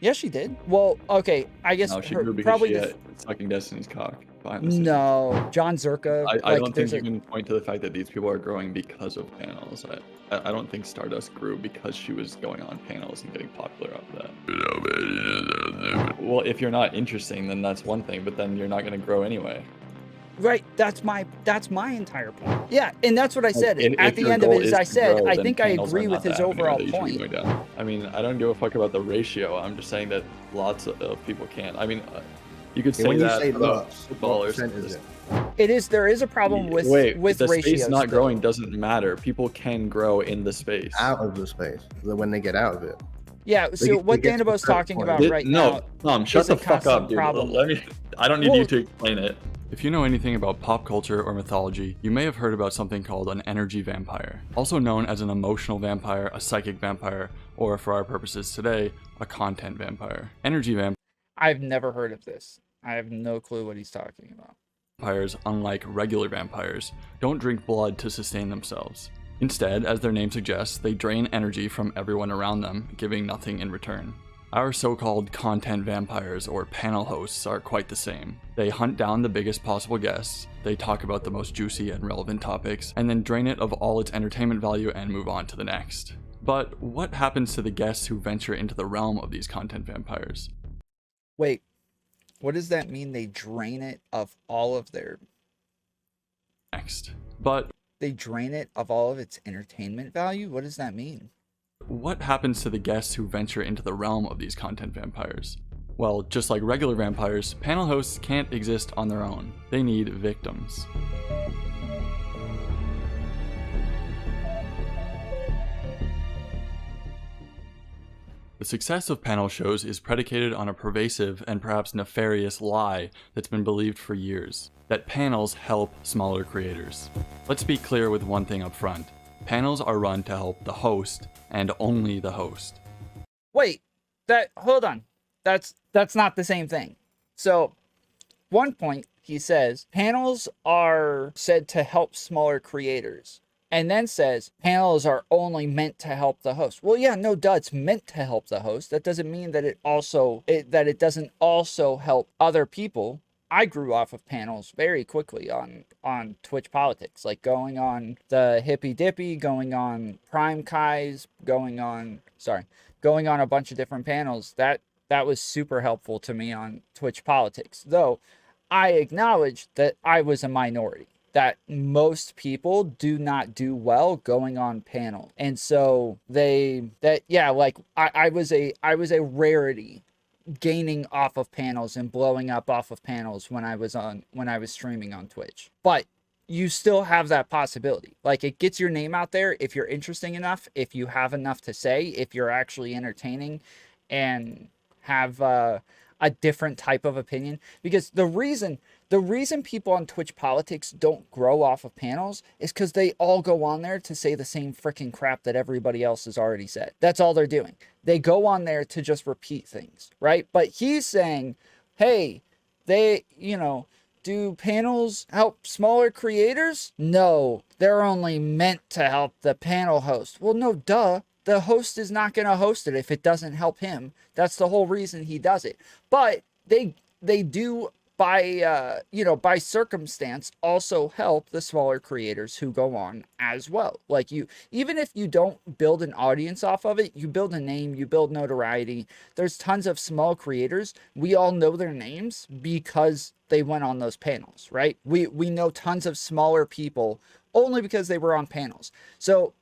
Yeah, she did. Well, okay, I guess No, she her, grew because probably she the had sucking Destiny's cock behind the scenes. no, John Zerka. I Like, don't think there's you a can point to the fact that these people are growing because of panels. I don't think Stardust grew because she was going on panels and getting popular off that. Well, if you're not interesting, then that's one thing, but then you're not going to grow anyway. right. That's my entire point. Yeah, and that's what I said. Like, At if the your end of it goal is is I to said grow, I then think I panels are agree not with his the avenue overall that you should be point. going down. I mean, I don't give a fuck about the ratio. I'm just saying that lots of people can't. I mean, you could say when you that say about looks, footballers. what percent is it? It is. There is a problem with The ratios. space not though. growing doesn't matter. People can grow in the space. Out of the space when they get out of it. Yeah. So what get to a Danabo's certain talking point. about right now. No, Tom, shut is a the fuck constant up, dude. problem. Let me. I don't need Well, you to explain it. If you know anything about pop culture or mythology, you may have heard about something called an energy vampire, also known as an emotional vampire, a psychic vampire, or for our purposes today, a content vampire. Energy I've never heard of this. I have no clue what he's talking about. vampires, unlike regular vampires, don't drink blood to sustain themselves. Instead, as their name suggests, they drain energy from everyone around them, giving nothing in return. Our so-called content vampires, or panel hosts, are quite the same. They hunt down the biggest possible guests, they talk about the most juicy and relevant topics, and then drain it of all its entertainment value and move on to the next. But what happens to the guests who venture into the realm of these content vampires? Wait, what does that mean? They drain it of all of their... But they drain it of all of its entertainment value? What does that mean? What happens to the guests who venture into the realm of these content vampires? Well, just like regular vampires, panel hosts can't exist on their own. They need victims. The success of panel shows is predicated on a pervasive and perhaps nefarious lie that's been believed for years, that panels help smaller creators. Let's be clear with one thing up front. Panels are run to help the host, and only the host. Wait, hold on. That's not the same thing. So, one point, he says, panels are said to help smaller creators. And then says, panels are only meant to help the host. Well, yeah, no duh, it's meant to help the host. That doesn't mean that it doesn't also help other people. I grew off of panels very quickly on Twitch politics, like going on the Hippy Dippy, going on Prime Kai's, going on a bunch of different panels. That was super helpful to me on Twitch politics. Though I acknowledge that I was a minority, that most people do not do well going on panel. And so I was a rarity gaining off of panels and blowing up off of panels when I was streaming on Twitch. But you still have that possibility. Like, it gets your name out there if you're interesting enough, if you have enough to say, if you're actually entertaining and have a different type of opinion. Because the reason people on Twitch politics don't grow off of panels is because they all go on there to say the same freaking crap that everybody else has already said. That's all they're doing. They go on there to just repeat things, right? But he's saying, hey, do panels help smaller creators? No, they're only meant to help the panel host. Well, no, duh. The host is not going to host it if it doesn't help him. That's the whole reason he does it. But they do, by circumstance, also help the smaller creators who go on as well. Like, even if you don't build an audience off of it, you build a name, you build notoriety. There's tons of small creators. We all know their names because they went on those panels, right? We know tons of smaller people only because they were on panels. So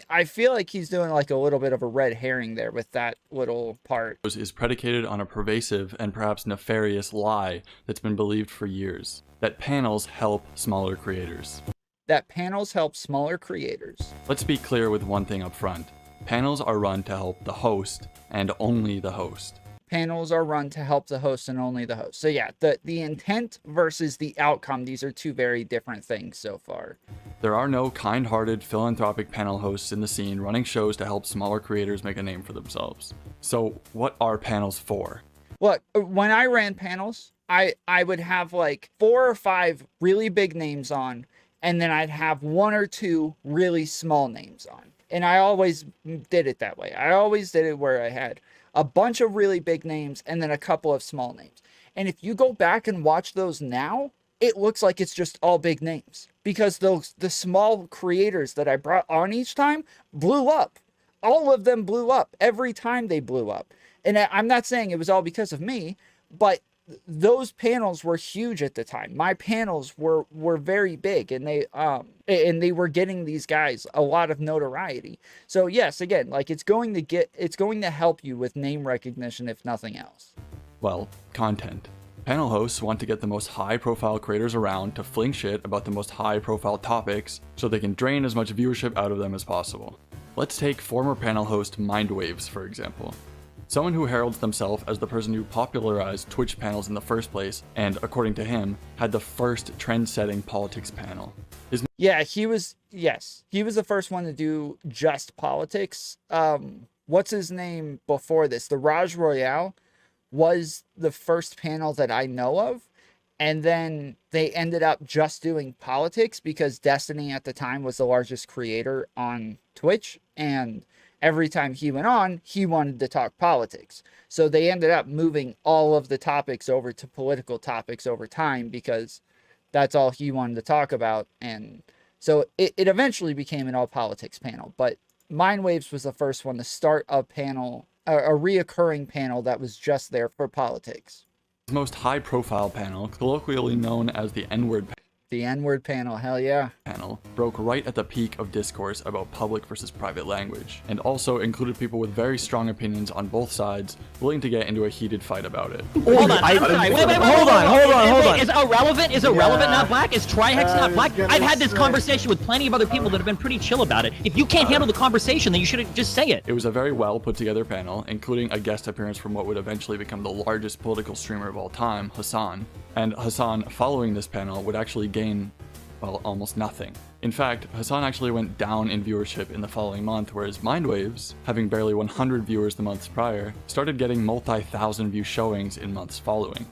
I feel like he's doing like a little bit of a red herring there with that little part. Is predicated on a pervasive and perhaps nefarious lie that's been believed for years, that panels help smaller creators. That panels help smaller creators. Let's be clear with one thing up front. Panels are run to help the host, and only the host. Panels are run to help the host and only the host. So yeah, the intent versus the outcome, these are two very different things so far. There are no kind-hearted, philanthropic panel hosts in the scene running shows to help smaller creators make a name for themselves. So what are panels for? Look, when I ran panels, I would have like 4 or 5 really big names on, and then I'd have 1 or 2 really small names on. And I always did it that way. I always did it where I had a bunch of really big names, and then a couple of small names. And if you go back and watch those now, it looks like it's just all big names, because the small creators that I brought on each time blew up. All of them blew up every time they blew up. And I'm not saying it was all because of me, but those panels were huge at the time. My panels were very big, and they were getting these guys a lot of notoriety. So yes, again, like it's going to help you with name recognition, if nothing else. Well, content. Panel hosts want to get the most high-profile creators around to fling shit about the most high-profile topics so they can drain as much viewership out of them as possible. Let's take former panel host Mindwaves, for example. Someone who heralds themselves as the person who popularized Twitch panels in the first place, and according to him, had the first trend-setting politics panel. Yeah, he was the first one to do just politics. What's his name before this? The Raj Royale was the first panel that I know of. And then they ended up just doing politics because Destiny at the time was the largest creator on Twitch. And every time he went on, he wanted to talk politics. So they ended up moving all of the topics over to political topics over time because that's all he wanted to talk about. And so it eventually became an all politics panel. But Mindwaves was the first one to start a panel, a reoccurring panel that was just there for politics. His most high-profile panel, colloquially known as the N-word The N-word panel, hell yeah. panel, broke right at the peak of discourse about public versus private language, and also included people with very strong opinions on both sides, willing to get into a heated fight about it. Hold on, I'm sorry. Wait, hold on. Is irrelevant? Is irrelevant not black? Is Trihex not black? I've had this conversation with plenty of other people that have been pretty chill about it. If you can't handle the conversation, then you should just say it. It was a very well put together panel, including a guest appearance from what would eventually become the largest political streamer of all time, Hassan. And Hassan, following this panel, would actually gain, well, almost nothing. In fact, Hassan actually went down in viewership in the following month, whereas Mindwaves, having barely 100 viewers the months prior, started getting multi-thousand view showings in months following.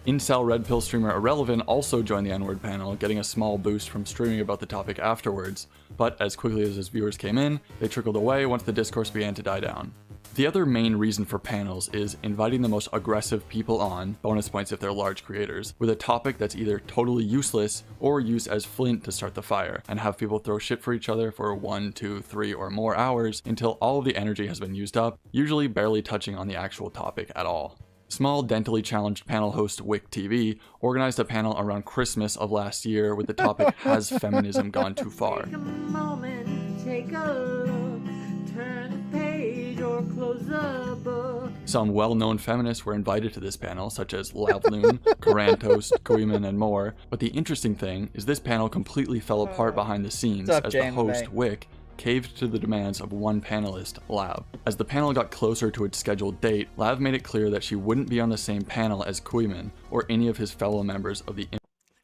Incel Red Pill streamer Irrelevant also joined the N-word panel, getting a small boost from streaming about the topic afterwards, but as quickly as his viewers came in, they trickled away once the discourse began to die down. The other main reason for panels is inviting the most aggressive people on, bonus points if they're large creators, with a topic that's either totally useless or used as flint to start the fire, and have people throw shit for each other for 1, 2, 3 or more hours until all of the energy has been used up, usually barely touching on the actual topic at all. Small dentally challenged panel host Wick TV organized a panel around Christmas of last year with the topic Has Feminism Gone Too Far? Take a moment, take a look, turn the page or close the book. Some well-known feminists were invited to this panel, such as Lavloon, Karantos, Koeman, and more, but the interesting thing is this panel completely fell apart behind the scenes as the host, Wick, caved to the demands of one panelist, Lav. As the panel got closer to its scheduled date, Lav made it clear that she wouldn't be on the same panel as Koeman or any of his fellow members of the...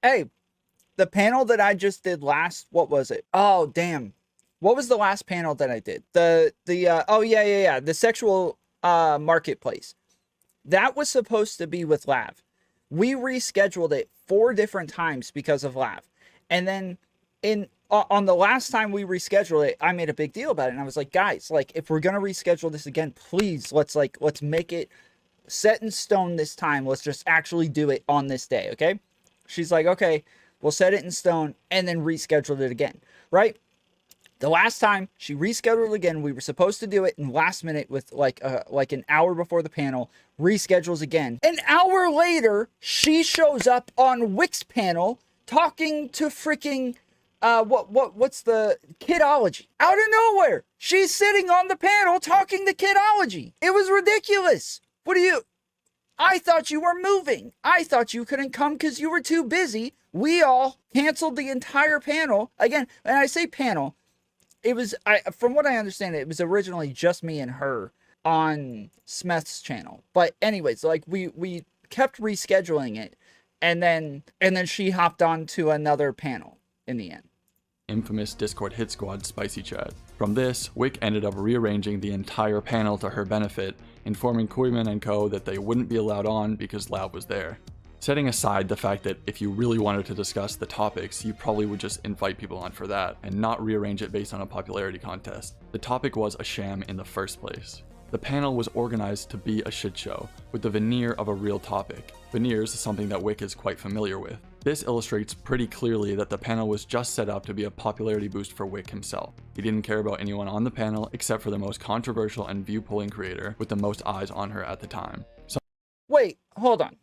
Hey, the panel that I just did last, what was it? Oh, damn. What was the last panel that I did? The sexual marketplace. That was supposed to be with Lav. We rescheduled it 4 different times because of Lav. And then on the last time we rescheduled it, I made a big deal about it. And I was like, guys, like, if we're going to reschedule this again, please, let's make it set in stone this time. Let's just actually do it on this day, okay? She's like, okay, we'll set it in stone, and then reschedule it again, right? The last time she rescheduled again, we were supposed to do it in last minute with like an hour before the panel, reschedules again. An hour later, she shows up on Wick's panel talking to freaking what's the Kidology out of nowhere. She's sitting on the panel talking to Kidology. It was ridiculous. I thought you were moving. I thought you couldn't come because you were too busy. We all canceled the entire panel. Again, and I say panel, it was, from what I understand, it was originally just me and her on Smeth's channel. But anyways, like we kept rescheduling it, and then she hopped on to another panel in the end. Infamous Discord hit squad spicy chat. From this, Wick ended up rearranging the entire panel to her benefit, informing Koeman and co that they wouldn't be allowed on because Lav was there. Setting aside the fact that if you really wanted to discuss the topics, you probably would just invite people on for that, and not rearrange it based on a popularity contest. The topic was a sham in the first place. The panel was organized to be a shit show, with the veneer of a real topic. Veneers is something that Wick is quite familiar with. This illustrates pretty clearly that the panel was just set up to be a popularity boost for Wick himself. He didn't care about anyone on the panel except for the most controversial and view-pulling creator with the most eyes on her at the time. So Wait, hold on.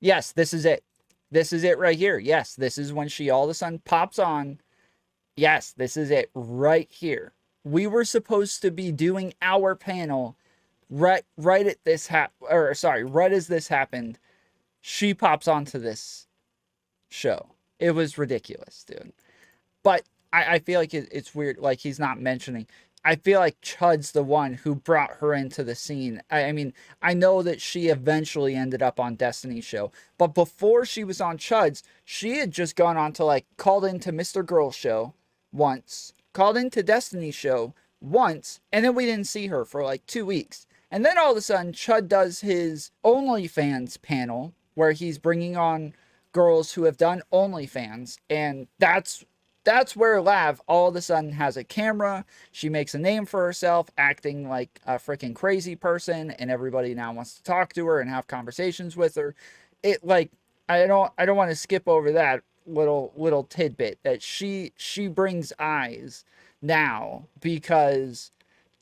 Yes, this is it. This is it right here. Yes, this is when she all of a sudden pops on. Yes, this is it right here. We were supposed to be doing our panel right as this happened. She pops onto this show. It was ridiculous, dude. But I feel like it's weird. Like, he's not mentioning. I feel like Chud's the one who brought her into the scene. I mean, I know that she eventually ended up on Destiny's show, but before she was on Chud's, she had just gone on to, like, called into Mr. Girl's show once, called into Destiny's show once, and then we didn't see her for like 2 weeks. And then all of a sudden, Chud does his OnlyFans panel where he's bringing on girls who have done OnlyFans, and that's where Lav all of a sudden has a camera. She makes a name for herself, acting like a freaking crazy person, and everybody now wants to talk to her and have conversations with her. It, like, I don't want to skip over that little tidbit that she brings eyes now because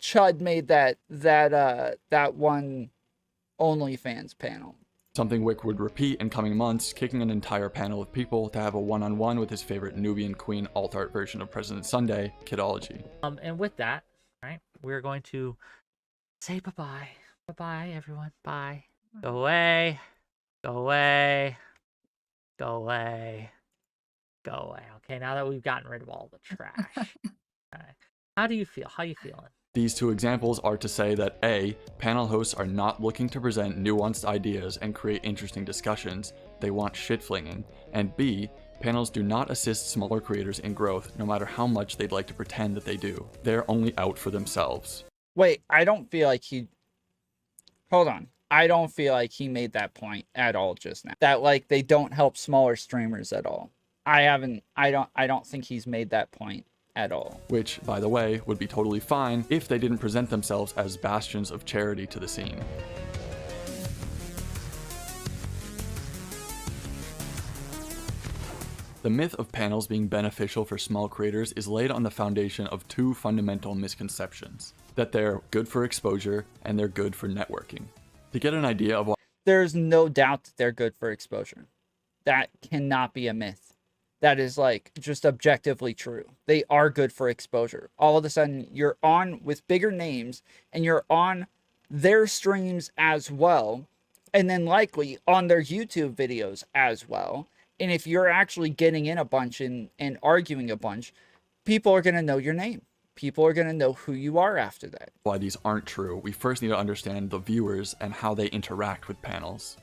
Chud made that one OnlyFans panel. Something Wick would repeat in coming months, kicking an entire panel of people to have a one-on-one with his favorite Nubian Queen alt art version of President Sunday, ChudLogic. And with that, right, we're going to say bye-bye. Bye-bye, everyone. Bye. Go away. Go away. Go away. Go away. Okay, now that we've gotten rid of all the trash. Right. How do you feel? How you feeling? These two examples are to say that A, panel hosts are not looking to present nuanced ideas and create interesting discussions, they want shit-flinging, and B, panels do not assist smaller creators in growth no matter how much they'd like to pretend that they do. They're only out for themselves. Wait, I don't feel like he... Hold on. I don't feel like he made that point at all just now. That, like, they don't help smaller streamers at all. I don't think he's made that point at all. Which, by the way, would be totally fine if they didn't present themselves as bastions of charity to the scene. The myth of panels being beneficial for small creators is laid on the foundation of two fundamental misconceptions: that they're good for exposure and they're good for networking. To get an idea of what... There's no doubt that they're good for exposure. That cannot be a myth. That is, like, just objectively true. They are good for exposure. All of a sudden, you're on with bigger names, and you're on their streams as well, and then likely on their YouTube videos as well. And if you're actually getting in a bunch and arguing a bunch, people are going to know your name. People are going to know who you are after that. Why these aren't true, we first need to understand the viewers and how they interact with panels.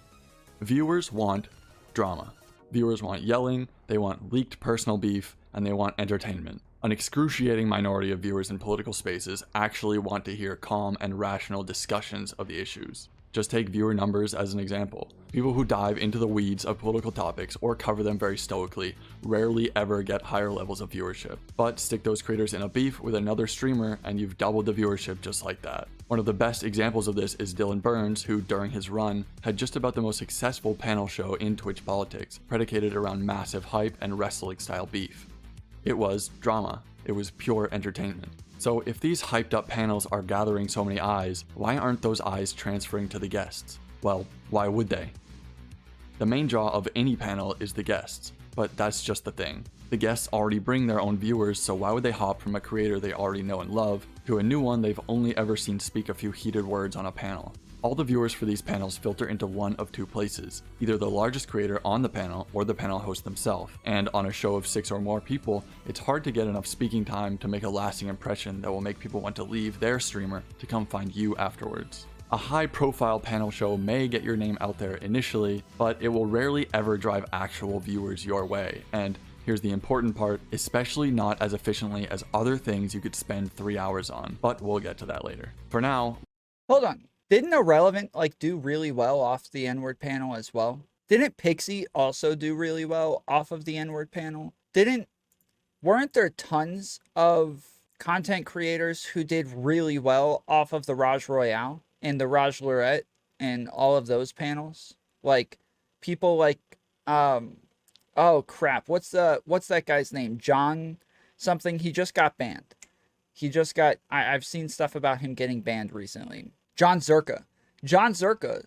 Viewers want drama. Viewers want yelling, they want leaked personal beef, and they want entertainment. An excruciating minority of viewers in political spaces actually want to hear calm and rational discussions of the issues. Just take viewer numbers as an example. People who dive into the weeds of political topics or cover them very stoically rarely ever get higher levels of viewership. But stick those creators in a beef with another streamer and you've doubled the viewership just like that. One of the best examples of this is Dylan Burns, who during his run had just about the most successful panel show in Twitch politics, predicated around massive hype and wrestling style beef. It was drama. It was pure entertainment. So if these hyped up panels are gathering so many eyes, why aren't those eyes transferring to the guests? Well, why would they? The main draw of any panel is the guests, but that's just the thing. The guests already bring their own viewers, so why would they hop from a creator they already know and love to a new one they've only ever seen speak a few heated words on a panel? All the viewers for these panels filter into one of two places, either the largest creator on the panel or the panel host themselves, and on a show of 6 or more people, it's hard to get enough speaking time to make a lasting impression that will make people want to leave their streamer to come find you afterwards. A high-profile panel show may get your name out there initially, but it will rarely ever drive actual viewers your way, and here's the important part, especially not as efficiently as other things you could spend 3 hours on, but we'll get to that later. For now... Hold on. Didn't Irrelevant, like, do really well off the N-word panel as well? Didn't Pixie also do really well off of the N-word panel? Weren't there tons of content creators who did really well off of the Raj Royale and the Raj Lorette and all of those panels. Like people like oh crap, what's that guy's name? John something. He just got banned. He just got I've seen stuff about him getting banned recently. John Zerka. John Zerka,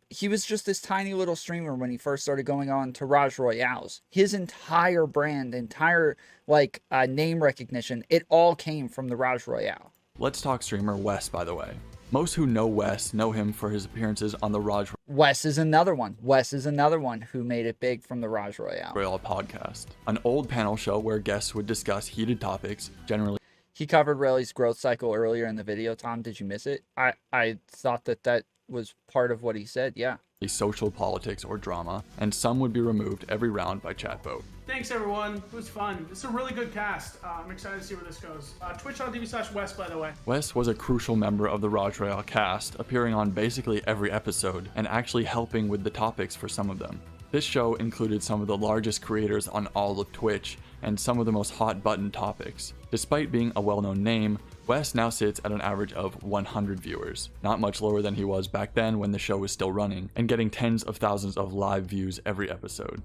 he was just this tiny little streamer when he first started going on to Raj Royales. His entire brand, name recognition, it all came from the Raj Royale. Let's talk streamer Wes, by the way. Most who know Wes know him for his appearances on the Raj Wes is another one. Wes is another one who made it big from the Raj Royale. Royale podcast, an old panel show where guests would discuss heated topics, generally. He covered Rayleigh's growth cycle earlier in the video. Tom, did you miss it? I thought that was part of what he said. Yeah. Social politics or drama, and some would be removed every round by chat vote. Thanks everyone, it was fun. This is a really good cast. I'm excited to see where this goes. Twitch.tv/Wes, by the way. Wes was a crucial member of the Raj Royale cast, appearing on basically every episode and actually helping with the topics for some of them. This show included some of the largest creators on all of Twitch and some of the most hot button topics. Despite being a well-known name, Wes now sits at an average of 100 viewers, not much lower than he was back then when the show was still running, and getting tens of thousands of live views every episode.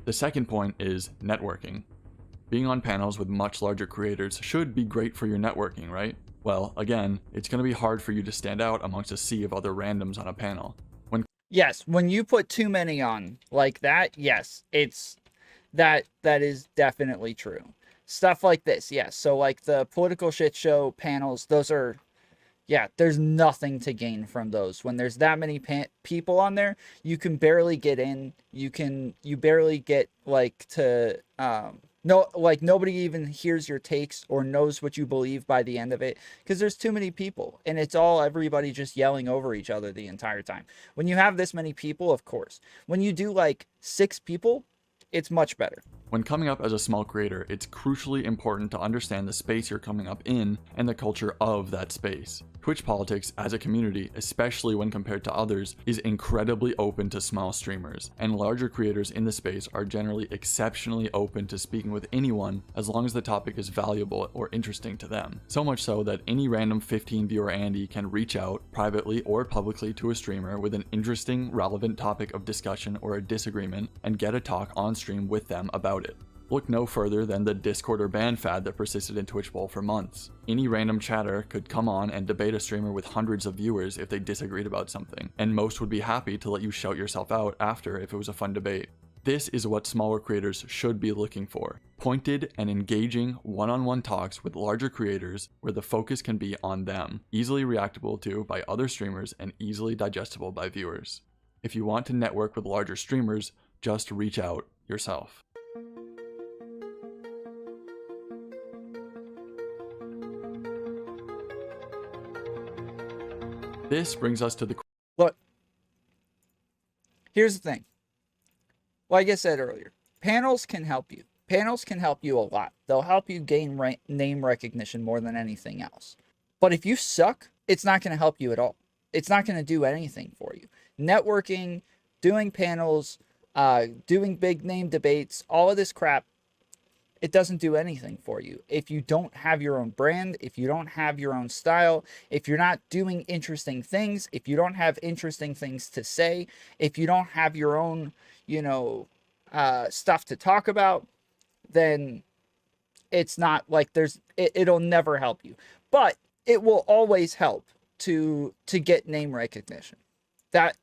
The second point is networking. Being on panels with much larger creators should be great for your networking, right? Well, again, it's going to be hard for you to stand out amongst a sea of other randoms on a panel. Yes, when you put too many on like that, yes, that is definitely true. Stuff like this, yes. So like the political shit show panels, those are, yeah, there's nothing to gain from those. When there's that many people on there, you can barely get in. You barely get nobody even hears your takes or knows what you believe by the end of it, because there's too many people and it's all everybody just yelling over each other the entire time. When you have this many people, of course. When you do like 6 people, it's much better. When coming up as a small creator, it's crucially important to understand the space you're coming up in and the culture of that space. Twitch politics as a community, especially when compared to others, is incredibly open to small streamers, and larger creators in the space are generally exceptionally open to speaking with anyone as long as the topic is valuable or interesting to them. So much so that any random 15 viewer Andy can reach out privately or publicly to a streamer with an interesting, relevant topic of discussion or a disagreement and get a talk on stream with them about it. Look no further than the Discord or ban fad that persisted in Twitch Bowl for months. Any random chatter could come on and debate a streamer with hundreds of viewers if they disagreed about something, and most would be happy to let you shout yourself out after if it was a fun debate. This is what smaller creators should be looking for. Pointed and engaging one-on-one talks with larger creators where the focus can be on them, easily reactable to by other streamers and easily digestible by viewers. If you want to network with larger streamers, just reach out yourself. This brings us to the... Look, here's the thing. Like I said earlier, panels can help you. Panels can help you a lot. They'll help you gain name recognition more than anything else. But if you suck, it's not going to help you at all. It's not going to do anything for you. Networking, doing panels, doing big name debates, all of this crap, it doesn't do anything for you. If you don't have your own brand, if you don't have your own style, if you're not doing interesting things, if you don't have interesting things to say, if you don't have your own, stuff to talk about, then it's not like it'll never help you. But it will always help to get name recognition. That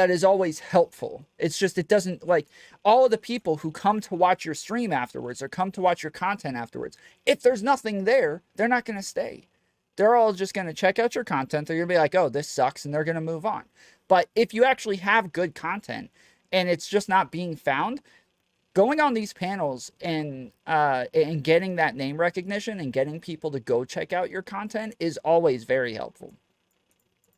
is always helpful. It's just, it doesn't, like, all of the people who come to watch your stream afterwards or come to watch your content afterwards, if there's nothing there, they're not going to stay. They're all just going to check out your content. They're going to be like, oh, this sucks, and they're going to move on. But if you actually have good content and it's just not being found, going on these panels and getting that name recognition and getting people to go check out your content is always very helpful.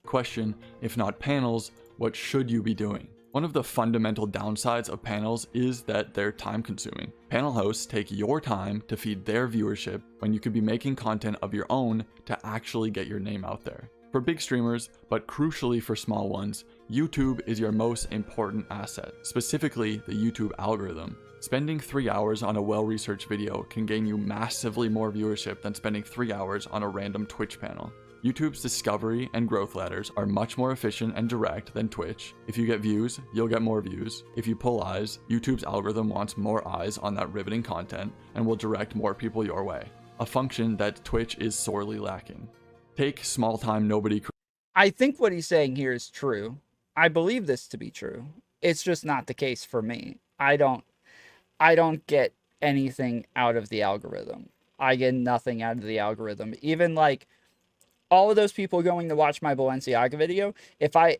Question, if not panels, what should you be doing? One of the fundamental downsides of panels is that they're time consuming. Panel hosts take your time to feed their viewership when you could be making content of your own to actually get your name out there. For big streamers, but crucially for small ones, YouTube is your most important asset, specifically the YouTube algorithm. Spending 3 hours on a well-researched video can gain you massively more viewership than spending 3 hours on a random Twitch panel. YouTube's discovery and growth ladders are much more efficient and direct than Twitch. If you get views, you'll get more views. If you pull eyes, YouTube's algorithm wants more eyes on that riveting content and will direct more people your way. A function that Twitch is sorely lacking. Take small-time nobody. I think what he's saying here is true. I believe this to be true. It's just not the case for me. I don't get anything out of the algorithm. I get nothing out of the algorithm. Even like all of those people going to watch my Balenciaga video, if I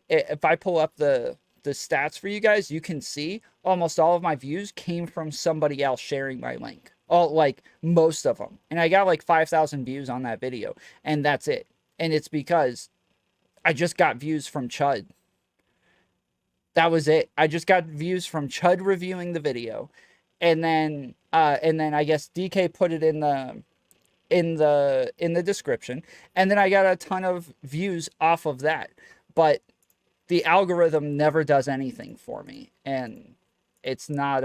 pull up the stats for you guys, you can see almost all of my views came from somebody else sharing my link. All, like most of them. And I got like 5,000 views on that video, and that's it. And it's because I just got views from Chud. That was it. I just got views from Chud reviewing the video. And then I guess DK put it in the description, and then I got a ton of views off of that. But the algorithm never does anything for me, and it's not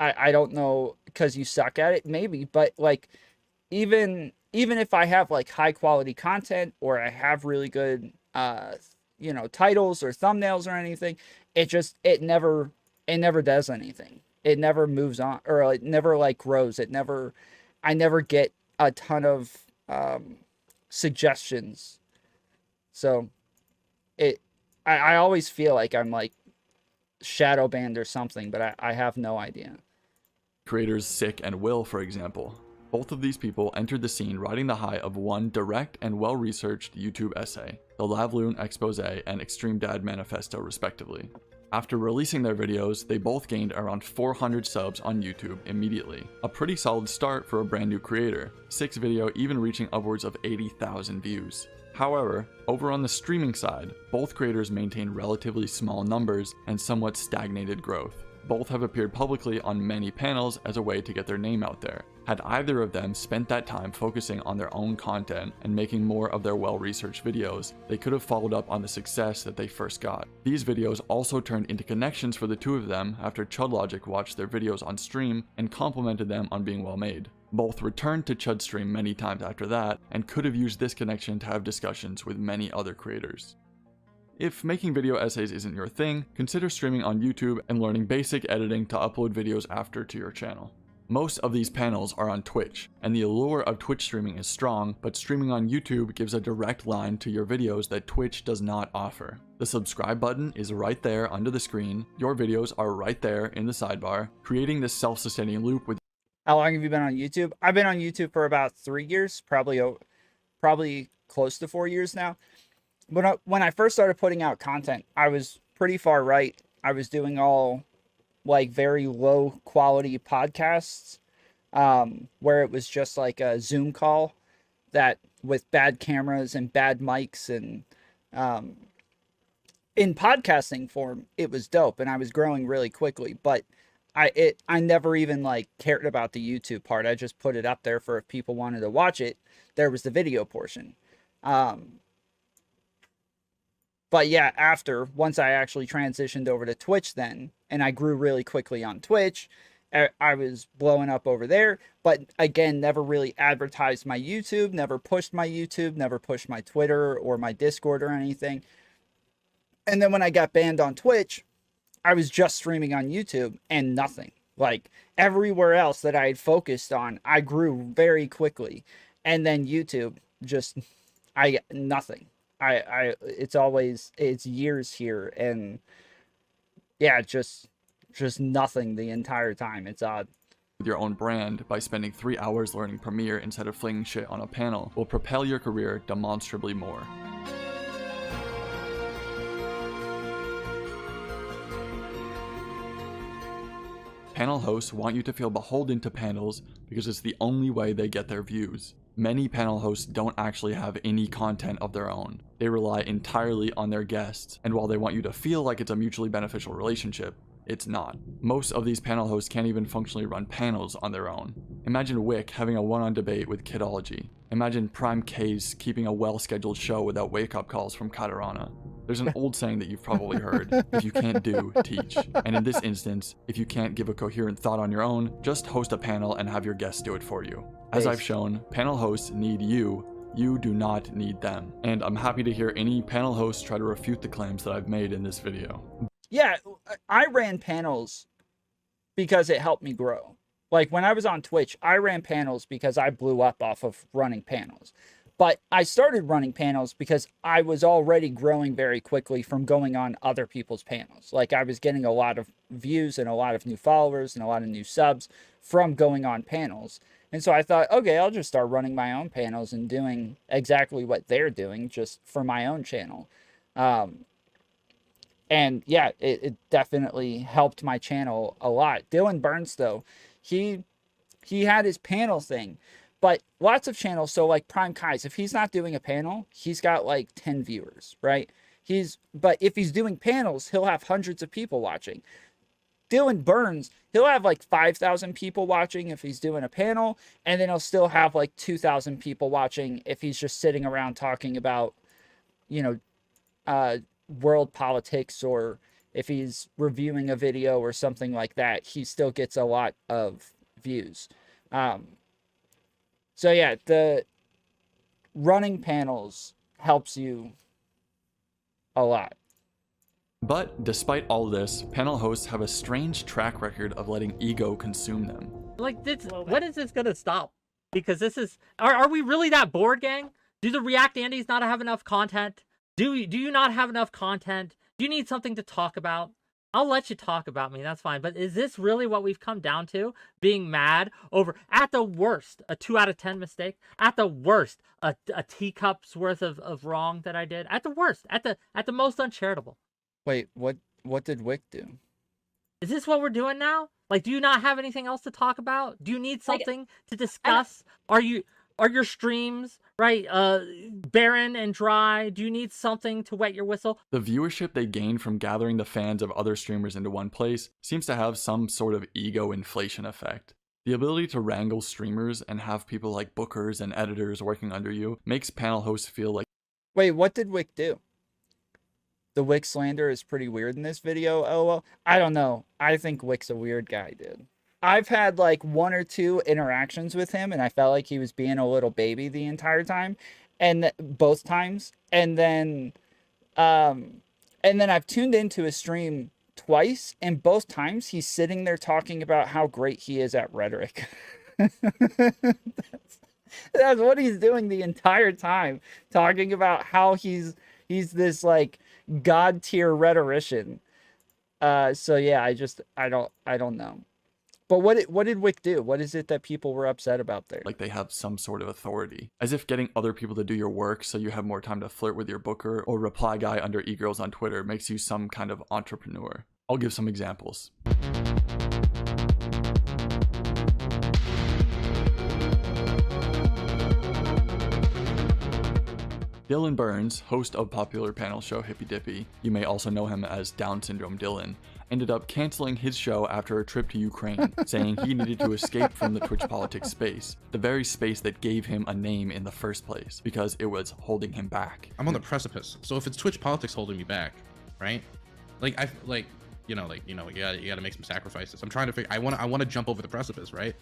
I don't know, because you suck at it, maybe, but like even if I have like high quality content, or I have really good you know, titles or thumbnails or anything, it never does anything. It never moves on, or it never like grows. I never get a ton of suggestions. So I always feel like I'm like shadow banned or something, but I have no idea. Creators Sick and Will, for example. Both of these people entered the scene riding the high of one direct and well-researched YouTube essay, the Lavloon Expose and Extreme Dad Manifesto, respectively. After releasing their videos, they both gained around 400 subs on YouTube immediately, a pretty solid start for a brand new creator, Sick's video even reaching upwards of 80,000 views. However, over on the streaming side, both creators maintain relatively small numbers and somewhat stagnated growth. Both have appeared publicly on many panels as a way to get their name out there. Had either of them spent that time focusing on their own content and making more of their well-researched videos, they could have followed up on the success that they first got. These videos also turned into connections for the two of them after ChudLogic watched their videos on stream and complimented them on being well made. Both returned to Chud's stream many times after that, and could have used this connection to have discussions with many other creators. If making video essays isn't your thing, consider streaming on YouTube and learning basic editing to upload videos after to your channel. Most of these panels are on Twitch, and the allure of Twitch streaming is strong, but streaming on YouTube gives a direct line to your videos that Twitch does not offer. The subscribe button is right there under the screen, your videos are right there in the sidebar, creating this self-sustaining loop with. How long have you been on YouTube? I've been on YouTube for about 3 years, probably close to 4 years now. But when I first started putting out content, I was pretty far right. I was doing all like very low quality podcasts, where it was just like a Zoom call that with bad cameras and bad mics, and in podcasting form, it was dope, and I was growing really quickly, but I never even like cared about the YouTube part. I just put it up there for if people wanted to watch it, there was the video portion. But yeah, once I actually transitioned over to Twitch then, and I grew really quickly on Twitch, I was blowing up over there, but again, never really advertised my YouTube, never pushed my YouTube, never pushed my Twitter or my Discord or anything. And then when I got banned on Twitch, I was just streaming on YouTube and nothing. Like everywhere else that I had focused on, I grew very quickly. And then YouTube, just, nothing. It's years here, and yeah, just nothing the entire time. It's odd. With your own brand by spending 3 hours learning Premiere instead of flinging shit on a panel will propel your career demonstrably more. Panel hosts want you to feel beholden to panels because it's the only way they get their views. Many panel hosts don't actually have any content of their own. They rely entirely on their guests, and while they want you to feel like it's a mutually beneficial relationship, it's not. Most of these panel hosts can't even functionally run panels on their own. Imagine Wick having a one-on debate with ChudLogic. Imagine Prime K's keeping a well-scheduled show without wake-up calls from Katarana. There's an old saying that you've probably heard, if you can't do, teach. And in this instance, if you can't give a coherent thought on your own, just host a panel and have your guests do it for you. As I've shown, panel hosts need you do not need them. And I'm happy to hear any panel hosts try to refute the claims that I've made in this video. Yeah, I ran panels because it helped me grow. Like when I was on Twitch, I ran panels because I blew up off of running panels. But I started running panels because I was already growing very quickly from going on other people's panels. Like I was getting a lot of views and a lot of new followers and a lot of new subs from going on panels. And so I thought, okay, I'll just start running my own panels and doing exactly what they're doing just for my own channel. And yeah, it definitely helped my channel a lot. Dylan Burns, though, he had his panel thing. But lots of channels, so like Prime Kai's, if he's not doing a panel, he's got like 10 viewers, right? But if he's doing panels, he'll have hundreds of people watching. Dylan Burns, he'll have like 5,000 people watching if he's doing a panel, and then he'll still have like 2,000 people watching if he's just sitting around talking about, you know, world politics, or if he's reviewing a video or something like that, he still gets a lot of views. So yeah, the running panels helps you a lot. But despite all this, panel hosts have a strange track record of letting ego consume them. Like, when is this gonna stop? Because this is, are we really that bored, gang? Do the React Andes not have enough content? Do you not have enough content? Do you need something to talk about? I'll let you talk about me, that's fine. But is this really what we've come down to? Being mad over, at the worst, a 2 out of 10 mistake? At the worst, a teacup's worth of wrong that I did? At the worst, at the most uncharitable. Wait, what did Wick do? Is this what we're doing now? Like, do you not have anything else to talk about? Do you need something to discuss? Are your streams, right, barren and dry? Do you need something to wet your whistle? The viewership they gain from gathering the fans of other streamers into one place seems to have some sort of ego inflation effect. The ability to wrangle streamers and have people like bookers and editors working under you makes panel hosts feel like... Wait, what did Wick do? The Wick slander is pretty weird in this video, LOL. I don't know. I think Wick's a weird guy, dude. I've had like 1 or 2 interactions with him, and I felt like he was being a little baby the entire time, and both times. And then I've tuned into his stream twice, and both times he's sitting there talking about how great he is at rhetoric. That's what he's doing the entire time, talking about how he's this like god tier rhetorician. So yeah, I don't know. But what did Wick do? What is it that people were upset about there? Like they have some sort of authority. As if getting other people to do your work so you have more time to flirt with your booker or reply guy under e-girls on Twitter makes you some kind of entrepreneur. I'll give some examples. Dylan Burns, host of popular panel show Hippy Dippy, you may also know him as Down Syndrome Dylan, ended up canceling his show after a trip to Ukraine, saying he needed to escape from the Twitch politics space, the very space that gave him a name in the first place, because it was holding him back. I'm on the precipice, so if it's Twitch politics holding me back, right? You gotta make some sacrifices. I'm trying to figure. I want to jump over the precipice, right?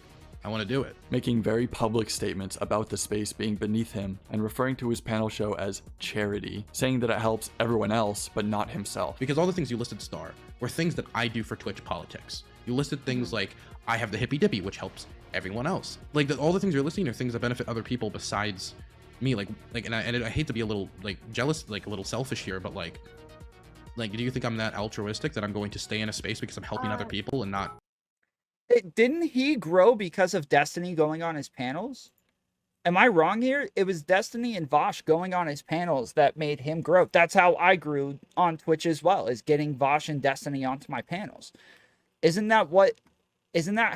I want to do it. Making very public statements about the space being beneath him and referring to his panel show as charity, saying that it helps everyone else but not himself. Because all the things you listed, Star, were things that I do for Twitch politics. You listed things like, I have the Hippy Dippy, which helps everyone else. Like, all the things you're listing are things that benefit other people besides me. And I hate to be a little, like, jealous, like, a little selfish here, but, like, do you think I'm that altruistic that I'm going to stay in a space because I'm helping other people and not... Didn't he grow because of Destiny going on his panels? Am I wrong here? It was Destiny and Vosh going on his panels that made him grow. That's how I grew on Twitch as well, is getting Vosh and Destiny onto my panels. Isn't that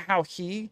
how he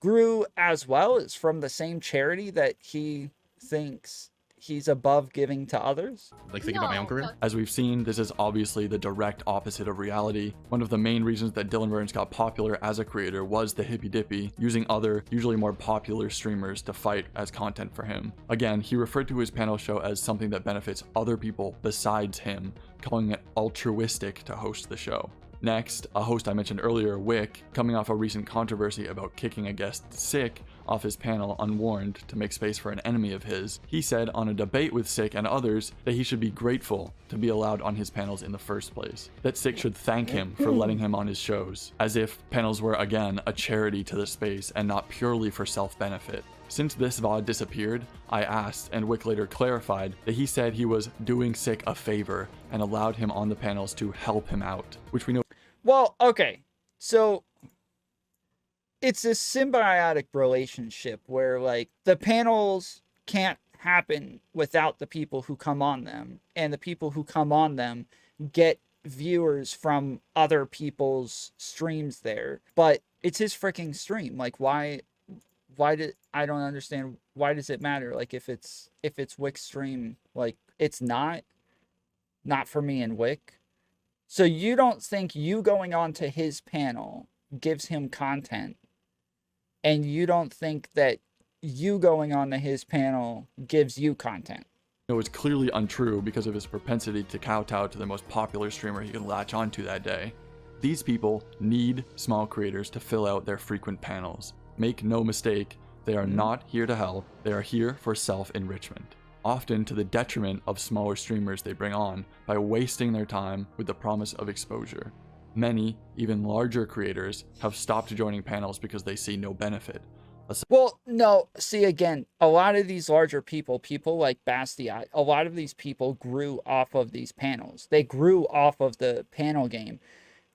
grew as well? Is from the same charity that he thinks he's above giving to others? Like thinking about my own career. As we've seen, this is obviously the direct opposite of reality. One of the main reasons that Dylan Burns got popular as a creator was the Hippy Dippy, using other, usually more popular streamers to fight as content for him. Again, he referred to his panel show as something that benefits other people besides him, calling it altruistic to host the show. Next, a host I mentioned earlier, Wick, coming off a recent controversy about kicking a guest Sick off his panel unwarned to make space for an enemy of his, he said on a debate with Sick and others that he should be grateful to be allowed on his panels in the first place, that Sick should thank him for letting him on his shows, as if panels were again a charity to the space and not purely for self-benefit. Since this VOD disappeared, I asked, and Wick later clarified, that he said he was doing Sick a favor and allowed him on the panels to help him out, which we know. Well, okay. So it's a symbiotic relationship where like the panels can't happen without the people who come on them, and the people who come on them get viewers from other people's streams there. But it's his freaking stream. Like why did I don't understand, why does it matter? Like if it's Wick's stream, like it's not for me and Wick. So you don't think you going on to his panel gives him content, and you don't think that you going on to his panel gives you content? No, it's clearly untrue because of his propensity to kowtow to the most popular streamer he can latch onto that day. These people need small creators to fill out their frequent panels. Make no mistake, they are not here to help, they are here for self-enrichment, often to the detriment of smaller streamers they bring on by wasting their time with the promise of exposure. Many, even larger creators, have stopped joining panels because they see no benefit. Well, no, see again, a lot of these larger people like Bastia, a lot of these people grew off of these panels. They grew off of the panel game.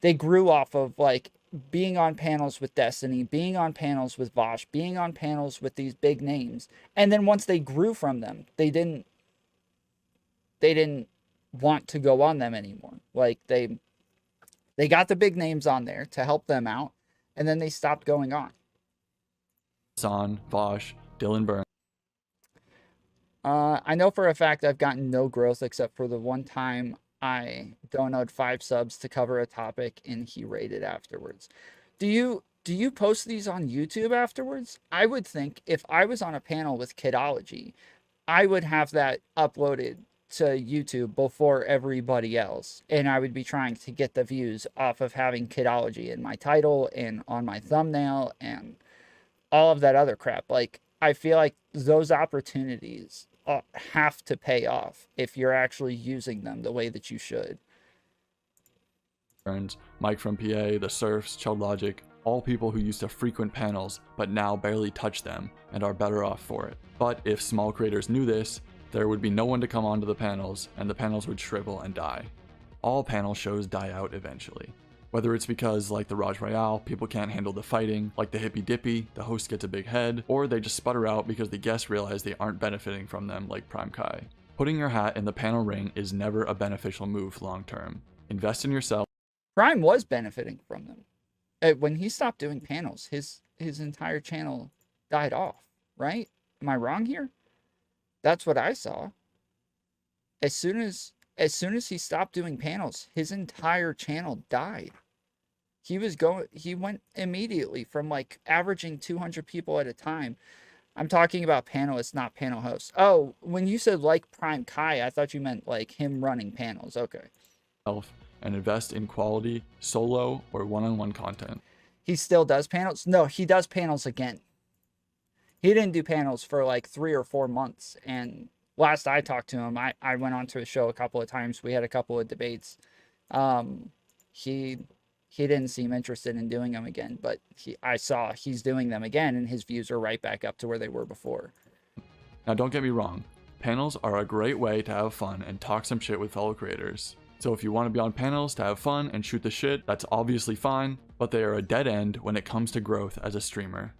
They grew off of like being on panels with Destiny, being on panels with Vosh, being on panels with these big names. And then once they grew from them, they didn't want to go on them anymore. Like they got the big names on there to help them out, and then they stopped going on. Son, Vosh, Dylan Burns. I know for a fact I've gotten no growth except for the one time I donated 5 subs to cover a topic and he rated afterwards. Do you post these on YouTube afterwards? I would think if I was on a panel with ChudLogic, I would have that uploaded to YouTube before everybody else, and I would be trying to get the views off of having ChudLogic in my title and on my thumbnail and all of that other crap. Like I feel like those opportunities have to pay off if you're actually using them the way that you should. Burns, Mike from PA, The Surfs, ChudLogic, all people who used to frequent panels but now barely touch them and are better off for it. But if small creators knew this, there would be no one to come onto the panels and the panels would shrivel and die. All panel shows die out eventually. Whether it's because, like the Raj Royale, people can't handle the fighting, like the Hippy Dippy, the host gets a big head, or they just sputter out because the guests realize they aren't benefiting from them like Prime Kai. Putting your hat in the panel ring is never a beneficial move long term. Invest in yourself. Prime was benefiting from them. When he stopped doing panels, his entire channel died off, right? Am I wrong here? That's what I saw. As soon as he stopped doing panels, his entire channel died. He went immediately from like averaging 200 people at a time. I'm talking about panelists, not panel hosts. Oh, when you said like Prime Kai, I thought you meant like him running panels. Okay. And invest in quality, solo, or one-on-one content. He still does panels? No, he does panels again. He didn't do panels for like 3 or 4 months. And last I talked to him, I went on to his show a couple of times. We had a couple of debates. He didn't seem interested in doing them again, but I saw he's doing them again, and his views are right back up to where they were before. Now don't get me wrong, panels are a great way to have fun and talk some shit with fellow creators. So if you want to be on panels to have fun and shoot the shit, that's obviously fine, but they are a dead end when it comes to growth as a streamer.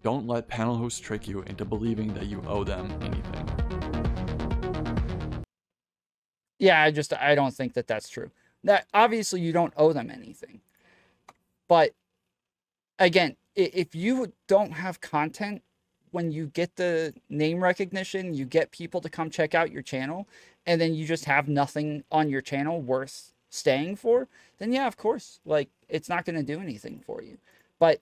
Don't let panel hosts trick you into believing that you owe them anything. Yeah, I don't think that that's true. That obviously you don't owe them anything. But again, if you don't have content, when you get the name recognition, you get people to come check out your channel, and then you just have nothing on your channel worth staying for, then yeah, of course, like, it's not going to do anything for you. But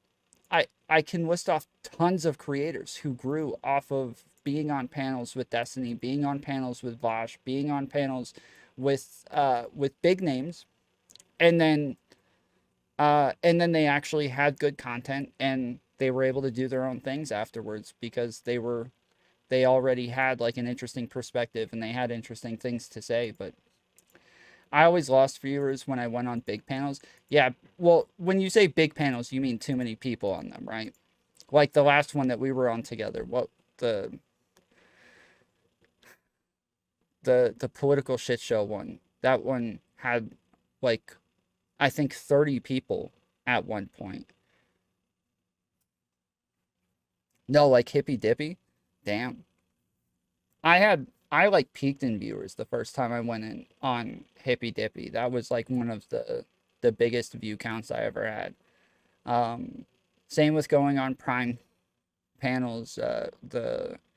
I can list off tons of creators who grew off of being on panels with Destiny, being on panels with Vosh, being on panels with big names, and then they actually had good content, and they were able to do their own things afterwards because they already had like an interesting perspective and they had interesting things to say. But I always lost viewers when I went on big panels. Yeah, well, when you say big panels, you mean too many people on them, right? Like the last one that we were on together. What the political shit show one. That one had like, I think 30 people at one point. No, like Hippy Dippy. Damn. I like peaked in viewers the first time I went in on Hippy Dippy. That was like one of the biggest view counts I ever had. Same with going on Prime panels. The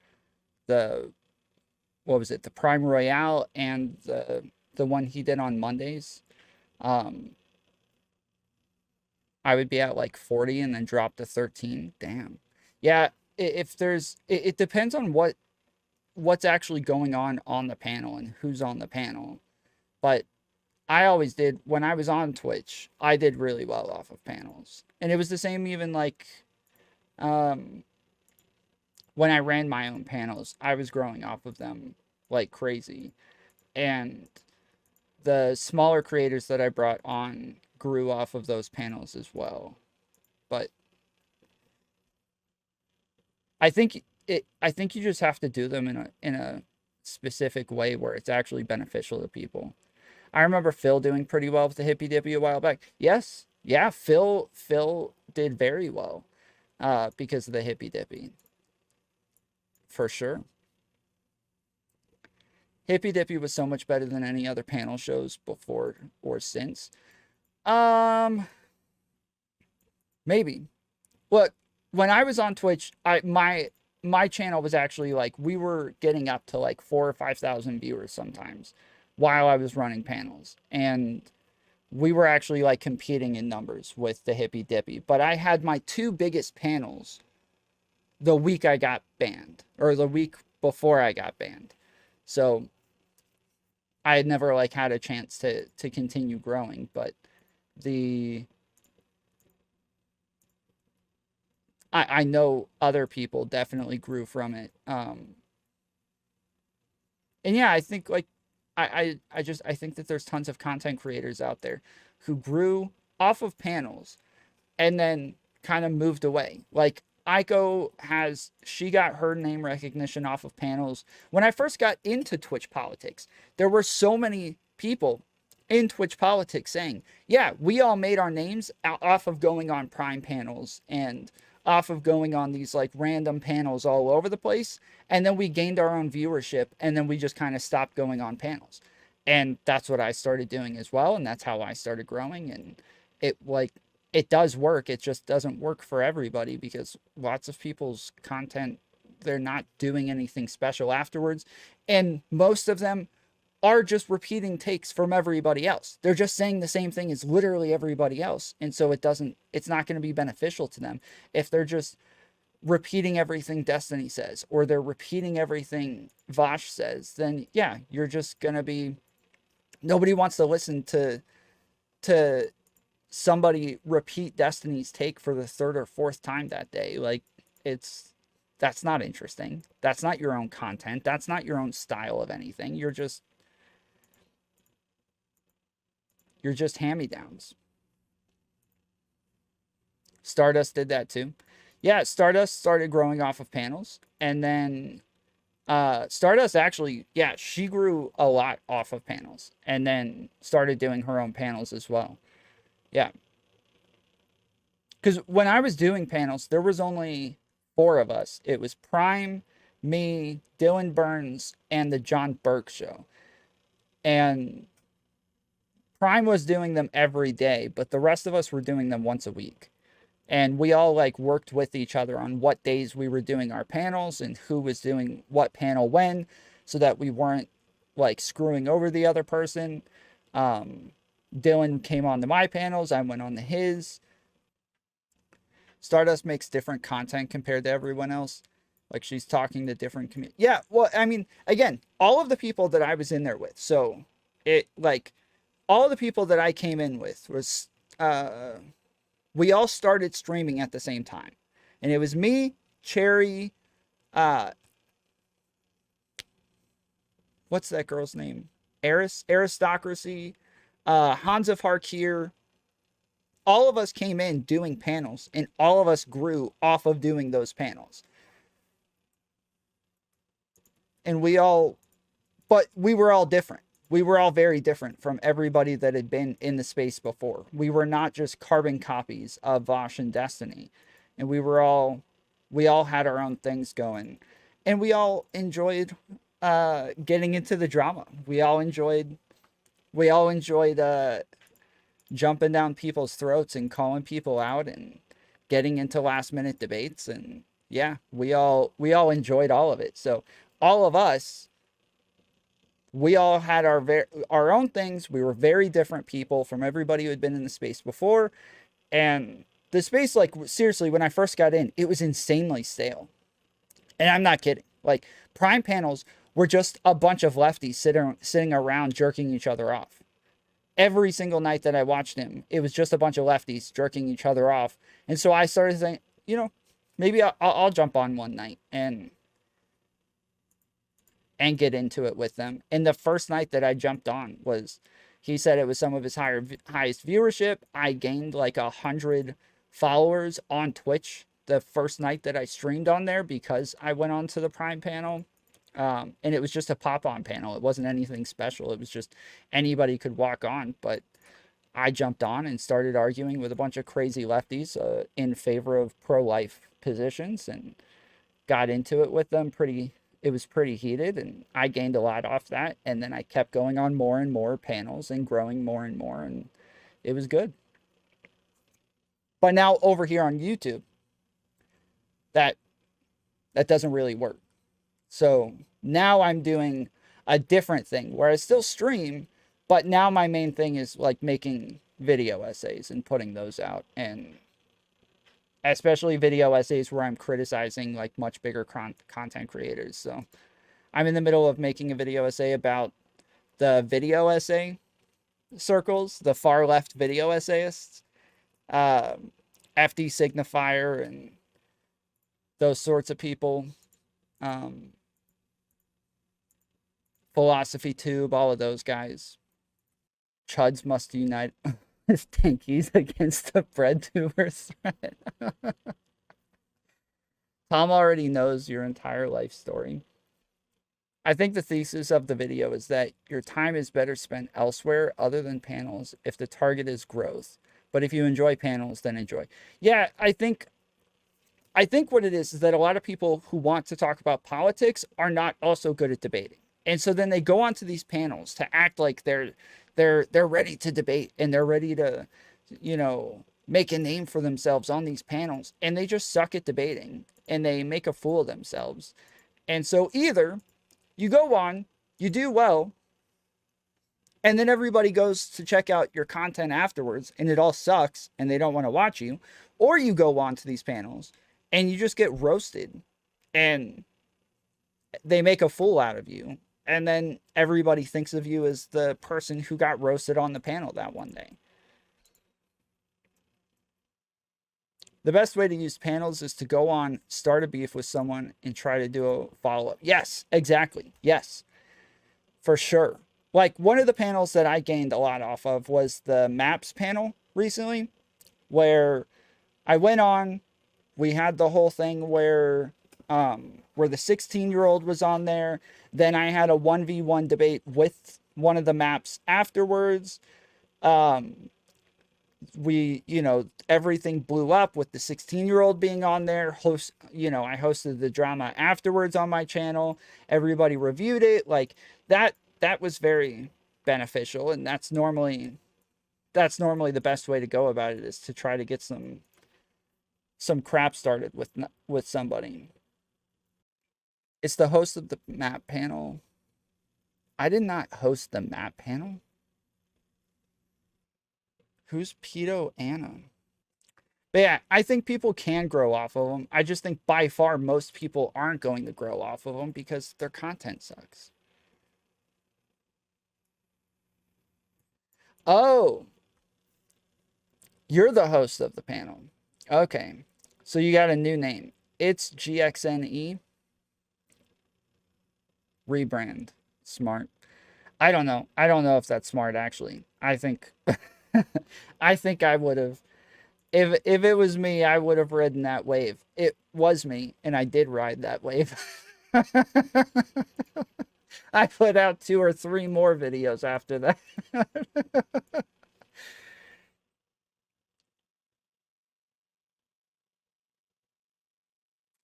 what was it? The Prime Royale and the one he did on Mondays. I would be at like 40 and then drop to 13. Damn. Yeah, if there's it depends on what's actually going on the panel and who's on the panel. But I always did, when I was on Twitch, I did really well off of panels. And it was the same even like when I ran my own panels, I was growing off of them like crazy. And the smaller creators that I brought on grew off of those panels as well. But I think you just have to do them in a specific way where it's actually beneficial to people. I remember Phil doing pretty well with the Hippy Dippy a while back. Yes, yeah, Phil did very well because of the Hippy Dippy. For sure. Hippy Dippy was so much better than any other panel shows before or since. Maybe. Look, when I was on Twitch, my channel was actually like, we were getting up to like 4,000 or 5,000 viewers sometimes while I was running panels. And we were actually like competing in numbers with the Hippy Dippy. But I had my two biggest panels the week I got banned, or the week before I got banned. So I had never like had a chance to continue growing, but I know other people definitely grew from it. And yeah, I think like I think that there's tons of content creators out there who grew off of panels and then kind of moved away. Like Aiko she got her name recognition off of panels. When I first got into Twitch politics, there were so many people in Twitch politics saying, yeah, we all made our names off of going on Prime panels and off of going on these like random panels all over the place. And then we gained our own viewership and then we just kind of stopped going on panels. And that's what I started doing as well. And that's how I started growing. And it does work. It just doesn't work for everybody because lots of people's content, they're not doing anything special afterwards. And most of them are just repeating takes from everybody else. They're just saying the same thing as literally everybody else. And so it's not going to be beneficial to them if they're just repeating everything Destiny says, or they're repeating everything Vosh says. Then yeah, you're just going to be, nobody wants to listen to somebody repeat Destiny's take for the third or fourth time that day. Like that's not interesting. That's not your own content. That's not your own style of anything. You're just hand-me-downs. Stardust did that too. Yeah, Stardust started growing off of panels. And then Stardust actually, yeah, she grew a lot off of panels. And then started doing her own panels as well. Yeah. Because when I was doing panels, there was only 4 of us. It was Prime, me, Dylan Burns, and the John Burke Show. And Prime was doing them every day, but the rest of us were doing them once a week. And we all like worked with each other on what days we were doing our panels and who was doing what panel when, so that we weren't like screwing over the other person. Dylan came on to my panels, I went on to his. Stardust makes different content compared to everyone else. Like, she's talking to different yeah, well, I mean, again, all of the people that I was in there with, so it like all of the people that I came in with was we all started streaming at the same time. And it was me, Cherry, what's that girl's name? Aristocracy, Hans of Harkir. All of us came in doing panels, and all of us grew off of doing those panels. And we were all different. We were all very different from everybody that had been in the space before. We were not just carbon copies of Vosh and Destiny. And we all had our own things going. And we all enjoyed getting into the drama. We all enjoyed jumping down people's throats and calling people out and getting into last minute debates. And yeah, we all enjoyed all of it. So all of us, we all had our own things. We were very different people from everybody who had been in the space before. And the space, like, seriously, when I first got in, it was insanely stale. And I'm not kidding. Like, Prime panels were just a bunch of lefties sitting around jerking each other off. Every single night that I watched him, it was just a bunch of lefties jerking each other off. And so I started saying, you know, maybe I'll jump on one night and get into it with them. And the first night that I jumped on was, he said it was some of his highest viewership. I gained like 100 followers on Twitch the first night that I streamed on there because I went on to the Prime panel. And it was just a pop-on panel. It wasn't anything special. It was just anybody could walk on. But I jumped on and started arguing with a bunch of crazy lefties in favor of pro-life positions and got into it with them it was pretty heated, and I gained a lot off that. And then I kept going on more and more panels and growing more and more, and it was good. But now over here on YouTube, that doesn't really work. So now I'm doing a different thing where I still stream, but now my main thing is like making video essays and putting those out, and especially video essays where I'm criticizing like much bigger content creators. So I'm in the middle of making a video essay about the video essay circles, the far left video essayists, FD Signifier and those sorts of people. Philosophy Tube, all of those guys. Chuds must unite his tankies against the bread tubers threat. Tom already knows your entire life story. I think the thesis of the video is that your time is better spent elsewhere other than panels if the target is growth. But if you enjoy panels, then enjoy. Yeah, I think what it is that a lot of people who want to talk about politics are not also good at debating. And so then they go onto these panels to act like they're ready to debate and they're ready to, you know, make a name for themselves on these panels, and they just suck at debating and they make a fool of themselves. And so either you go on, you do well, and then everybody goes to check out your content afterwards and it all sucks and they don't want to watch you, or you go on to these panels and you just get roasted and they make a fool out of you. And then everybody thinks of you as the person who got roasted on the panel that one day. The best way to use panels is to go on, start a beef with someone, and try to do a follow-up. Yes, exactly. Yes, for sure. Like, one of the panels that I gained a lot off of was the maps panel recently, where I went on, we had the whole thing where the 16-year-old was on there. Then I had a 1v1 debate with one of the maps afterwards. Everything blew up with the 16-year-old being on there. I hosted the drama afterwards on my channel. Everybody reviewed it. Like, that was very beneficial, and that's normally the best way to go about it, is to try to get some some crap started with somebody. It's the host of the map panel. I did not host the map panel. Who's Pedo Anna? But yeah, I think people can grow off of them. I just think by far most people aren't going to grow off of them because their content sucks. Oh, you're the host of the panel. Okay, so you got a new name. It's GXNE. Rebrand. Smart. I don't know. I don't know if that's smart, actually. I think I think I would have, if it was me, I would have ridden that wave. It was me, and I did ride that wave. I put out 2 or 3 more videos after that.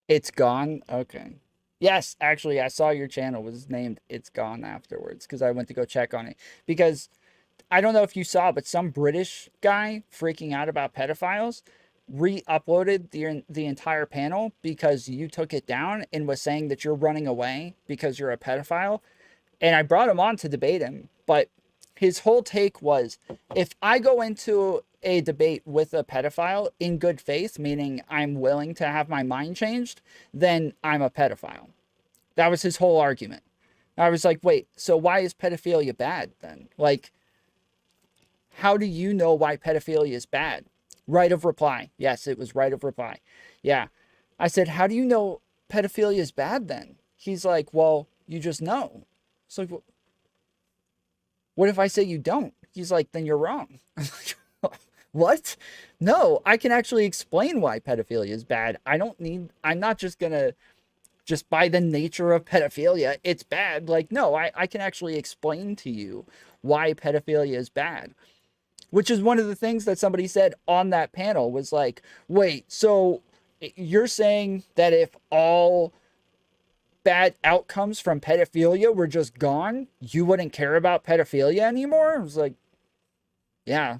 It's gone? Okay. Yes, actually, I saw your channel was named It's Gone afterwards because I went to go check on it. Because I don't know if you saw, but some British guy freaking out about pedophiles re-uploaded the entire panel because you took it down and was saying that you're running away because you're a pedophile. And I brought him on to debate him, but his whole take was, if I go into a debate with a pedophile in good faith, meaning I'm willing to have my mind changed, then I'm a pedophile. That was his whole argument. I was like, wait, so why is pedophilia bad then? Like, how do you know why pedophilia is bad? Right of reply. Yes, it was right of reply. Yeah. I said, how do you know pedophilia is bad then? He's like, well, you just know. It's like, what if I say you don't? He's like, then you're wrong. What? No, I can actually explain why pedophilia is bad. I'm not just gonna, just by the nature of pedophilia, it's bad. Like, no, I can actually explain to you why pedophilia is bad. Which is one of the things that somebody said on that panel was like, wait, so you're saying that if all bad outcomes from pedophilia were just gone, you wouldn't care about pedophilia anymore? I was like, yeah.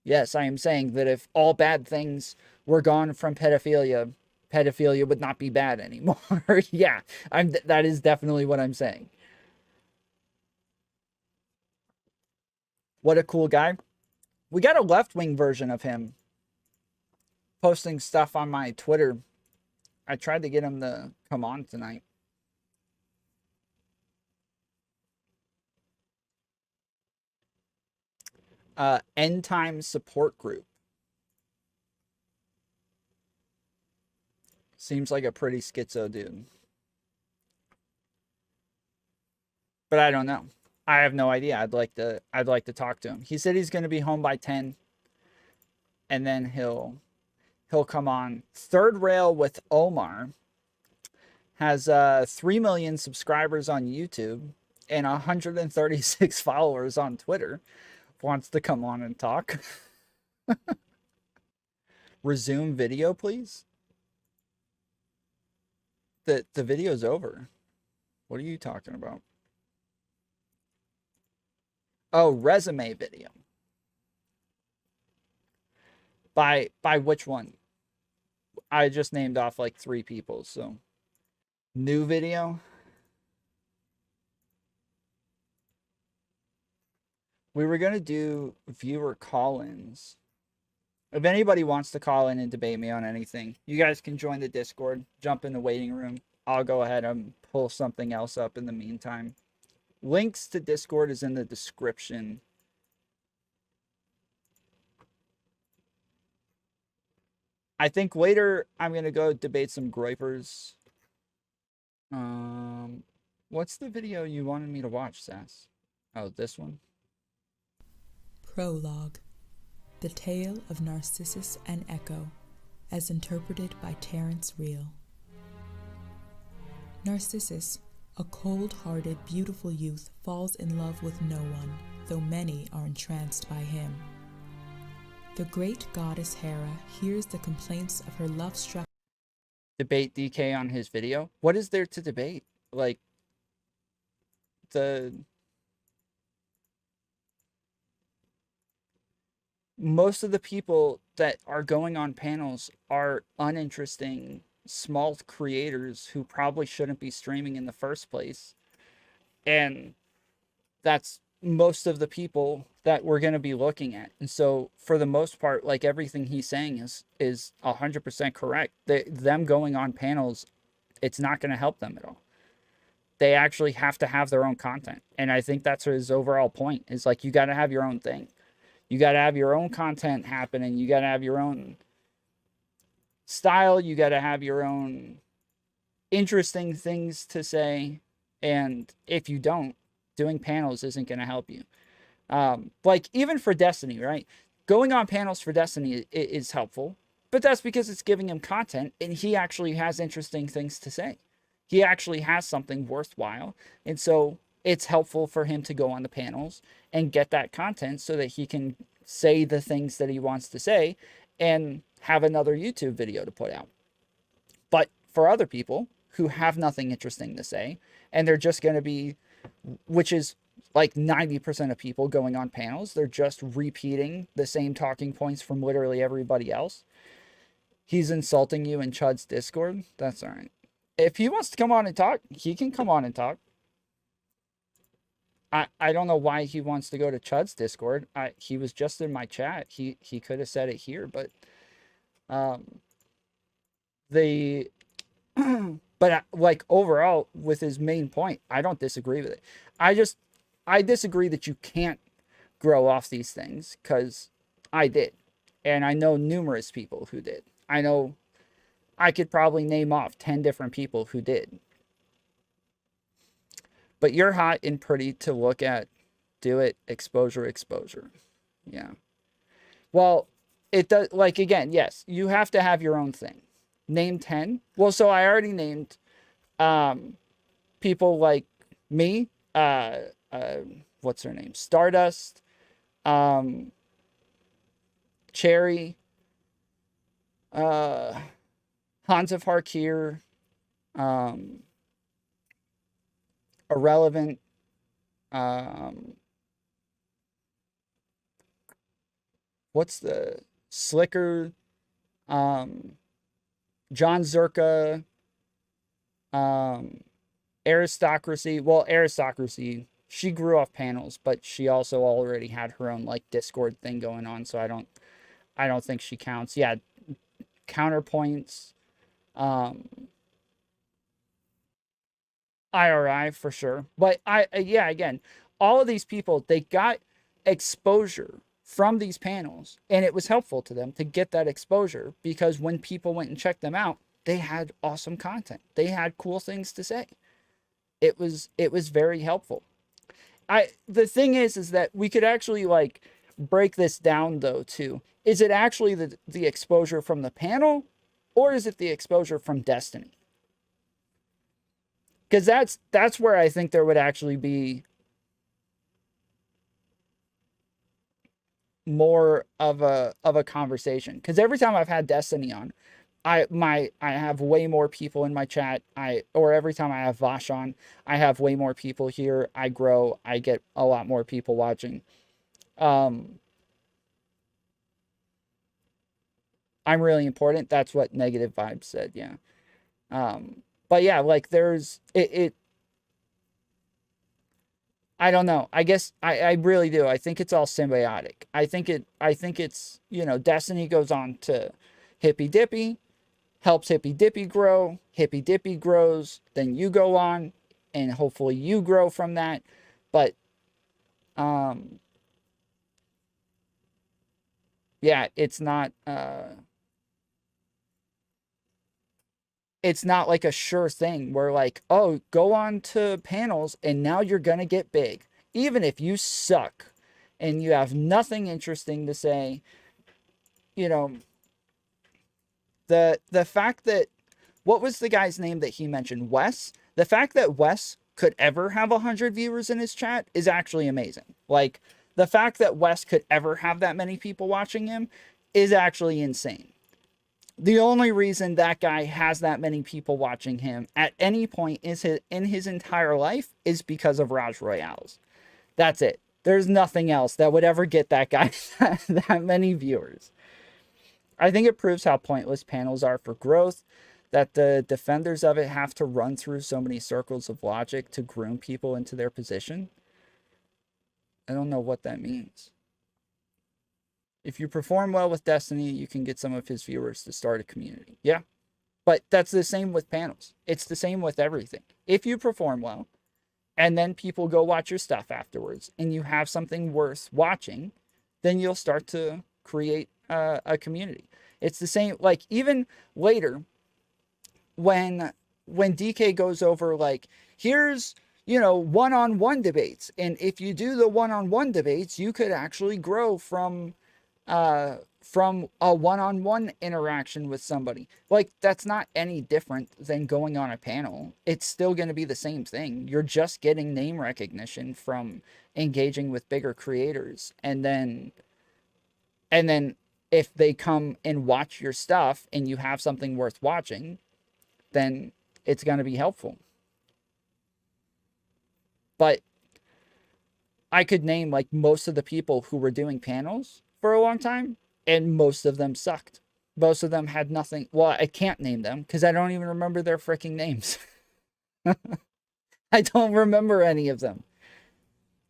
Yes, I am saying that if all bad things were gone from pedophilia, pedophilia would not be bad anymore. Yeah, that is definitely what I'm saying. What a cool guy. We got a left-wing version of him posting stuff on my Twitter. I tried to get him to come on tonight. End Time Support Group. Seems like a pretty schizo dude. But I don't know. I have no idea. I'd like to talk to him. He said he's going to be home by 10 and then he'll come on. Third Rail with Omar has 3 million subscribers on YouTube and 136 followers on Twitter. Wants to come on and talk. Resume video, please. The video's over. What are you talking about? Oh, resume video. By which one? I just named off like 3 people, so. New video. We were going to do viewer call-ins. If anybody wants to call in and debate me on anything, you guys can join the Discord, jump in the waiting room. I'll go ahead and pull something else up in the meantime. Links to Discord is in the description. I think later I'm going to go debate some groypers. What's the video you wanted me to watch, Sass? Oh, this one? Prologue. The Tale of Narcissus and Echo, as interpreted by Terence Real. Narcissus, a cold-hearted, beautiful youth, falls in love with no one, though many are entranced by him. The great goddess Hera hears the complaints of her love-struck... Debate DK on his video? What is there to debate? Like, most of the people that are going on panels are uninteresting small creators who probably shouldn't be streaming in the first place. And that's most of the people that we're going to be looking at. And so for the most part, like, everything he's saying is 100% correct. Them going on panels, it's not going to help them at all. They actually have to have their own content. And I think that's his overall point, is like, you got to have your own thing. You got to have your own content happening. You got to have your own style. You got to have your own interesting things to say. And if you don't, doing panels isn't going to help you. Like, even for Destiny, right? Going on panels for Destiny is helpful, but that's because it's giving him content and he actually has interesting things to say. He actually has something worthwhile. And so it's helpful for him to go on the panels and get that content so that he can say the things that he wants to say and have another YouTube video to put out. But for other people who have nothing interesting to say, and they're just going to be, which is like 90% of people going on panels, they're just repeating the same talking points from literally everybody else. He's insulting you in Chud's Discord. That's all right. If he wants to come on and talk, he can come on and talk. I don't know why he wants to go to Chud's Discord. He was just in my chat. He could have said it here, but but like, overall, with his main point, I don't disagree with it. I disagree that you can't grow off these things, because I did. And I know numerous people who did. I could probably name off 10 different people who did. But you're hot and pretty to look at. Do it. Exposure. Yeah. Well, it does, like, again, yes, you have to have your own thing. Name 10. Well, so I already named people like me. What's her name? Stardust. Cherry. Hans of Harkir. Irrelevant. What's the Slicker? John Zerka. Aristocracy. Well, Aristocracy, she grew off panels, but she also already had her own, like, Discord thing going on, so I don't think she counts. Yeah, Counterpoints. IRI for sure. But yeah, again, all of these people, they got exposure from these panels, and it was helpful to them to get that exposure, because when people went and checked them out, they had awesome content. They had cool things to say. It was very helpful. The thing is that we could actually, like, break this down though too. Is it actually the exposure from the panel, or is it the exposure from Destiny? Because that's where I think there would actually be more of a conversation. Because every time I've had Destiny on, I have way more people in my chat. Or every time I have Vash on, I have way more people here. I grow. I get a lot more people watching. I'm really important. That's what Negative Vibes said. Yeah. But yeah, like, there's it. I don't know. I guess I really do. I think it's all symbiotic. I think it's, you know, Destiny goes on to Hippy Dippy, helps Hippy Dippy grow. Hippy Dippy grows, then you go on, and hopefully you grow from that. But yeah, it's not like a sure thing where, like, oh, go on to panels and now you're gonna get big. Even if you suck and you have nothing interesting to say, you know, the fact that, what was the guy's name that he mentioned? Wes? The fact that Wes could ever have 100 viewers in his chat is actually amazing. Like, the fact that Wes could ever have that many people watching him is actually insane. The only reason that guy has that many people watching him at any point in his entire life is because of Raj Royales. That's it. There's nothing else that would ever get that guy that many viewers. I think it proves how pointless panels are for growth, that the defenders of it have to run through so many circles of logic to groom people into their position. I don't know what that means. If you perform well with Destiny, you can get some of his viewers to start a community. Yeah, but that's the same with panels. It's the same with everything. If you perform well, and then people go watch your stuff afterwards, and you have something worth watching, then you'll start to create a community. It's the same, like, even later, when DK goes over, like, here's, you know, one-on-one debates, and if you do the one-on-one debates, you could actually grow from a one-on-one interaction with somebody. Like, that's not any different than going on a panel. It's still going to be the same thing. You're just getting name recognition from engaging with bigger creators, and then if they come and watch your stuff and you have something worth watching, then it's going to be helpful. But I could name, like, most of the people who were doing panels for a long time, and most of them sucked. Most of them had nothing. Well, I can't name them because I don't even remember their freaking names. I don't remember any of them.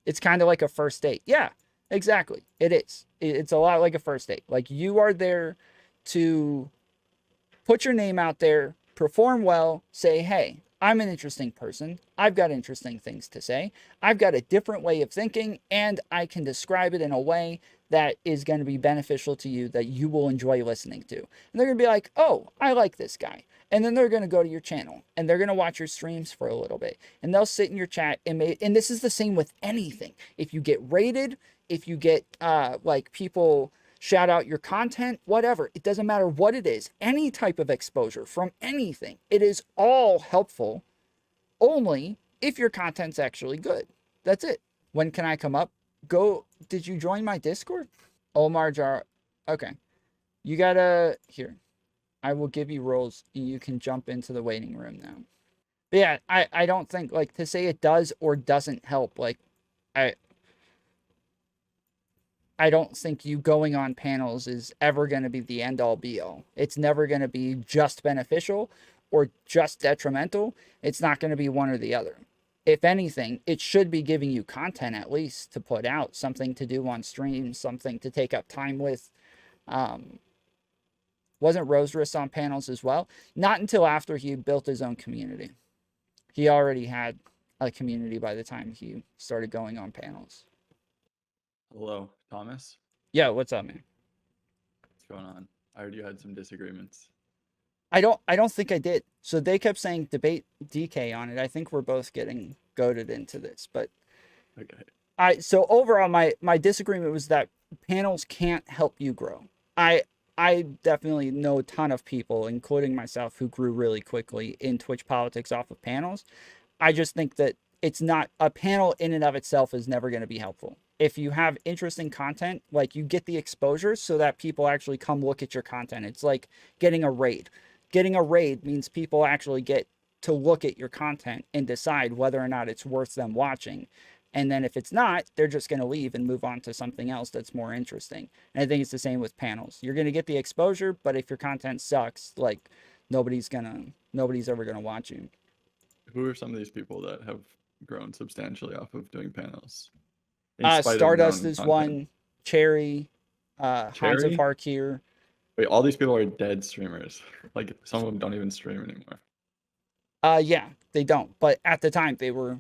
It's kind of like a first date. Yeah, exactly. It is. It's a lot like a first date. Like, you are there to put your name out there, perform well, say, hey, I'm an interesting person. I've got interesting things to say. I've got a different way of thinking, and I can describe it in a way that is going to be beneficial to you, that you will enjoy listening to. And they're going to be like, oh, I like this guy. And then they're going to go to your channel, and they're going to watch your streams for a little bit. And they'll sit in your chat, and this is the same with anything. If you get rated, if you get, like, people shout out your content, whatever. It doesn't matter what it is. Any type of exposure from anything. It is all helpful only if your content's actually good. That's it. When can I come up? Go. Did you join my Discord? Omar Jar. Okay. You gotta. Here. I will give you roles and you can jump into the waiting room now. But yeah, I don't think, like, to say it does or doesn't help, like, I don't think you going on panels is ever going to be the end-all be-all. It's never going to be just beneficial or just detrimental. It's not going to be one or the other. If anything, it should be giving you content at least to put out, something to do on stream, something to take up time with. Wasn't Roserus on panels as well? Not until after he built his own community. He already had a community by the time he started going on panels. Hello, Thomas. Yeah, what's up, man? What's going on? I heard you had some disagreements. I don't think I did. So they kept saying debate DK on it. I think we're both getting goaded into this, but okay. So overall my disagreement was that panels can't help you grow. I definitely know a ton of people, including myself, who grew really quickly in Twitch politics off of panels. I just think that it's not, a panel in and of itself is never going to be helpful. If you have interesting content, like, you get the exposure so that people actually come look at your content. It's like getting a raid. Getting a raid means people actually get to look at your content and decide whether or not it's worth them watching. And then if it's not, they're just going to leave and move on to something else that's more interesting. And I think it's the same with panels. You're going to get the exposure, but if your content sucks, like, nobody's ever going to watch you. Who are some of these people that have grown substantially off of doing panels? Stardust is one. Cherry, Hans of Harkir. Wait, all these people are dead streamers. Like, some of them don't even stream anymore. Yeah, they don't. But at the time, they were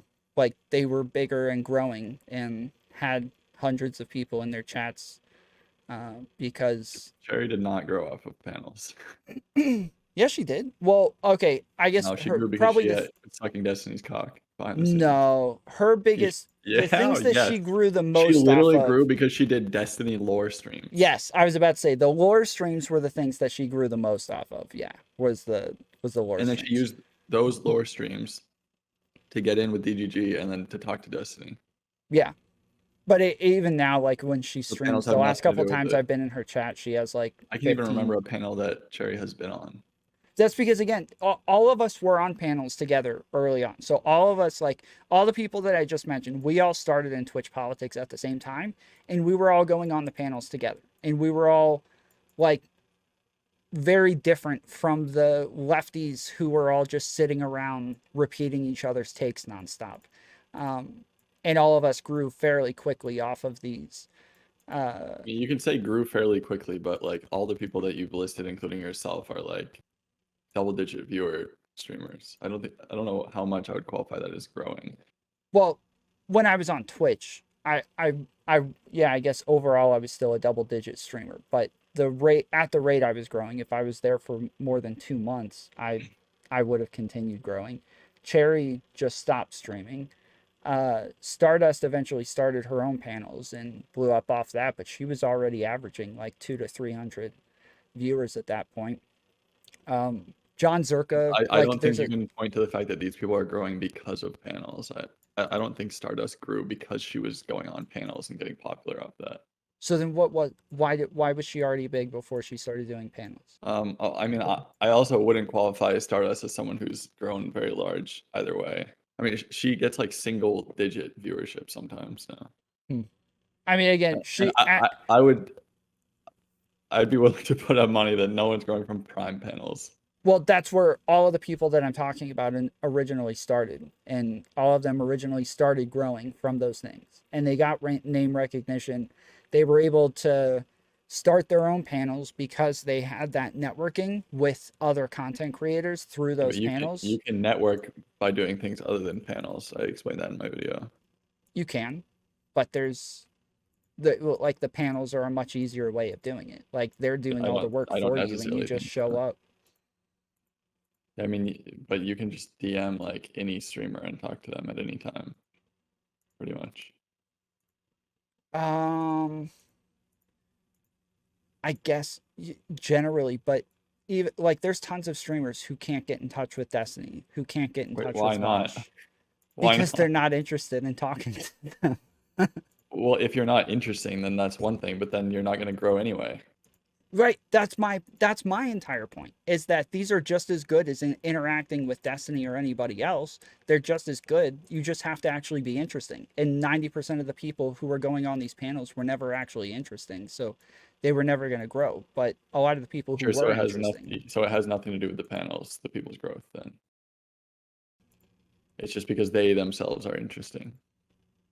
bigger and growing and had hundreds of people in their chats. Because Cherry did not grow off of panels. Yes, she did. Well, okay, I guess no, she grew because she had sucking Destiny's cock behind the scenes. No, her biggest the things that she grew the most. She literally grew because she did Destiny lore streams. Yes, I was about to say the lore streams were the things that she grew the most off of. Yeah, was the lore. And then streams. she used those lore streams to get in with DGG and then to talk to Destiny. Yeah, but even now, like, when she streams, the last couple of times I've been in her chat, she has like. I can't even remember a panel that Cherry has been on. That's because, again, all of us were on panels together early on. So all of us, like all the people that I just mentioned, we all started in Twitch politics at the same time, and we were all going on the panels together, and we were all like very different from the lefties who were all just sitting around repeating each other's takes nonstop. And all of us grew fairly quickly off of these. I mean, you can say grew fairly quickly, but like all the people that you've listed, including yourself, are like double-digit viewer streamers. I don't know how much I would qualify that as growing. Well, when I was on Twitch, yeah, I guess overall I was still a double-digit streamer, but at the rate I was growing, if I was there for more than 2 months, I would have continued growing. Cherry just stopped streaming. Stardust eventually started her own panels and blew up off that, but she was already averaging like 200 to 300 viewers at that point. John Zerka. I don't think you can point to the fact that these people are growing because of panels. I don't think Stardust grew because she was going on panels and getting popular off that. So then why was she already big before she started doing panels? I mean, I also wouldn't qualify Stardust as someone who's grown very large either way. I mean, she gets like single digit viewership sometimes now. I mean, again, I'd be willing to put up money that no one's growing from Prime panels. Well, that's where all of the people that I'm talking about originally started, and all of them originally started growing from those things, and they got name recognition. They were able to start their own panels because they had that networking with other content creators through those panels. You can network by doing things other than panels. I explained that in my video. You can, but there's the panels are a much easier way of doing it. Like they're doing all the work for you, and you just show up. I mean, but you can just DM like any streamer and talk to them at any time, pretty much. I guess generally, but even like there's tons of streamers who can't get in touch with Destiny, who can't get in touch why with not? Rush, because they're not interested in talking to them. Well, if you're not interesting, then that's one thing, but then you're not going to grow anyway. Right. That's my entire point, is that these are just as good as interacting with Destiny or anybody else. They're just as good. You just have to actually be interesting. And 90% of the people who were going on these panels were never actually interesting. So they were never going to grow. But a lot of the people who were interesting. So it has nothing to do with the panels, the people's growth then. It's just because they themselves are interesting.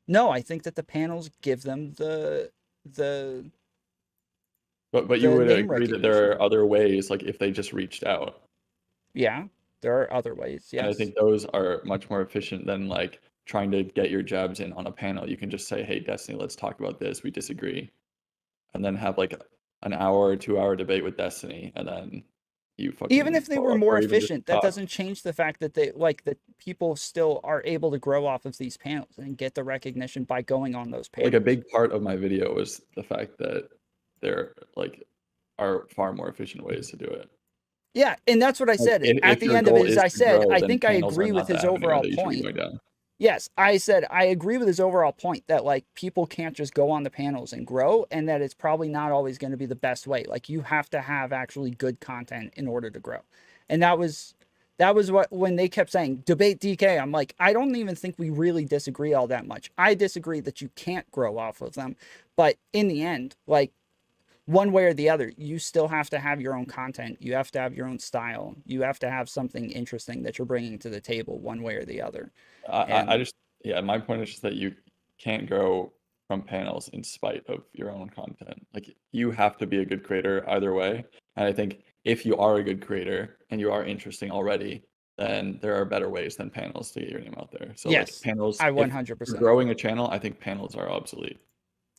No, I think that the panels give them the But you would agree that there are other ways, like if they just reached out. Yeah, there are other ways, yes. And I think those are much more efficient than like trying to get your jabs in on a panel. You can just say, hey, Destiny, let's talk about this. We disagree. And then have like an hour or 2 hour debate with Destiny. And then you fucking... Even if they were more efficient, that doesn't change the fact that that people still are able to grow off of these panels and get the recognition by going on those panels. Like a big part of my video was the fact that there are far more efficient ways to do it. Yeah, and that's what I said. At the end of it, I said, I think I agree with his overall point. Yes, I said I agree with his overall point that like people can't just go on the panels and grow, and that it's probably not always going to be the best way. Like you have to have actually good content in order to grow. And that was what, when they kept saying debate DK, I'm like, I don't even think we really disagree all that much. I disagree that you can't grow off of them, but in the end, like, one way or the other, you still have to have your own content. You have to have your own style. You have to have something interesting that you're bringing to the table one way or the other. My point is just that you can't grow from panels in spite of your own content. Like you have to be a good creator either way. And I think if you are a good creator and you are interesting already, then there are better ways than panels to get your name out there. So yes, like panels, I 100%. Growing a channel, I think panels are obsolete.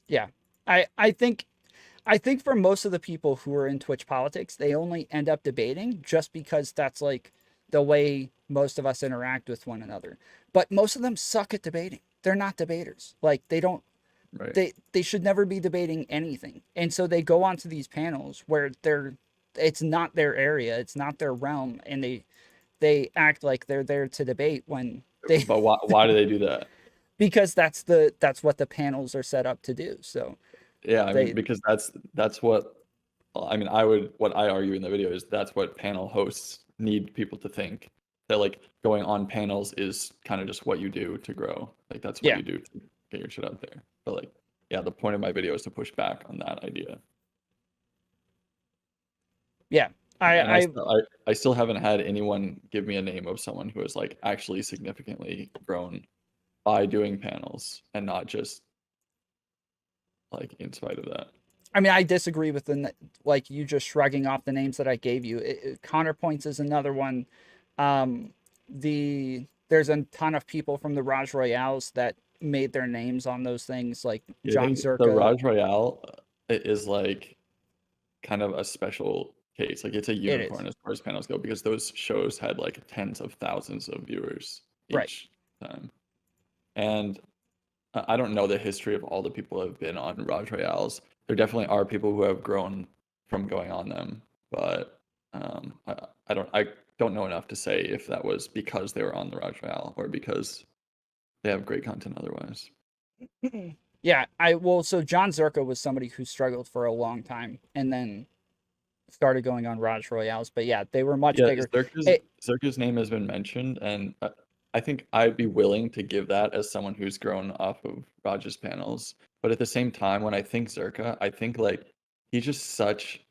Yeah, I think for most of the people who are in Twitch politics, they only end up debating just because that's like the way most of us interact with one another. But most of them suck at debating. They're not debaters. Like they don't, they should never be debating anything. And so they go onto these panels where it's not their area, it's not their realm, and they act like they're there to debate when they. But why do they do that? Because that's what the panels are set up to do. So. Yeah, I mean, because that's what I mean. What I argue in the video is that's what panel hosts need people to think that like going on panels is kind of just what you do to grow. Like that's what Yeah. you do to get your shit out there. But like, yeah, the point of my video is to push back on that idea. Yeah. And I I still haven't had anyone give me a name of someone who has like actually significantly grown by doing panels and not just like in spite of that. I mean, I disagree with like you just shrugging off the names that I gave you. Counterpoints is another one. There's a ton of people from the Raj Royales that made their names on those things, like Yeah, I John think Zerka. the Raj Royale is like kind of a special case. Like it's a unicorn as far as panels go because those shows had like tens of thousands of viewers each time. And I don't know the history of all the people who have been on Raj Royales. There definitely are people who have grown from going on them, but I don't know enough to say if that was because they were on the Raj Royale or because they have great content otherwise. Yeah, so John Zerka was somebody who struggled for a long time and then started going on Raj Royales. But yeah, they were much bigger. Zerka's name has been mentioned, and I think I'd be willing to give that as someone who's grown off of Raj's panels. But at the same time, when I think Zerka, I think like he's just such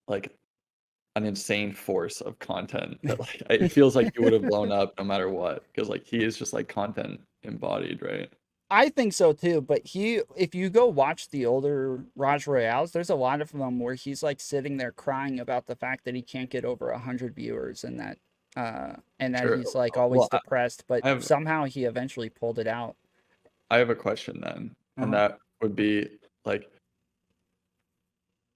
like an insane force of content that like it feels like he would have blown up no matter what because like he is just like content embodied, right? I think so too, but if you go watch the older Raj Royales, there's a lot of them where he's like sitting there crying about the fact that he can't get over 100 viewers and that Sure. he's like always depressed, but I have- somehow he eventually pulled it out. I have a question then, and that would be like,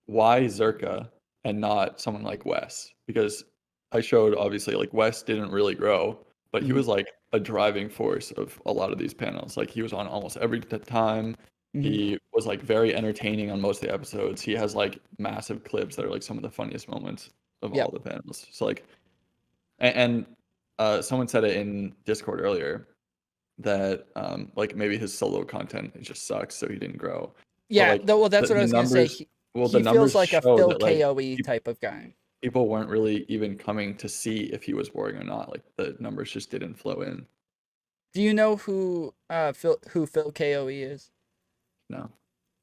why Zerka and not someone like Wes? Because I showed obviously like Wes didn't really grow, but he was like a driving force of a lot of these panels. Like he was on almost every time. He was like very entertaining on most of the episodes. He has like massive clips that are like some of the funniest moments of all the panels. So like, and someone said it in Discord earlier that like maybe his solo content it just sucks, so he didn't grow. Yeah, But, like, well, that's what I was gonna say. He feels like a Phil KOE type of guy. People weren't really even coming to see if he was boring or not. Like the numbers just didn't flow in. Do you know who Phil KOE is? No.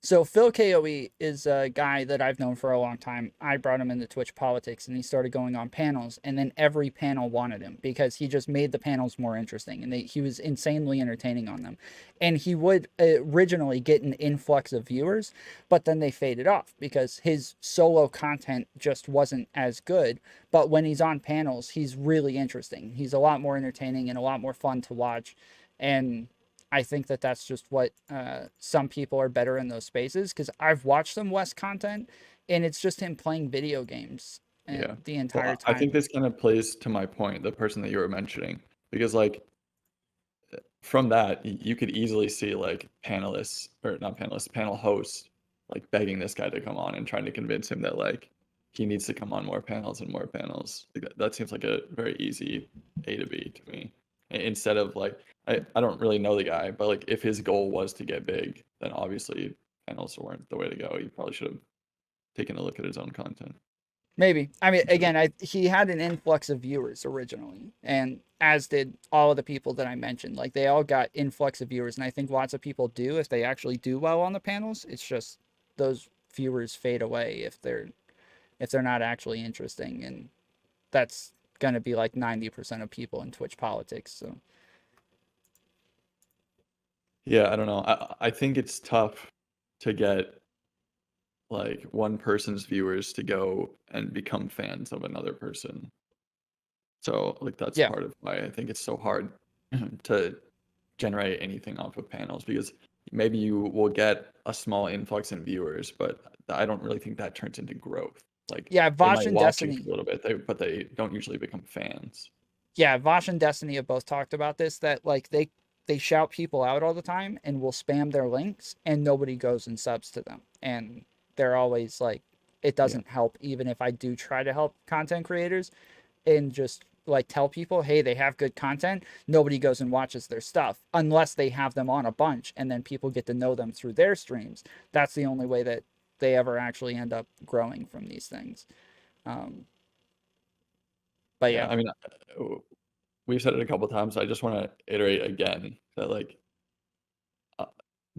So Phil KOE is a guy that I've known for a long time. I brought him into Twitch politics and he started going on panels, and then every panel wanted him because he just made the panels more interesting and he was insanely entertaining on them. And he would originally get an influx of viewers, but then they faded off because his solo content just wasn't as good. But when he's on panels, he's really interesting. He's a lot more entertaining and a lot more fun to watch. And I think that that's just what some people are better in those spaces because I've watched some West content and it's just him playing video games the entire time. I think this kind of plays to my point, the person that you were mentioning, because like from that you could easily see like panel hosts like begging this guy to come on and trying to convince him that like he needs to come on more panels and more panels. Like, that seems like a very easy A to B to me. Instead of like I don't really know the guy, but like if his goal was to get big, then obviously panels weren't the way to go. He probably should have taken a look at his own content. Maybe. I mean, again, he had an influx of viewers originally, and as did all of the people that I mentioned. Like they all got influx of viewers, and I think lots of people do if they actually do well on the panels. It's just those viewers fade away if they're not actually interesting, and that's gonna be like 90% of people in Twitch politics. So yeah, I don't know. I think it's tough to get like one person's viewers to go and become fans of another person. So like that's part of why I think it's so hard to generate anything off of panels, because maybe you will get a small influx in viewers, but I don't really think that turns into growth. Like Vosh and Destiny a little bit, but they don't usually become fans. Yeah, Vosh and Destiny have both talked about this, that like they shout people out all the time and will spam their links and nobody goes and subs to them. And they're always like, it doesn't help even if I do try to help content creators and just like tell people, hey, they have good content. Nobody goes and watches their stuff unless they have them on a bunch and then people get to know them through their streams. That's the only way that they ever actually end up growing from these things. But Yeah, yeah. I mean, we've said it a couple times. I just want to iterate again that like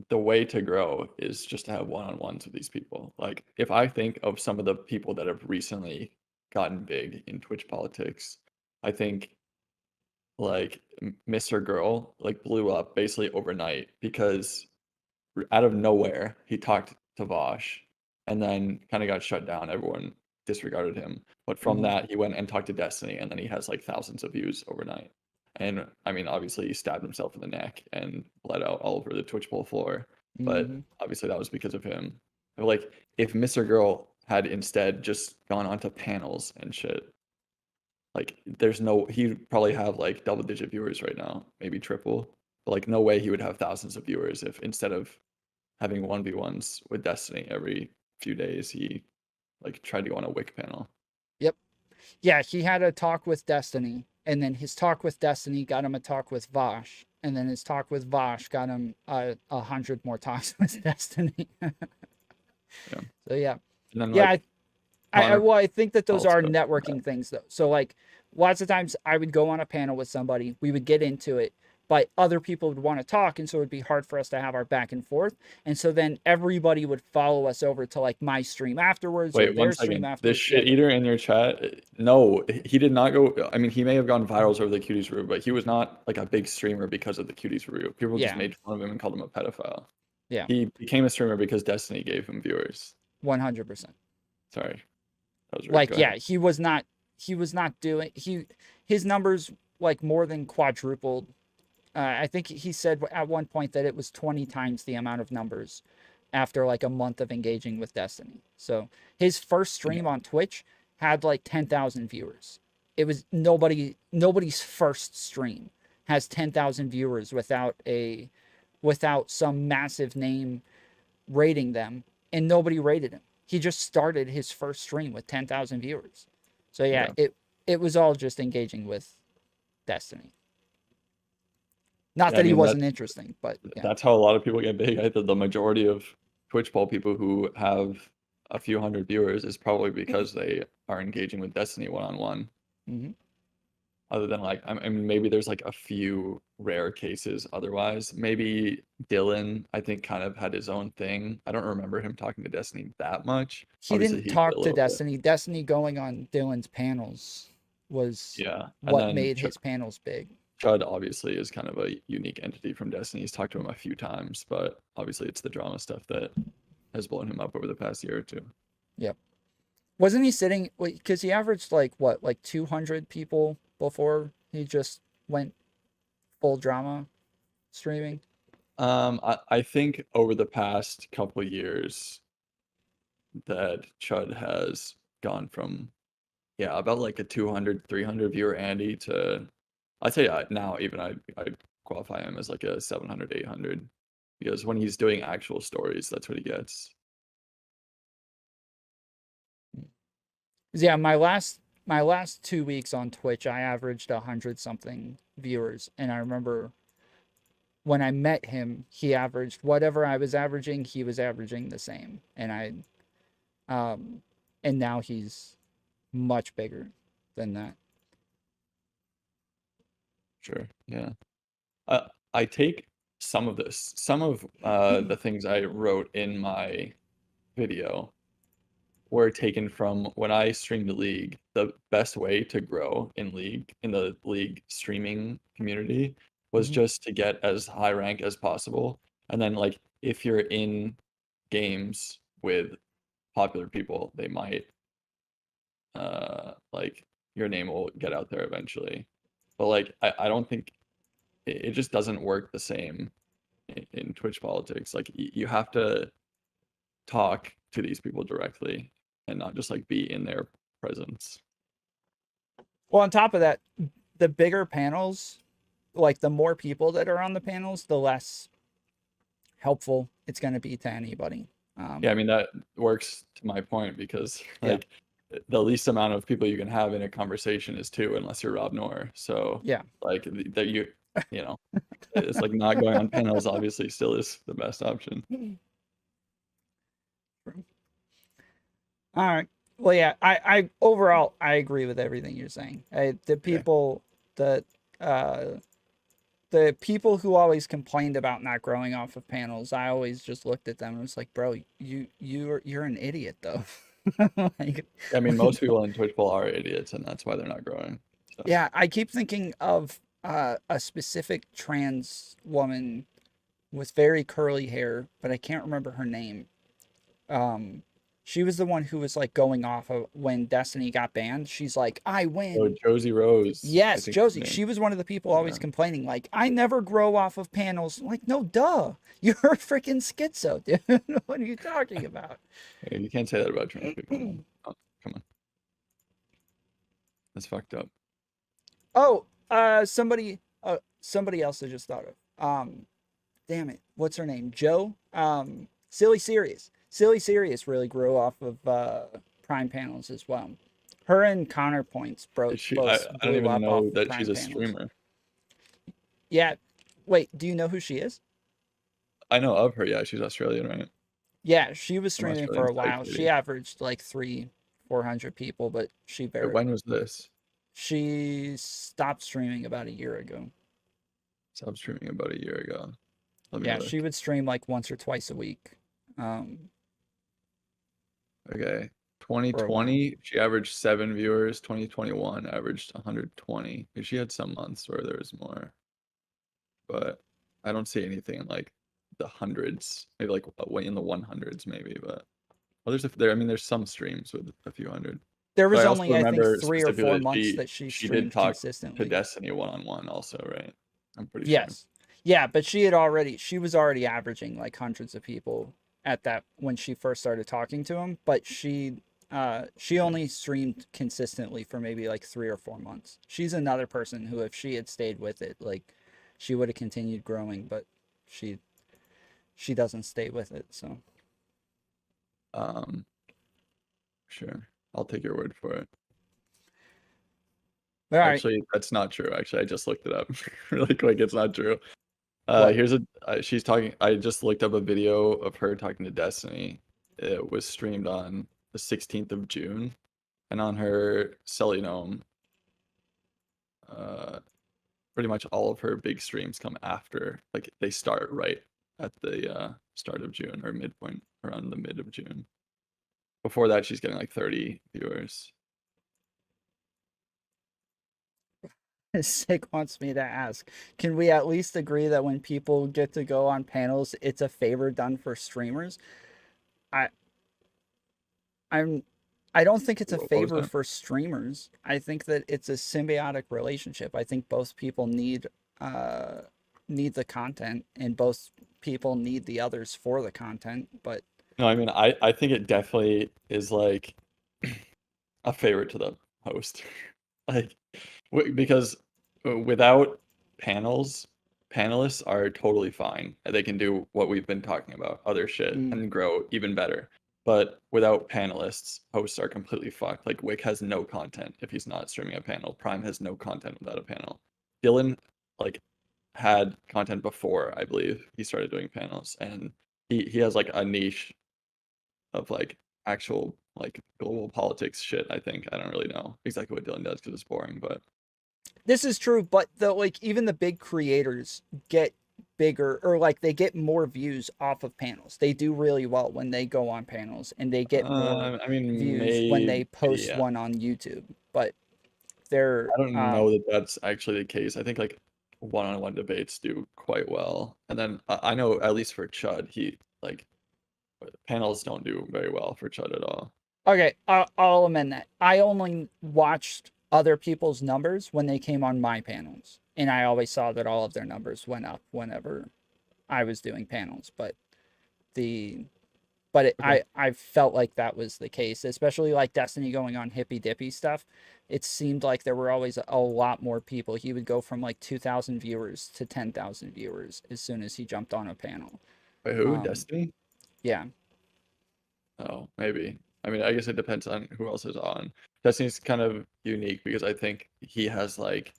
the way to grow is just to have one-on-ones with these people. Like if I think of some of the people that have recently gotten big in Twitch politics, I think like Mr. Girl like blew up basically overnight because out of nowhere he talked to Vosh and then kind of got shut down. Everyone disregarded him. But from Mhm. that he went and talked to Destiny and then he has like thousands of views overnight. And I mean obviously he stabbed himself in the neck and bled out all over the Twitch bowl floor. But Mhm. obviously that was because of him. But, like if Mr. Girl had instead just gone onto panels and shit, like there's no he'd probably have like double digit viewers right now, maybe triple. But like no way he would have thousands of viewers if instead of having 1v1s with Destiny every few days, he like tried to go on a Wick panel. Yep. Yeah, he had a talk with Destiny, and then his talk with Destiny got him a talk with Vosh, and then his talk with Vosh got him 100 more talks with Destiny. Yeah. So yeah, And then yeah. like I think that those are also- networking things though. So like lots of times I would go on a panel with somebody, we would get into it, but other people would want to talk, and so it'd be hard for us to have our back and forth. And so then everybody would follow us over to like my stream afterwards or Wait, their one stream second. afterwards. This shit eater in your chat, no, he did not go. I mean, he may have gone virals over the Cuties Review, but he was not like a big streamer because of the Cuties Review. People just Yeah. made fun of him and called him a pedophile. Yeah. He became a streamer because Destiny gave him viewers. 100%. Sorry. That was rude. Like Go yeah, ahead. he was not doing his numbers like more than quadrupled. I think he said at one point that it was 20 times the amount of numbers after like a month of engaging with Destiny. So his first stream on Twitch had like 10,000 viewers. It was nobody's first stream has 10,000 viewers without some massive name rating them, and nobody rated him. He just started his first stream with 10,000 viewers. So yeah, it was all just engaging with Destiny. Not Yeah, that I he mean, wasn't interesting, but yeah. That's how a lot of people get big. I think the majority of Twitch poll people who have a few hundred viewers is probably because they are engaging with Destiny one-on-one. Mhm. Other than like, I mean, maybe there's like a few rare cases otherwise. Maybe Dylan, I think, kind of had his own thing. I don't remember him talking to Destiny that much. He Obviously, didn't did talk a to little bit. Destiny. Destiny going on Dylan's panels was Yeah. And what then made his panels big. Chud obviously is kind of a unique entity from Destiny. He's talked to him a few times, but obviously it's the drama stuff that has blown him up over the past year or two. Yep. Wasn't he sitting, because he averaged like 200 people before he just went full drama streaming? I think over the past couple years that Chud has gone from, about like a 200, 300 viewer Andy to, I'd say now even I'd qualify him as like a 700, 800, because when he's doing actual stories, that's what he gets. Yeah, my last 2 weeks on Twitch, I averaged 100 something viewers, and I remember when I met him, he averaged whatever I was averaging, he was averaging the same, and and now he's much bigger than that. Sure. Yeah. I take some of the things I wrote in my video were taken from when I streamed the League. The best way to grow in the League streaming community was just to get as high rank as possible. And then like if you're in games with popular people, they might like your name will get out there eventually. But like I don't think it just doesn't work the same in Twitch politics. Like you have to talk to these people directly and not just like be in their presence. Well, on top of that, the bigger panels, like the more people that are on the panels, the less helpful it's going to be to anybody. Yeah, I mean that works to my point because like the least amount of people you can have in a conversation is two, unless you're Rob Noor. So yeah, like that you know, it's like not going on panels obviously still is the best option. All right. Well, yeah, I overall I agree with everything you're saying. The people the people who always complained about not growing off of panels, I always just looked at them and was like, bro, you're an idiot though. Like, I mean, most people in Twitch poll are idiots, and that's why they're not growing. So. yeah, I keep thinking of a specific trans woman with very curly hair, but I can't remember her name. She was the one who was like going off of when Destiny got banned. She's like, I win. Oh, Josie Rose. Yes, Josie. She was one of the people always complaining, like, I never grow off of panels. Like, no, duh. You're freaking schizo, dude. What are you talking about? Hey, you can't say that about trans people. Oh, come on. That's fucked up. Oh, somebody else I just thought of. Damn it. What's her name? Joe? Silly Serious. Silly Serious really grew off of Prime panels as well. Her and Counterpoints broke. I don't even know that she's a streamer. Yeah. Wait, do you know who she is? I know of her, yeah. She's Australian, right? Yeah, she was streaming for a while. She averaged like 400 people, but she barely. When was this? She stopped streaming about a year ago. Stopped streaming about a year ago. Yeah, she would stream like once or twice a week. Okay. 2020, she averaged 7 viewers. 2021 averaged 120. She had some months where there was more, but I don't see anything in like the hundreds. Maybe like in the 100s, maybe. But well, there's some streams with a few hundred. There was only I think 3 or 4 months that she streamed did talk consistently. to Destiny one-on-one also, right? I'm pretty sure. Yes. Yeah, but she was already averaging like hundreds of people at that when she first started talking to him, but she only streamed consistently for maybe like 3 or 4 months. She's another person who, if she had stayed with it, like she would have continued growing, but she doesn't stay with it. So sure, I'll take your word for it. All right. Actually, that's not true. Actually, I just looked it up really quick. It's not true. Here's she's talking. I just looked up a video of her talking to Destiny. It was streamed on the 16th of June, and on her Celinome, pretty much all of her big streams come after, like they start right at the start of June or midpoint around the mid of June. Before that, she's getting like 30 viewers. Sick wants me to ask, can we at least agree that when people get to go on panels, it's a favor done for streamers? I don't think it's a favor for streamers. I think that it's a symbiotic relationship. I think both people need the content, and both people need the others for the content. But no, I mean, I think it definitely is like a favor to the host. Like, because without panels, panelists are totally fine. They can do what we've been talking about, other shit, and grow even better. But without panelists, hosts are completely fucked. Like, Wick has no content if he's not streaming a panel. Prime has no content without a panel. Dylan, like, had content before, I believe, he started doing panels. And he has, like, a niche of, like, actual, like, global politics shit, I think. I don't really know exactly what Dylan does because it's boring, but... This is true, but even the big creators get bigger, or like they get more views off of panels. They do really well when they go on panels, and they get more views when they post one on YouTube. But I don't know that that's actually the case. I think like one-on-one debates do quite well, and then I know at least for Chud, he like panels don't do very well for Chud at all. Okay, I'll amend that. I only watched other people's numbers when they came on my panels, and I always saw that all of their numbers went up whenever I was doing panels. But I felt like that was the case, especially like Destiny going on Hippy Dippy stuff. It seemed like there were always a lot more people. He would go from like 2,000 viewers to 10,000 viewers as soon as he jumped on a panel. Wait, who? Destiny? Yeah. Oh, maybe. I mean, I guess it depends on who else is on. Destiny's kind of unique because I think he has like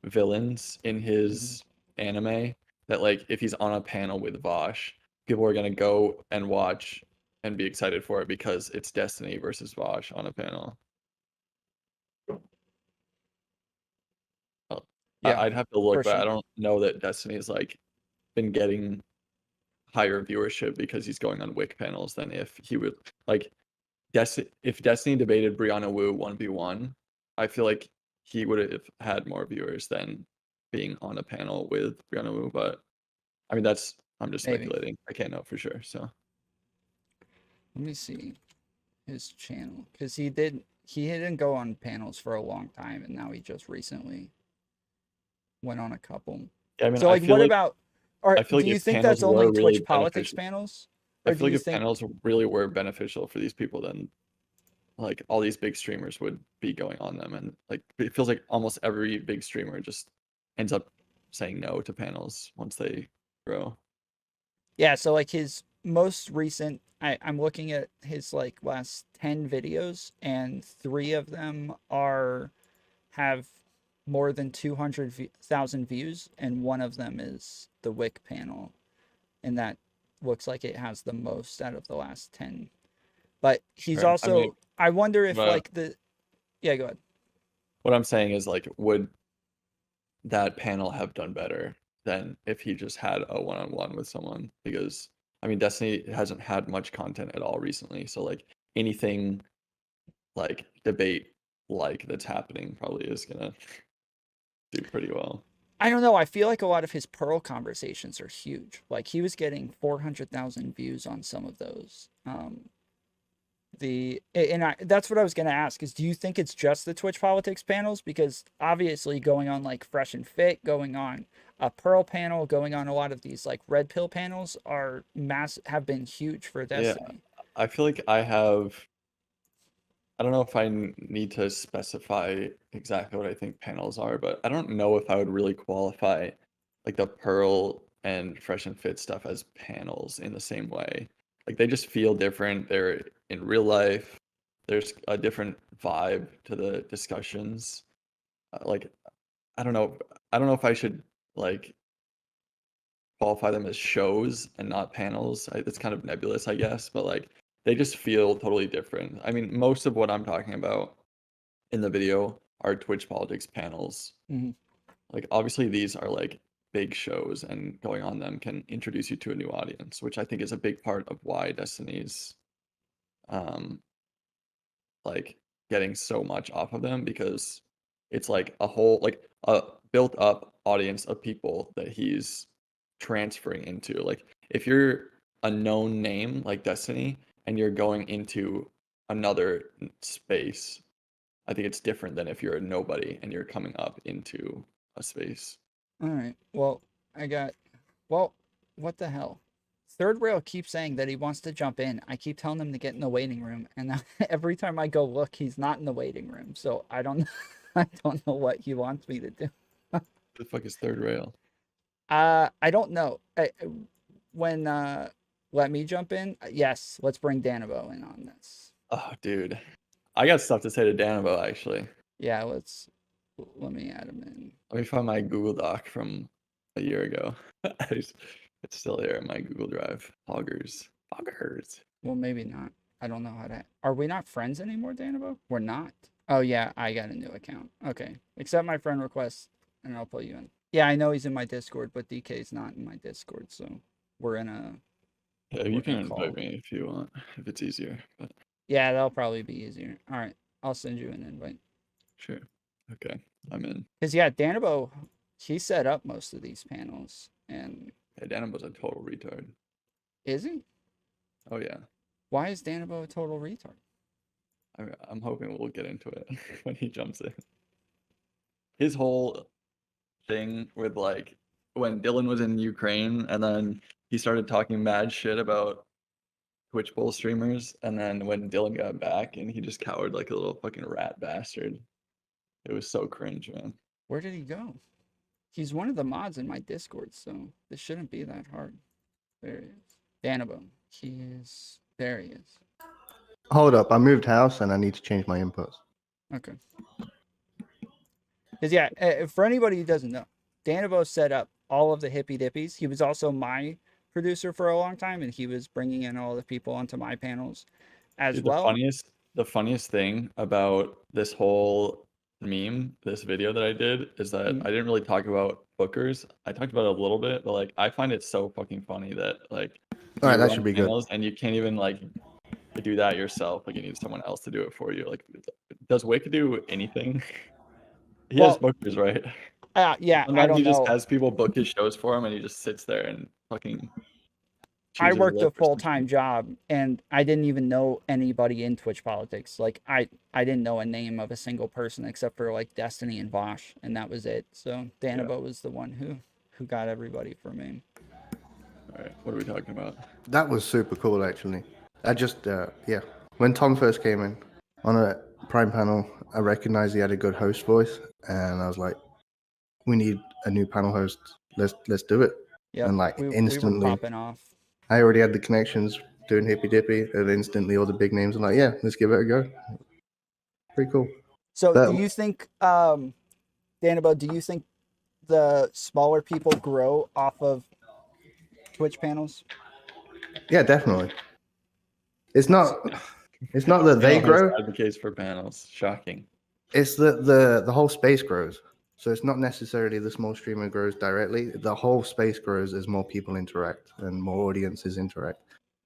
villains in his anime that like if he's on a panel with Vosh, people are gonna go and watch and be excited for it because it's Destiny versus Vosh on a panel. Yeah, I'd have to look, for but I sure. don't know that Destiny's like been getting higher viewership because he's going on Wick panels than if he would like if Destiny debated Brianna Wu 1v1, I feel like he would have had more viewers than being on a panel with Brianna Wu, but I mean I'm just Maybe. speculating. I can't know for sure. So Let me see his channel, because he didn't go on panels for a long time, and now he just recently went on a couple. yeah, I mean So like, what about? Or I feel like do you if think panels that's only were really Twitch politics beneficial, panels, I or feel do like you if think? panels really were beneficial for these people, then like all these big streamers would be going on them, and like it feels like almost every big streamer just ends up saying no to panels once they grow. Yeah, so like his most recent, I'm looking at his like last 10 videos, and 3 of them have more than 200,000 views, and one of them is the Wick panel, and that looks like it has the most out of the last 10. But he's Sure. also, I mean, I wonder if but like yeah, go ahead. what I'm saying is like, would that panel have done better than if he just had a one-on-one with someone? Because I mean, Destiny hasn't had much content at all recently, so like anything like debate like that's happening probably is gonna do pretty well. I don't know. I feel like a lot of his Pearl conversations are huge. Like he was getting 400,000 views on some of those. That's what I was going to ask is, do you think it's just the Twitch politics panels? Because obviously going on like Fresh and Fit, going on a Pearl panel, going on a lot of these like Red Pill panels have been huge for Destiny. Yeah, I feel like I don't know if I need to specify exactly what I think panels are, but I don't know if I would really qualify like the Pearl and Fresh and Fit stuff as panels in the same way. Like they just feel different. They're in real life. There's a different vibe to the discussions. Like I don't know. I don't know if I should like qualify them as shows and not panels. It's kind of nebulous, I guess, but like they just feel totally different. I mean, most of what I'm talking about in the video are Twitch politics panels. Mm-hmm. Like obviously these are like big shows, and going on them can introduce you to a new audience, which I think is a big part of why Destiny's like getting so much off of them, because it's like a whole like a built up audience of people that he's transferring into. Like if you're a known name like Destiny and you're going into another space, I think it's different than if you're a nobody and you're coming up into a space. All right. Well, what the hell? Third Rail keeps saying that he wants to jump in. I keep telling him to get in the waiting room, and every time I go look, he's not in the waiting room. So I don't know what he wants me to do. The fuck is Third Rail? I don't know. Let me jump in. Yes, let's bring Danabo in on this. Oh, dude, I got stuff to say to Danabo actually. Yeah, let me add him in. Let me find my Google Doc from a year ago. It's still here in my Google Drive. Poggers. Well, maybe not. I don't know how to. Are we not friends anymore, Danabo? We're not. Oh yeah, I got a new account. Okay, accept my friend request, and I'll put you in. Yeah, I know he's in my Discord, but DK's not in my Discord, so we're in a. Yeah, you can invite me if you want, if it's easier. But yeah, that'll probably be easier. All right, I'll send you an invite. Sure. Okay, I'm in. Because yeah, Danabo, he set up most of these panels, and yeah, Danabo's a total retard. Is he? Oh yeah. Why is Danabo a total retard? I'm hoping we'll get into it when he jumps in. His whole thing with like when Dylan was in Ukraine, and then he started talking mad shit about Twitch Bowl streamers, and then when Dylan got back, and he just cowered like a little fucking rat bastard. It was so cringe, man. Where did he go? He's one of the mods in my Discord, so this shouldn't be that hard. There he is. Danabo. There he is. Hold up, I moved house and I need to change my inputs. Okay. Because yeah, for anybody who doesn't know, Danabo set up all of the Hippy Dippies. He was also my producer for a long time, and he was bringing in all the people onto my panels as Dude, well. The funniest thing about this whole meme, this video that I did, is that I didn't really talk about bookers. I talked about it a little bit, but like I find it so fucking funny that like All right, you that run should be good. panels and you can't even like do that yourself. Like you need someone else to do it for you. Like, does Wick do anything? He has bookers, right? Yeah, I Sometimes don't he just know. has people book his shows for him, and he just sits there and fucking. I chews his worked a lip or some full-time shit. job, and I didn't even know anybody in Twitch politics. Like I didn't know a name of a single person except for like Destiny and Vosh, and that was it. So Danabo was the one who got everybody for me. All right, what are we talking about? That was super cool, actually. I just, yeah. When Tom first came in on a Prime panel, I recognized he had a good host voice, and I was like, we need a new panel host. Let's do it. Yeah, And like we were instantly, popping off. I already had the connections doing Hippy Dippy, and instantly all the big names are like, yeah, let's give it a go. Pretty cool. So But- do you think, Danabo, do you think the smaller people grow off of Twitch panels? Yeah, definitely. It's not that they grow. Advocates for panels. Shocking. It's that the whole space grows. So it's not necessarily the small streamer grows directly. The whole space grows as more people interact and more audiences interact.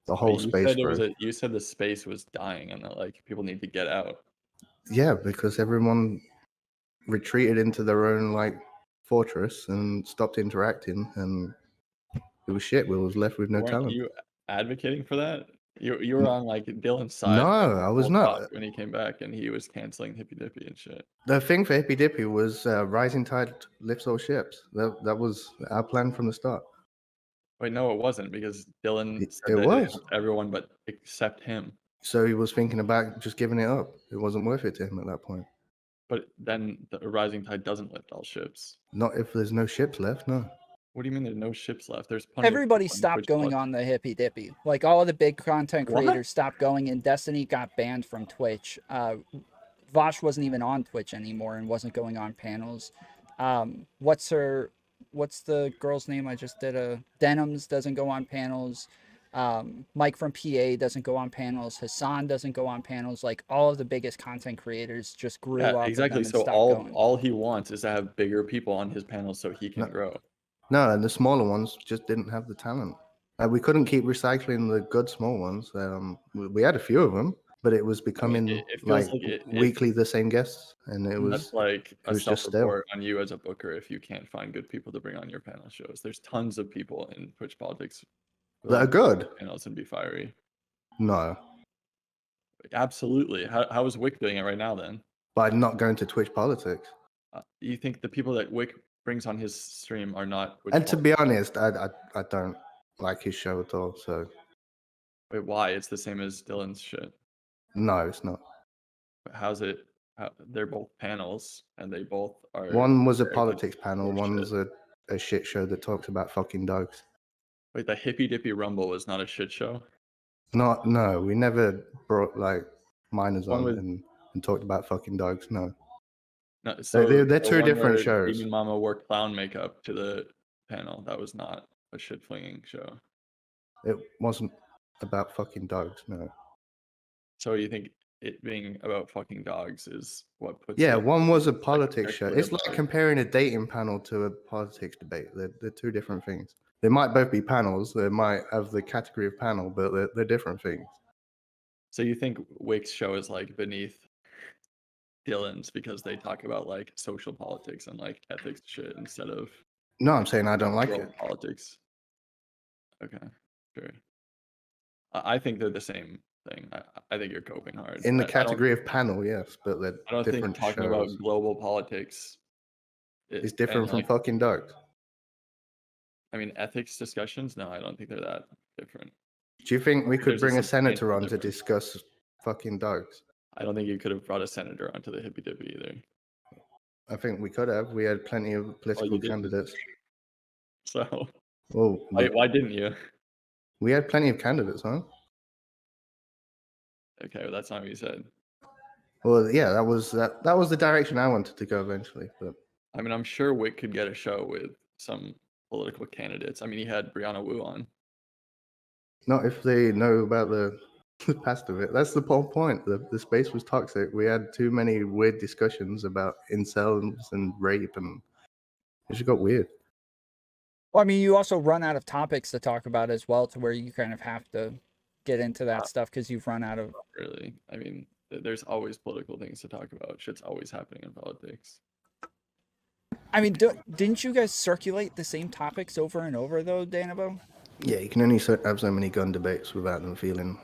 The whole Wait, space grows. You said the space was dying and that like people need to get out. Yeah, because everyone retreated into their own like fortress and stopped interacting, and it was shit. We was left with no Weren't talent. you advocating for that? You were on like Dylan's side. No, I was not. When he came back and he was canceling Hippy Dippy and shit. The thing for Hippy Dippy was rising tide lifts all ships. That was our plan from the start. Wait, no, it wasn't because Dylan said It that was. it helped everyone but except him. So he was thinking about just giving it up. It wasn't worth it to him at that point. But then the rising tide doesn't lift all ships. Not if there's no ships left, no. What do you mean there's no ships left? There's plenty. Everybody of people stopped Twitch going politics. on the Hippy Dippy. Like all of the big content What? creators stopped going, and Destiny got banned from Twitch. Vosh wasn't even on Twitch anymore and wasn't going on panels. What's the girl's name? I just did Denims doesn't go on panels. Mike from PA doesn't go on panels. Hassan doesn't go on panels. Like all of the biggest content creators just grew Yeah, off exactly. of them So and stopped going. all he wants is to have bigger people on his panel so he can grow. No, and the smaller ones just didn't have the talent. We couldn't keep recycling the good small ones. We had a few of them, but it was becoming it feels like like weekly the same guests, and it was That's like it a was just stale. self-report on you as a booker if you can't find good people to bring on your panel shows. There's tons of people in Twitch politics that are good. panels and be fiery. No, Absolutely. How is Wick doing it right now then? by not going to Twitch politics. You think the people that Wick brings on his stream are not Twitch And to politics? be honest, I don't like his show at all. So Wait, why? It's the same as Dylan's shit. no, it's not. How's it? They're both panels and they both are. One was a very good politics panel. for One's shit. a shit show that talks about fucking dogs. Wait, the Hippy Dippy Rumble was not a shit show? No, we never brought like minors One on was- and talked about fucking dogs. No. No, so they're the two one different where shows. Demon Mama wore clown makeup to the panel. That was not a shit flinging show. It wasn't about fucking dogs. No. So you think it being about fucking dogs is what puts? Yeah, it one was a like politics show. directly It's like above- comparing a dating panel to a politics debate. They're two different things. They might both be panels. They might have the category of panel, but they're different things. So you think Wick's show is like beneath Dylan's because they talk about like social politics and like ethics shit instead of No, I'm saying I don't like world it. politics. Okay, sure. I think they're the same thing. I think you're coping hard. In the I don't- category of panel, yes, but they're I don't think different talking shows. about global politics It's different and, from like, fucking dogs. I mean, ethics discussions. No, I don't think they're that different. Do you think we could There's a bring a substantial senator on to difference. discuss fucking dogs? I don't think you could have brought a senator onto the Hippy Dippy either. I think we could have. We had plenty of political didn't. candidates. So Well, why didn't you? we had plenty of candidates, huh? Okay, well, that's not what you said. Well, yeah, that was the direction I wanted to go eventually. But I mean, I'm sure Wick could get a show with some political candidates. I mean, he had Brianna Wu on. Not if they know about the past of it. That's the whole point. The space was toxic. We had too many weird discussions about incels and rape, and it just got weird. Well, I mean, you also run out of topics to talk about as well, to where you kind of have to get into that stuff because you've run out of. Really, I mean, there's always political things to talk about. Shit's always happening in politics. I mean, didn't you guys circulate the same topics over and over though, Danabo? Yeah, you can only have so many gun debates without them feeling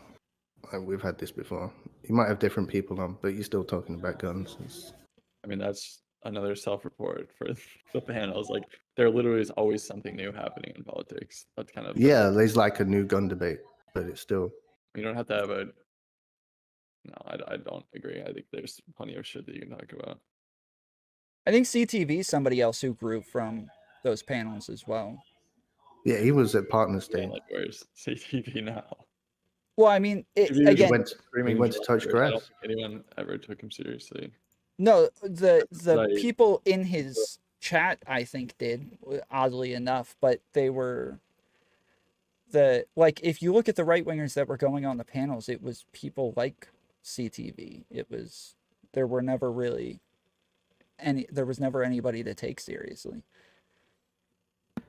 like we've had this before. You might have different people on, but you're still talking about guns. I mean, that's another self-report for the panels. Like, there literally is always something new happening in politics. That's kind of Yeah, there's like a new gun debate, but it's still. You don't have to have a. No, I don't agree. I think there's plenty of shit that you can talk about. I think CTV is somebody else who grew from those panels as well. Yeah, he was at partner stage. Like, where's CTV now? Well, I mean, He again, went to touch I grass. don't think anyone ever took him seriously. no, the Right. people in his chat, I think, did, oddly enough, but they were like, if you look at the right wingers that were going on the panels, it was people like CTV. There was never anybody to take seriously.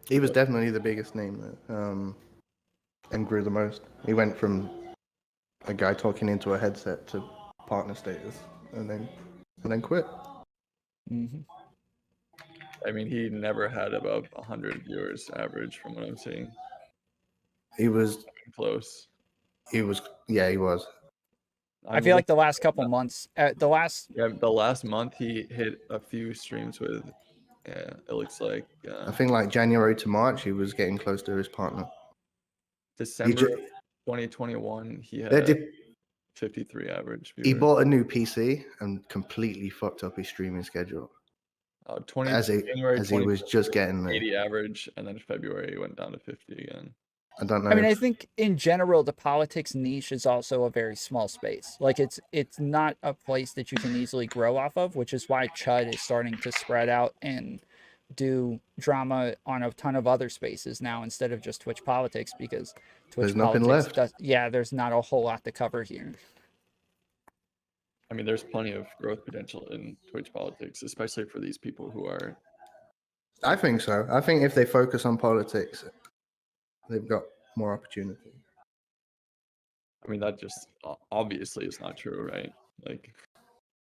He was definitely the biggest name and grew the most. He went from a guy talking into a headset to partner status, and then quit. Mm-hmm. I mean, he never had above 100 viewers average, from what I'm seeing. He was close. He was. I feel like the last couple months, the last month he hit a few streams with. Yeah, it looks like. I think like January to March, he was getting close to his partner. December 2021, he had 53 average viewers. He bought a new PC and completely fucked up his streaming schedule. January as he was just getting there. 80 average, and then February he went down to 50 again. I don't know. I mean, I think in general, the politics niche is also a very small space. Like, it's not a place that you can easily grow off of, which is why Chud is starting to spread out and do drama on a ton of other spaces now instead of just Twitch politics, because Twitch there's nothing politics left. There's not a whole lot to cover here. I mean, there's plenty of growth potential in Twitch politics, especially for these people who are. I think so. I think if they focus on politics, they've got more opportunity. I mean, that just obviously is not true, right? Like,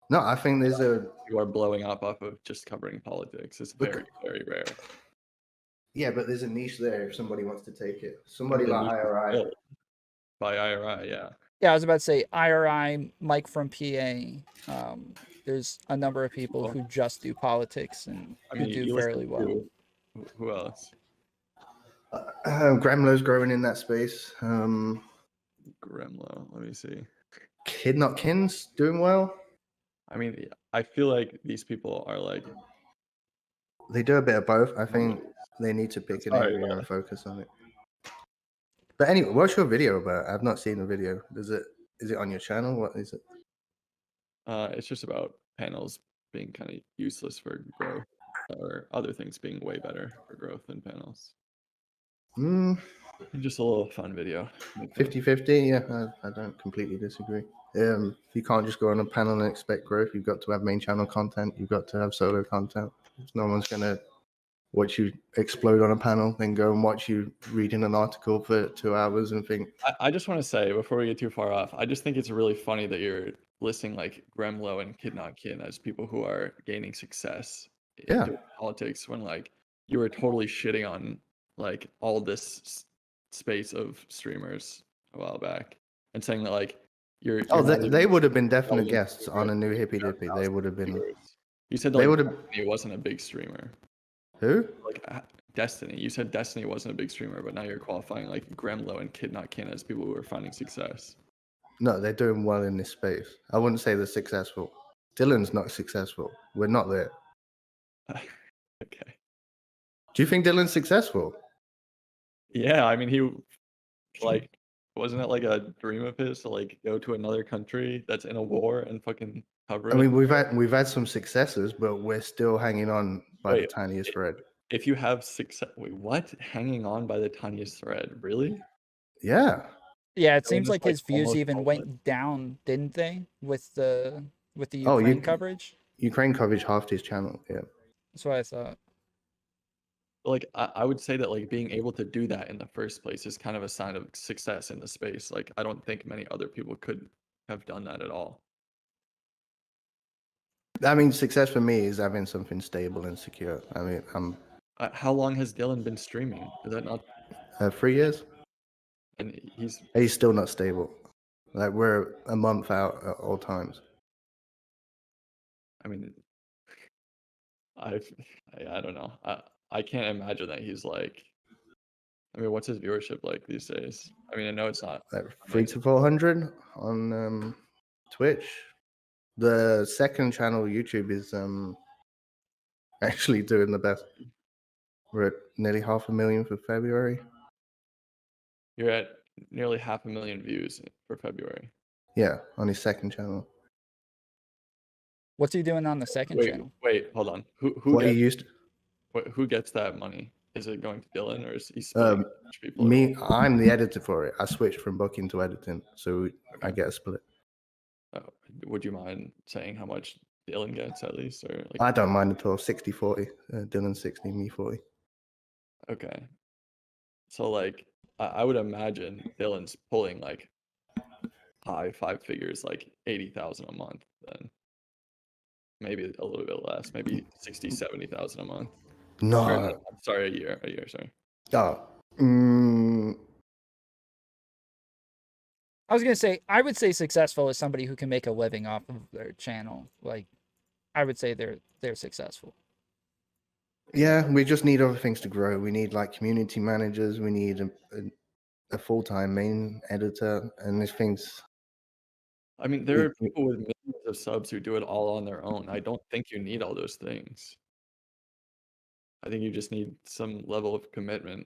no, I think you are blowing up off of just covering politics. It's very, very rare. Yeah, but there's a niche there if somebody wants to take it. Somebody like IRI. By IRI, yeah. Yeah, I was about to say IRI, Mike from PA. There's a number of people who just do politics and who do fairly well. Who else? Gremlo's growing in that space. Gremlo, let me see. Kid Not Kin's doing well. I mean, I feel like these people are like. They do a bit of both. I think they need to pick an area and focus on it. But anyway, what's your video about? I've not seen the video. Is it on your channel? What is it? It's just about panels being kind of useless for growth, or other things being way better for growth than panels. Just a little fun video. 50-50, yeah, I don't completely disagree. You can't just go on a panel and expect growth. You've got to have main channel content. You've got to have solo content. No one's going to watch you explode on a panel, then go and watch you reading an article for 2 hours and think. I just want to say, before we get too far off, I just think it's really funny that you're listing like Gremlo and Kid Not Kin as people who are gaining success in politics, when like you were totally shitting on like all this space of streamers a while back and saying that like you're they would have been definite guests on a new Hippy Dippy. They would have been. You said like Destiny wasn't a big streamer. Who? Like Destiny. You said Destiny wasn't a big streamer, but now you're qualifying like Gremlo and Kid Not Kin as people who are finding success. No, they're doing well in this space. I wouldn't say they're successful. Dylan's not successful. We're not there. Okay. Do you think Dylan's successful? Yeah, I mean, he like, wasn't it like a dream of his to like go to another country that's in a war and fucking cover it? I mean, we've had some successes, but we're still hanging on by the tiniest thread. If you have success, wait, what? Hanging on by the tiniest thread? Really? Yeah. Yeah, it Dylan seems is, like his views almost even homeless. went down, didn't they, with the Oh, Ukraine coverage? Ukraine coverage halved his channel. Yeah. That's what I thought. Like I would say that like being able to do that in the first place is kind of a sign of success in the space. Like I don't think many other people could have done that at all. I mean, success for me is having something stable and secure. I mean, I'm How long has Dylan been streaming? Is that not? 3 years. And He's still not stable. Like we're a month out at all times. I mean, I don't know. I can't imagine that he's like. I mean, what's his viewership like these days? I mean, I know it's not Like 300 amazing. to 400 on Twitch. The second channel, YouTube, is actually doing the best. We're at nearly 500,000 for February. You're at nearly 500,000 views for February. Yeah, on his second channel. What's he doing on the second channel? Wait, hold on. Who gets that money? Is it going to Dylan or is he splitting people? Me, I'm the editor for it. I switched from booking to editing, so I get a split. Would you mind saying how much Dylan gets at least, or like? I don't mind at all. 60-40. Dylan 60, me 40. Okay. So like, I would imagine Dylan's pulling like high five figures, like 80,000 a month. Then maybe a little bit less, maybe 60, 70,000 a month. No. Or, sorry, a year, sorry. Oh. I was gonna say, I would say successful is somebody who can make a living off of their channel. Like, I would say they're successful. Yeah, we just need other things to grow. We need like community managers. We need a full-time main editor, and these things. I mean, there are people with millions of subs who do it all on their own. I don't think you need all those things. I think you just need some level of commitment.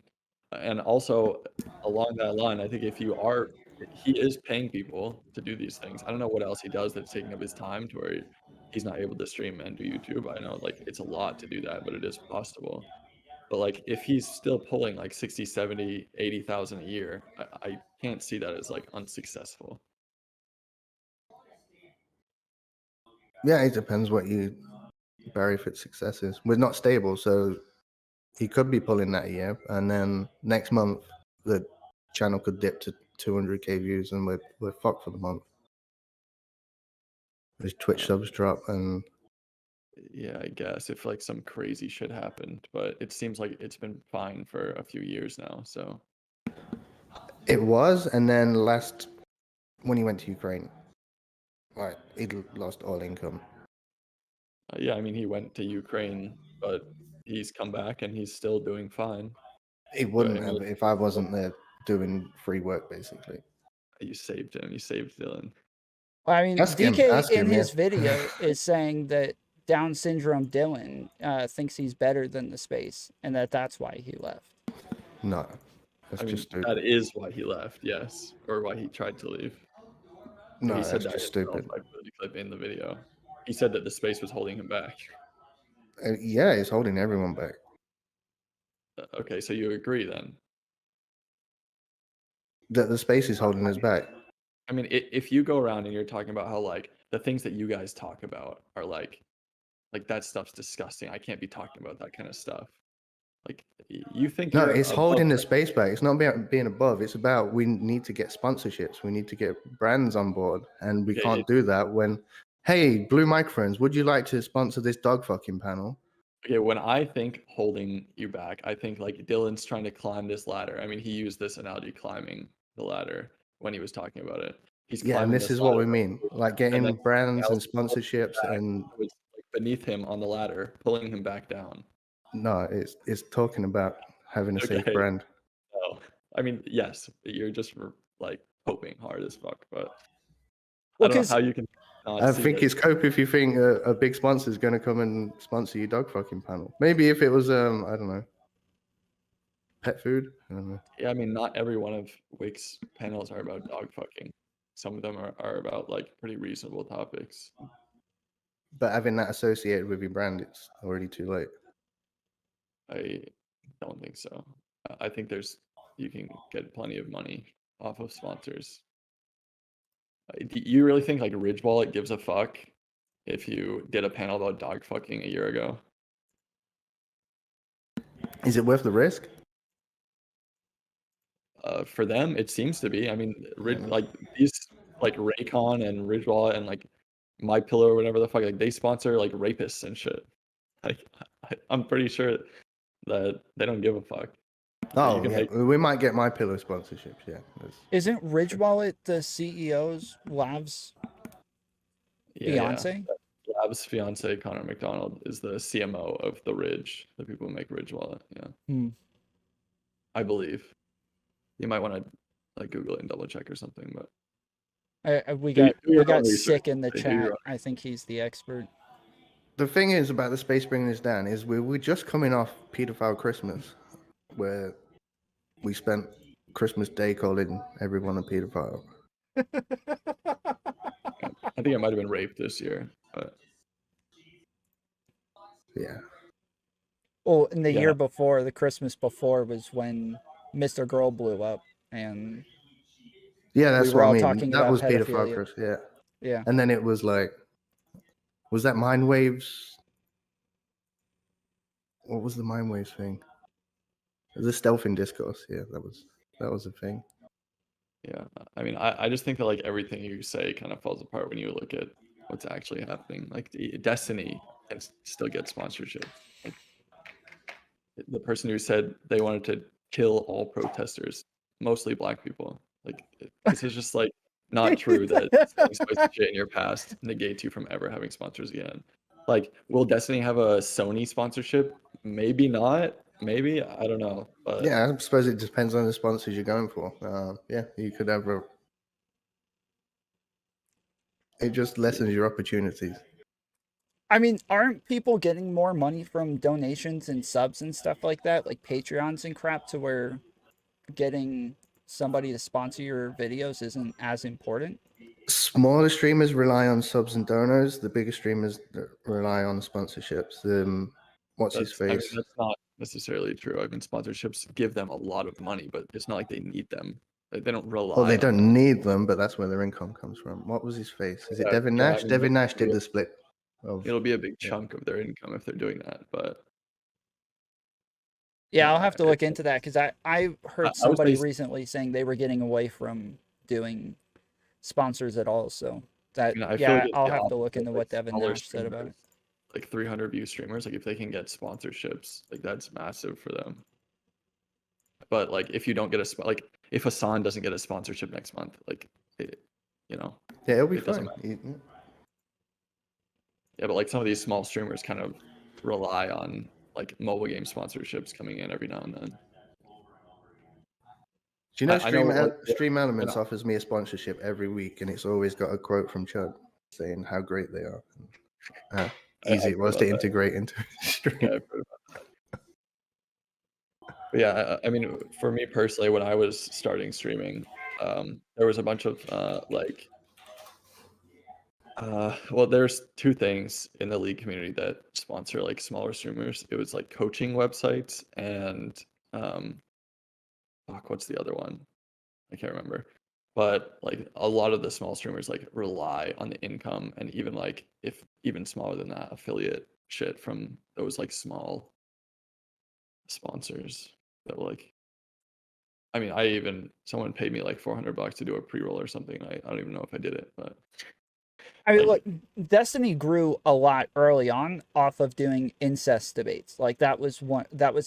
And also, along that line, I think he is paying people to do these things. I don't know what else he does that's taking up his time to where he's not able to stream and do YouTube. I know like it's a lot to do that, but it is possible. But like if he's still pulling like 60, 70, 80,000 a year, I can't see that as like unsuccessful. Yeah, it depends what you bury for success is. We're not stable, so he could be pulling that a year, and then next month the channel could dip to 200k views, and we're fucked for the month. His Twitch subs drop, and yeah, I guess if like some crazy shit happened, but it seems like it's been fine for a few years now. So it was, and then when he went to Ukraine, like he lost all income. yeah, I mean he went to Ukraine, but he's come back and he's still doing fine. It wouldn't have if I wasn't there doing free work, basically. You saved him. You saved Dylan. I mean, Ask DK him, in his yeah. video is saying that Down syndrome Dylan thinks he's better than the space, and that's why he left. No, that's just stupid. That is why he left, yes, or why he tried to leave. No, he said that's that just stupid. I put the clip in the video. He said that the space was holding him back. Yeah, it's holding everyone back. Okay, so you agree then? That the space is holding us back. I mean, if you go around and you're talking about how like the things that you guys talk about are like that stuff's disgusting. I can't be talking about that kind of stuff. Like you think no, it's holding the space back. It's not about being above. It's about we need to get sponsorships. We need to get brands on board, and we can't do that when, hey, Blue Microphones, would you like to sponsor this dog fucking panel? Okay, when I think holding you back, I think like Dylan's trying to climb this ladder. I mean, he used this analogy, climbing the ladder, when he was talking about it. He's yeah, and this is what we mean, like getting brands and sponsorships and was like beneath him on the ladder, pulling him back down. No, it's talking about having a safe brand. Oh, I mean, yes, you're just like hoping hard as fuck, but well, I don't know how you can. I think it's cope if you think a big sponsor is going to come and sponsor your dog fucking panel. Maybe if it was, I don't know, pet food. I don't know. Yeah, I mean, not every one of Wick's panels are about dog fucking. Some of them are about like pretty reasonable topics. But having that associated with your brand, it's already too late. I don't think so. I think you can get plenty of money off of sponsors. Do you really think like Ridge Wallet gives a fuck if you did a panel about dog fucking a year ago? Is it worth the risk? For them, it seems to be. I mean, like these like Raycon and Ridge Wallet and like My Pillow or whatever the fuck, like they sponsor like rapists and shit. Like I'm pretty sure that they don't give a fuck. Oh, yeah. We might get My Pillow sponsorships. Yeah. Isn't Ridge Wallet the CEO's Lav's fiance? Lav's fiance Connor McDonald is the CMO of the Ridge, the people who make Ridge Wallet. Yeah, I believe. You might want to like Google it and double check or something, but we got sick in the chat. I think he's the expert. The thing is about the space bringing this down is we're just coming off Pedophile Christmas, where we spent Christmas Day calling everyone a pedophile. I think it might have been rape this year, but yeah. Oh, and the year before, the Christmas before, was when Mr. Girl blew up, and that's what I mean. Talking that about was pedophilia. Pedophile, yeah. And then it was like, was that Mind Waves? What was the Mind Waves thing? It was a stealthing discourse. Yeah, that was a thing. Yeah, I mean, I just think that like everything you say kind of falls apart when you look at what's actually happening. Like Destiny can still get sponsorship. Like, the person who said they wanted to kill all protesters, mostly black people. Like this is just like not true that saying spicy shit in your past negates you from ever having sponsors again. Like, will Destiny have a Sony sponsorship? Maybe not. Maybe, I don't know. But yeah, I suppose it depends on the sponsors you're going for. Yeah, you could have it just lessens your opportunities. I mean, aren't people getting more money from donations and subs and stuff like that, like Patreons and crap, to where getting somebody to sponsor your videos isn't as important? Smaller streamers rely on subs and donors. The bigger streamers rely on sponsorships. What's his face? I mean, that's not necessarily true. I mean, sponsorships give them a lot of money, but it's not like they need them. Like, they don't rely. Oh, they don't need them, but that's where their income comes from. What was his face? Is it Devin Nash? I mean, Devin Nash did the split. It'll be a big chunk of their income if they're doing that, but yeah, I'll have to look into that, because I heard somebody recently saying they were getting away from doing sponsors at all. So that I'll have to look into what Devin Nash said about it. Like 300 view streamers, like if they can get sponsorships, like that's massive for them. But like if you don't get like if Hassan doesn't get a sponsorship next month, like yeah, it'll be fine. Yeah, but like some of these small streamers kind of rely on like mobile game sponsorships coming in every now and then. Do you know Stream Elements offers me a sponsorship every week, and it's always got a quote from Chud saying how great they are. Easy it was to integrate into stream. Yeah, I mean, for me personally, when I was starting streaming, there was a bunch of well, there's two things in the League community that sponsor like smaller streamers. It was like coaching websites and what's the other one? I can't remember. But like a lot of the small streamers like rely on the income, and even like if even smaller than that, affiliate shit from those like small sponsors that like, I mean, someone paid me like $400 to do a pre-roll or something. I don't even know if I did it, but I mean, look, Destiny grew a lot early on off of doing incest debates. Like that was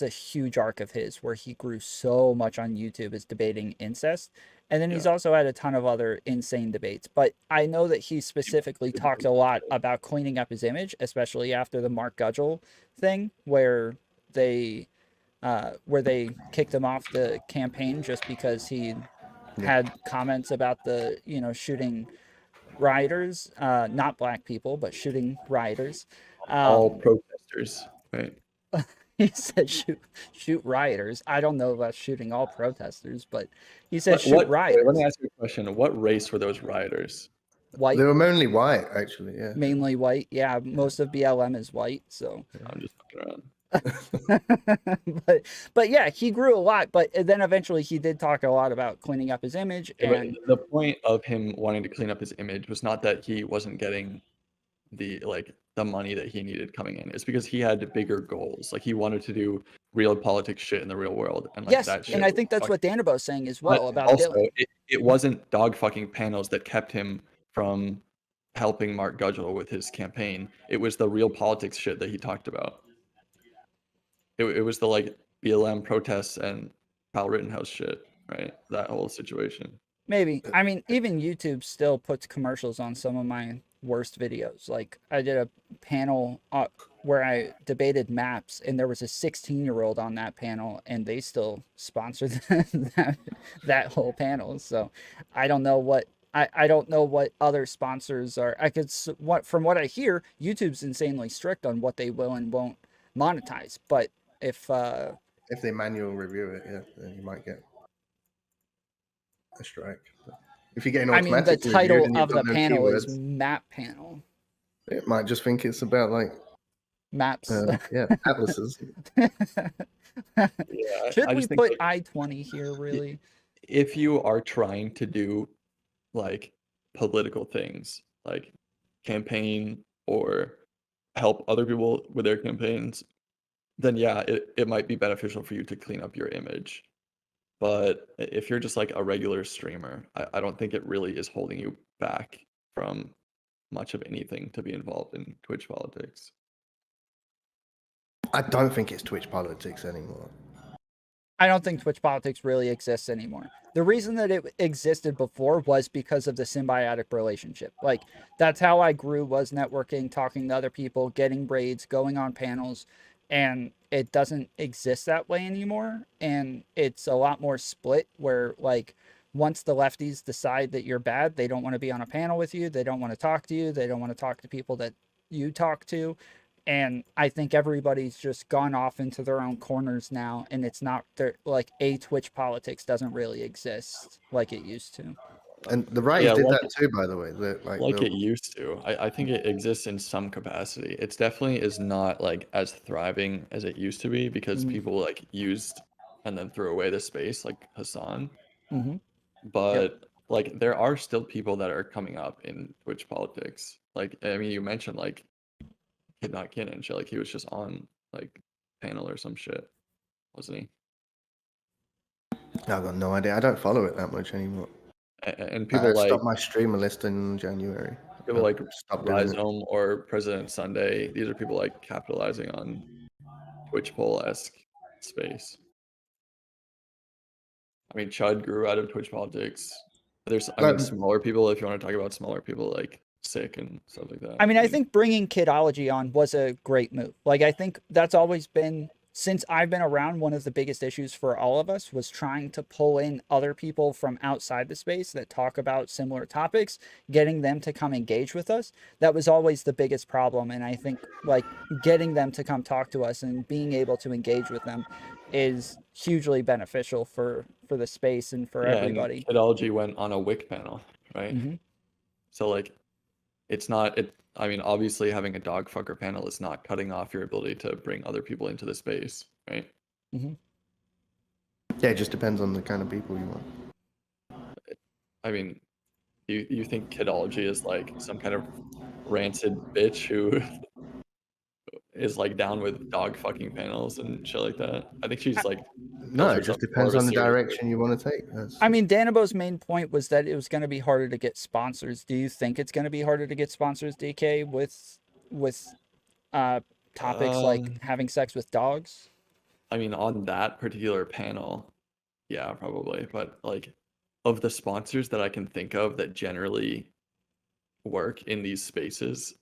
a huge arc of his, where he grew so much on YouTube is debating incest. And then he's also had a ton of other insane debates. But I know that he specifically talked a lot about cleaning up his image, especially after the Mark Gudgel thing, where they kicked him off the campaign just because he had comments about the, shooting rioters, not black people, but shooting rioters. All protesters, right? He said shoot rioters. I don't know about shooting all protesters, but he said shoot rioters. Let me ask you a question. What race were those rioters? White. They were mainly white, actually. Yeah. Mainly white. Yeah, most of BLM is white. So I'm just fucking around. but yeah, he grew a lot. But then eventually he did talk a lot about cleaning up his image. Yeah, but And the point of him wanting to clean up his image was not that he wasn't getting the money that he needed coming in. It's because he had bigger goals. Like he wanted to do real politics shit in the real world, and like yes, that shit. and I think that's what Danabo's saying as well But about also, Dylan. it wasn't dog fucking panels that kept him from helping Mark Gudgel with his campaign. It was the real politics shit that he talked about. It was the like BLM protests and Kyle Rittenhouse shit, right? That whole situation. Maybe. I mean, even YouTube still puts commercials on some of my worst videos. Like I did a panel where I debated maps, and there was a 16-year-old on that panel, and they still sponsored that whole panel. So I don't know what I don't know what other sponsors are. From what I hear, YouTube's insanely strict on what they will and won't monetize. But if they manual review it, yeah, then you might get a strike. But if you're getting I mean, the automatic reviewed title and you've of the got no panel is keywords, map panel. it might just think it's about like Maps. yeah, atlases. Yeah, Should I we just think, put like, I-20 here, really? if you are trying to do like political things, like campaign or help other people with their campaigns, then yeah, it might be beneficial for you to clean up your image. But if you're just like a regular streamer, I don't think it really is holding you back from much of anything to be involved in Twitch politics. I don't think it's Twitch politics anymore. I don't think Twitch politics really exists anymore. The reason that it existed before was because of the symbiotic relationship. Like, that's how I grew, was networking, talking to other people, getting raids, going on panels, and it doesn't exist that way anymore. And it's a lot more split where, like, once the lefties decide that you're bad, they don't want to be on a panel with you, they don't want to talk to you, they don't want to talk to people that you talk to. And I think everybody's just gone off into their own corners now, and it's not like Twitch politics doesn't really exist like it used to. And the writers did that too, by the way. Like it used to. I think it exists in some capacity. It's definitely is not like as thriving as it used to be because people like used and then threw away the space, like Hassan. But like there are still people that are coming up in Twitch politics. Like I mean, you mentioned like Kid Not Kid and shit. Like he was just on like panel or some shit, wasn't he? I've got no idea. I don't follow it that much anymore. And people I like stopped my streamer list in January. people like Stop doing it. Rhizome or President Sunday. These are people like capitalizing on Twitch poll-esque space. I mean, Chud grew out of Twitch politics. There's, I mean, smaller people. If you want to talk about smaller people, like Sick and stuff like that. I mean, I think bringing Kidology on was a great move. Like, I think that's always been, since I've been around, one of the biggest issues for all of us was trying to pull in other people from outside the space that talk about similar topics, getting them to come engage with us. That was always the biggest problem. And I think like getting them to come talk to us and being able to engage with them is hugely beneficial for the space and for everybody. And Kidology went on a WIC panel, right? So like, it's not it. I mean, obviously, having a dog fucker panel is not cutting off your ability to bring other people into the space, right? Yeah, it just depends on the kind of people you want. I mean, you think Kidology is like some kind of rancid bitch who is like down with dog fucking panels and shit like that? I think she's like no, it just depends on the direction you want to take. I mean, Danabo's main point was that it was going to be harder to get sponsors. Do you think it's going to be harder to get sponsors, DK, with topics like having sex with dogs? I mean, on that particular panel, yeah, probably. But like, of the sponsors that I can think of that generally work in these spaces,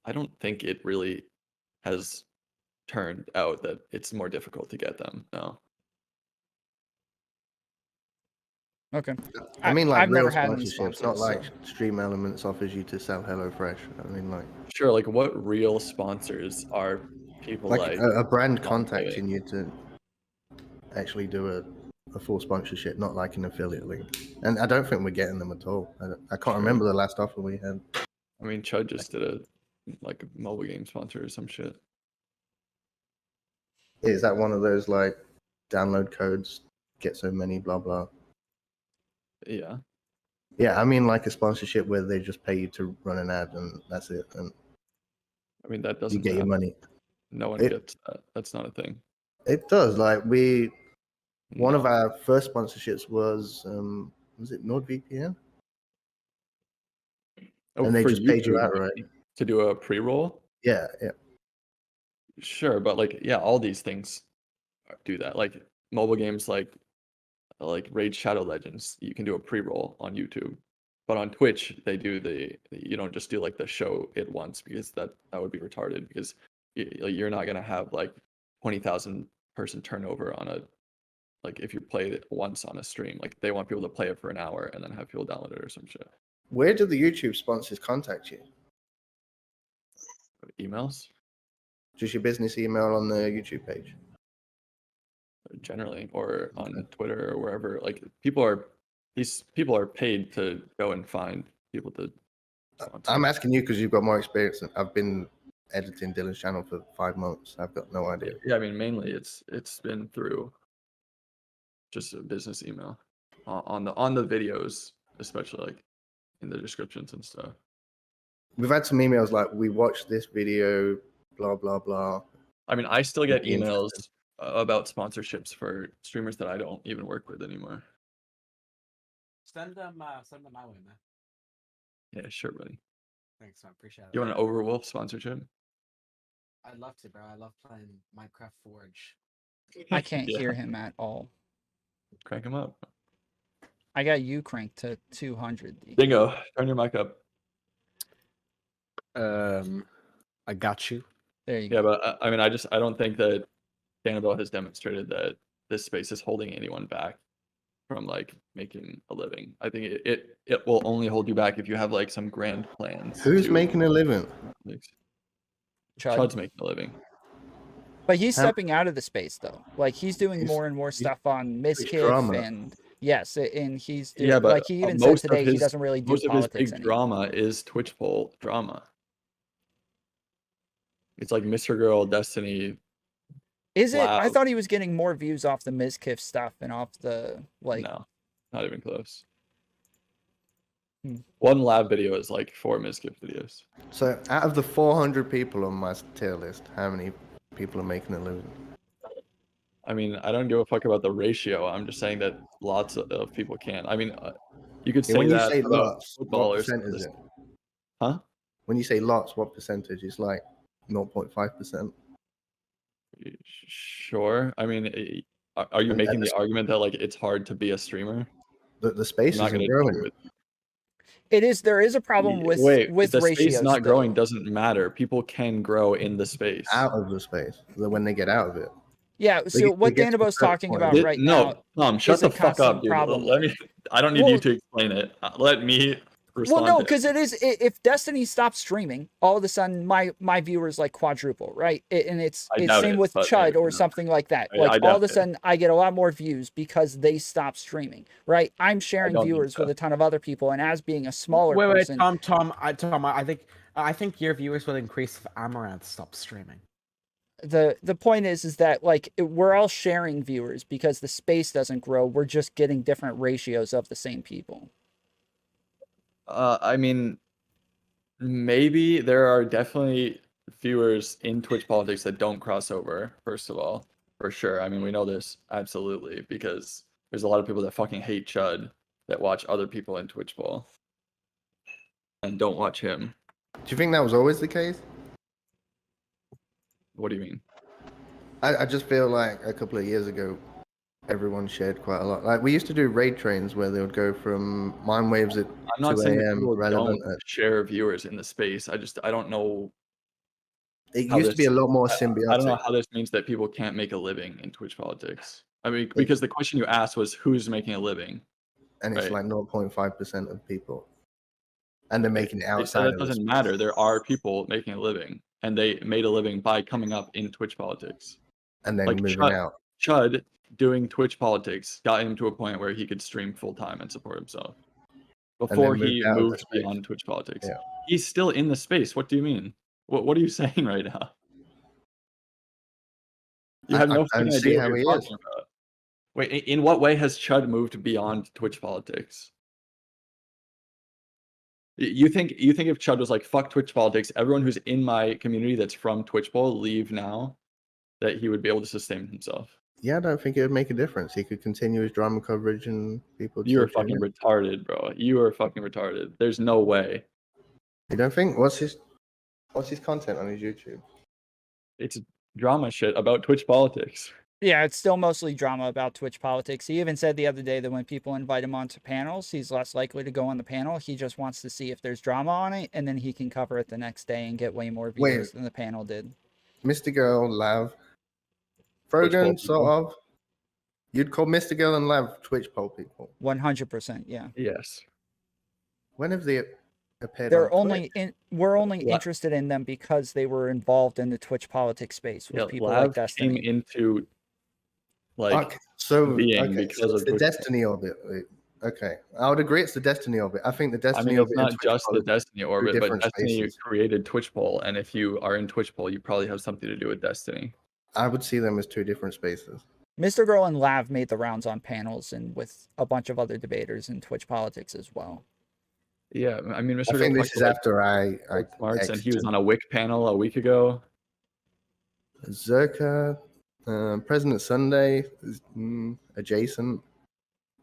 I don't think it really has turned out that it's more difficult to get them. No. Okay. I mean, like I've real never had any sponsorships, not like Stream Elements offers you to sell HelloFresh. I mean, like sure, like what real sponsors are people like a brand contacting you to actually do a full sponsorship, not like an affiliate link. And I don't think we're getting them at all. I can't remember the last offer we had. I mean, Chud just did a mobile game sponsor or some shit. Is that one of those like download codes, get so many, blah blah? Yeah. Yeah, I mean like a sponsorship where they just pay you to run an ad and that's it, and I mean, that you doesn't get your happen. money. No one It- gets that. That's not a thing. It does. Like one of No. our first sponsorships was it NordVPN? Oh, And they for just paid you YouTube, outright. to do a pre-roll? Yeah, yeah. Sure, but like, yeah, all these things do that. Like mobile games, like Raid Shadow Legends, you can do a pre-roll on YouTube, but on Twitch they do you don't just do like the show it once, because that would be retarded, because you're not gonna have like 20,000 person turnover on a, like if you play it once on a stream. Like they want people to play it for an hour and then have people download it or some shit. Where do the YouTube sponsors contact you? Emails Just your business email on the YouTube page? generally, or on Twitter or wherever. Like these people are paid to go and find people to sponsor. I'm asking you because you've got more experience. I've been editing Dylan's channel for 5 months. I've got no idea. Yeah, I mean, mainly it's been through just a business email on the videos, especially like in the descriptions and stuff. We've had some emails like, we watched this video, blah blah blah. I mean, I still get Be emails interested. about sponsorships for streamers that I don't even work with anymore. Send them my way, man. Yeah, sure, buddy. Thanks, man. Appreciate it. You want an Overwolf sponsorship? I'd love to, bro. I love playing Minecraft Forge. I can't Yeah. hear him at all. Crank him up. I got you cranked to 200. Dingo, turn your mic up. I got you. There you Yeah, go. but I mean, I don't think that Danabo has demonstrated that this space is holding anyone back from like making a living. I think it will only hold you back if you have like some grand plans. Who's to- making a living? Chud's making a living. But he's How- stepping out of the space though. Like he's doing He's- more and more he's stuff on Twitch Miskiff drama. and yes, and he's doing, Yeah, but like he even said most of today he his- doesn't really do Most of his politics big anymore. drama is Twitch poll drama. It's like Mr. Girl, Destiny. Is it? I Wow. thought he was getting more views off the Miskiff stuff and off the like. No, not even close. Hmm. One lab video is like 4 Miskiff videos. So out of the 400 people on my tier list, how many people are making a living? I mean, I don't give a fuck about the ratio. I'm just saying that lots of people can. I mean, you could say When you that say about lots, what footballers. percent is it? Huh? When you say lots, what percentage? It's like 0.5%. Sure. I mean, are you And making that's- the argument that like it's hard to be a streamer? The space I'm not isn't gonna growing. do it. It is. There is a problem with Wait, with the ratios. space not though. growing doesn't matter. People can grow in the space. Out of the space when they get out of it. Yeah. So what get to a Danabo's certain talking point. about right now. Tom, shut is a the fuck up, constant dude. problem. Let me. I don't need Well- you to explain it. Let me respond. Well, no, to it. because it is. If Destiny stops streaming, all of a sudden my viewers like quadruple, right? And it's I doubt same it, with but Chud or no. something like that. I Like all doubt of a it. sudden I get a lot more views because they stop streaming, right? I'm sharing don't think viewers so. with a ton of other people, and as being a smaller Wait, person, Tom. I think your viewers will increase if Amaranth stops streaming. the point is that like we're all sharing viewers because the space doesn't grow. We're just getting different ratios of the same people. I mean, maybe there are definitely viewers in Twitch politics that don't cross over, first of all, for sure. I mean, we know this absolutely because there's a lot of people that fucking hate Chud that watch other people in Twitch ball and don't watch him. Do you think that was always the case? What do you mean? I just feel like a couple of years ago, everyone shared quite a lot. Like we used to do raid trains where they would go from mine waves at I'm not 2 saying that a.m. people relevant. don't share viewers in the space. I don't know. It how used to be a this- lot more I don't know symbiotic. how this means that people can't make a living in Twitch politics. I mean, because the question you asked was who's making a living. And it's right. like 0.5% of people. And they're making it They said outside that of this. doesn't matter. There are people making a living, and they made a living by coming up in Twitch politics. And then like moving Chud- out. Chud doing Twitch politics got him to a point where he could stream full time and support himself. Before moved he out of the moved space. beyond Twitch politics, Yeah. he's still in the space. What do you mean? What are you saying right now? You have no I fucking see idea how what he you're is. talking about. Wait, in what way has Chud moved beyond Twitch politics? You think if Chud was like, fuck Twitch politics, everyone who's in my community that's from Twitch Bowl, leave now, that he would be able to sustain himself? Yeah, I don't think it would make a difference. He could continue his drama coverage and people. You are fucking retarded, bro. You are fucking retarded. There's no way. You don't think? What's his content on his YouTube? It's drama shit about Twitch politics. Yeah, it's still mostly drama about Twitch politics. He even said the other day that when people invite him onto panels, he's less likely to go on the panel. He just wants to see if there's drama on it, and then he can cover it the next day and get way more views than the panel did. Mr. Girl, Lav, Frogan, sort of. You'd call Mr. Girl and Lav Twitch poll people. 100%, yeah. Yes. When have they appeared? They're on only Twitch? we're only interested in them because they were involved in the Twitch politics space with people like Destiny. Came into like being because it's of the Twitch. Destiny orbit. Okay, I would agree it's the Destiny orbit. I think the Destiny it's orbit. not just the Destiny orbit, but Destiny spaces. created Twitch Poll, and if you are in Twitch Poll, you probably have something to do with Destiny. I would see them as two different spaces. Mr. Girl and Lav made the rounds on panels and with a bunch of other debaters in Twitch politics as well. Yeah, I mean, Mr. I think this is after I Smarts, and he was on a Wick panel a week ago. Zerka, President Sunday, adjacent.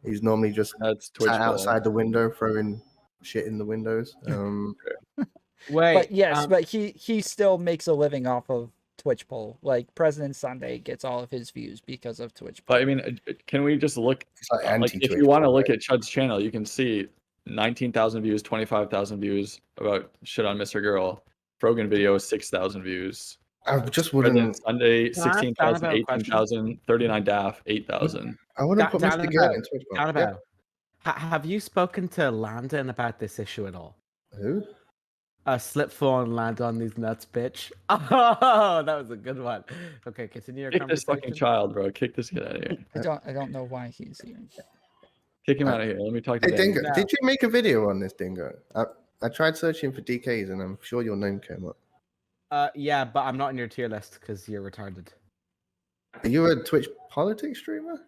He's normally just sat outside the window throwing shit in the windows. Wait, but yes, but he still makes a living off of Twitch Poll. Like President Sunday gets all of his views because of Twitch Poll. But I mean, can we just look? Like if you want to look at Chud's channel, you can see 19,000 views, 25,000 views about shit on Mr. Girl. Frogan video 6,000 views. I just wouldn't. Sunday 16,000, 18,000, 39 DAF 8,000. I wouldn't put Mr. Girl in Twitch Poll. Danabo, have you spoken to Landon about this issue at all? Who? Slip phone land on these nuts, bitch. Oh, that was a good one. Okay, continue your Kick conversation. this fucking child, bro. Kick this kid out of here. I don't know why he's here. Kick him out of here. Let me talk to Hey, Dan. Dingo, did you make a video on this, Dingo? I tried searching for DKs and I'm sure your name came up. Yeah, but I'm not in your tier list because you're retarded. Are you a Twitch politics streamer?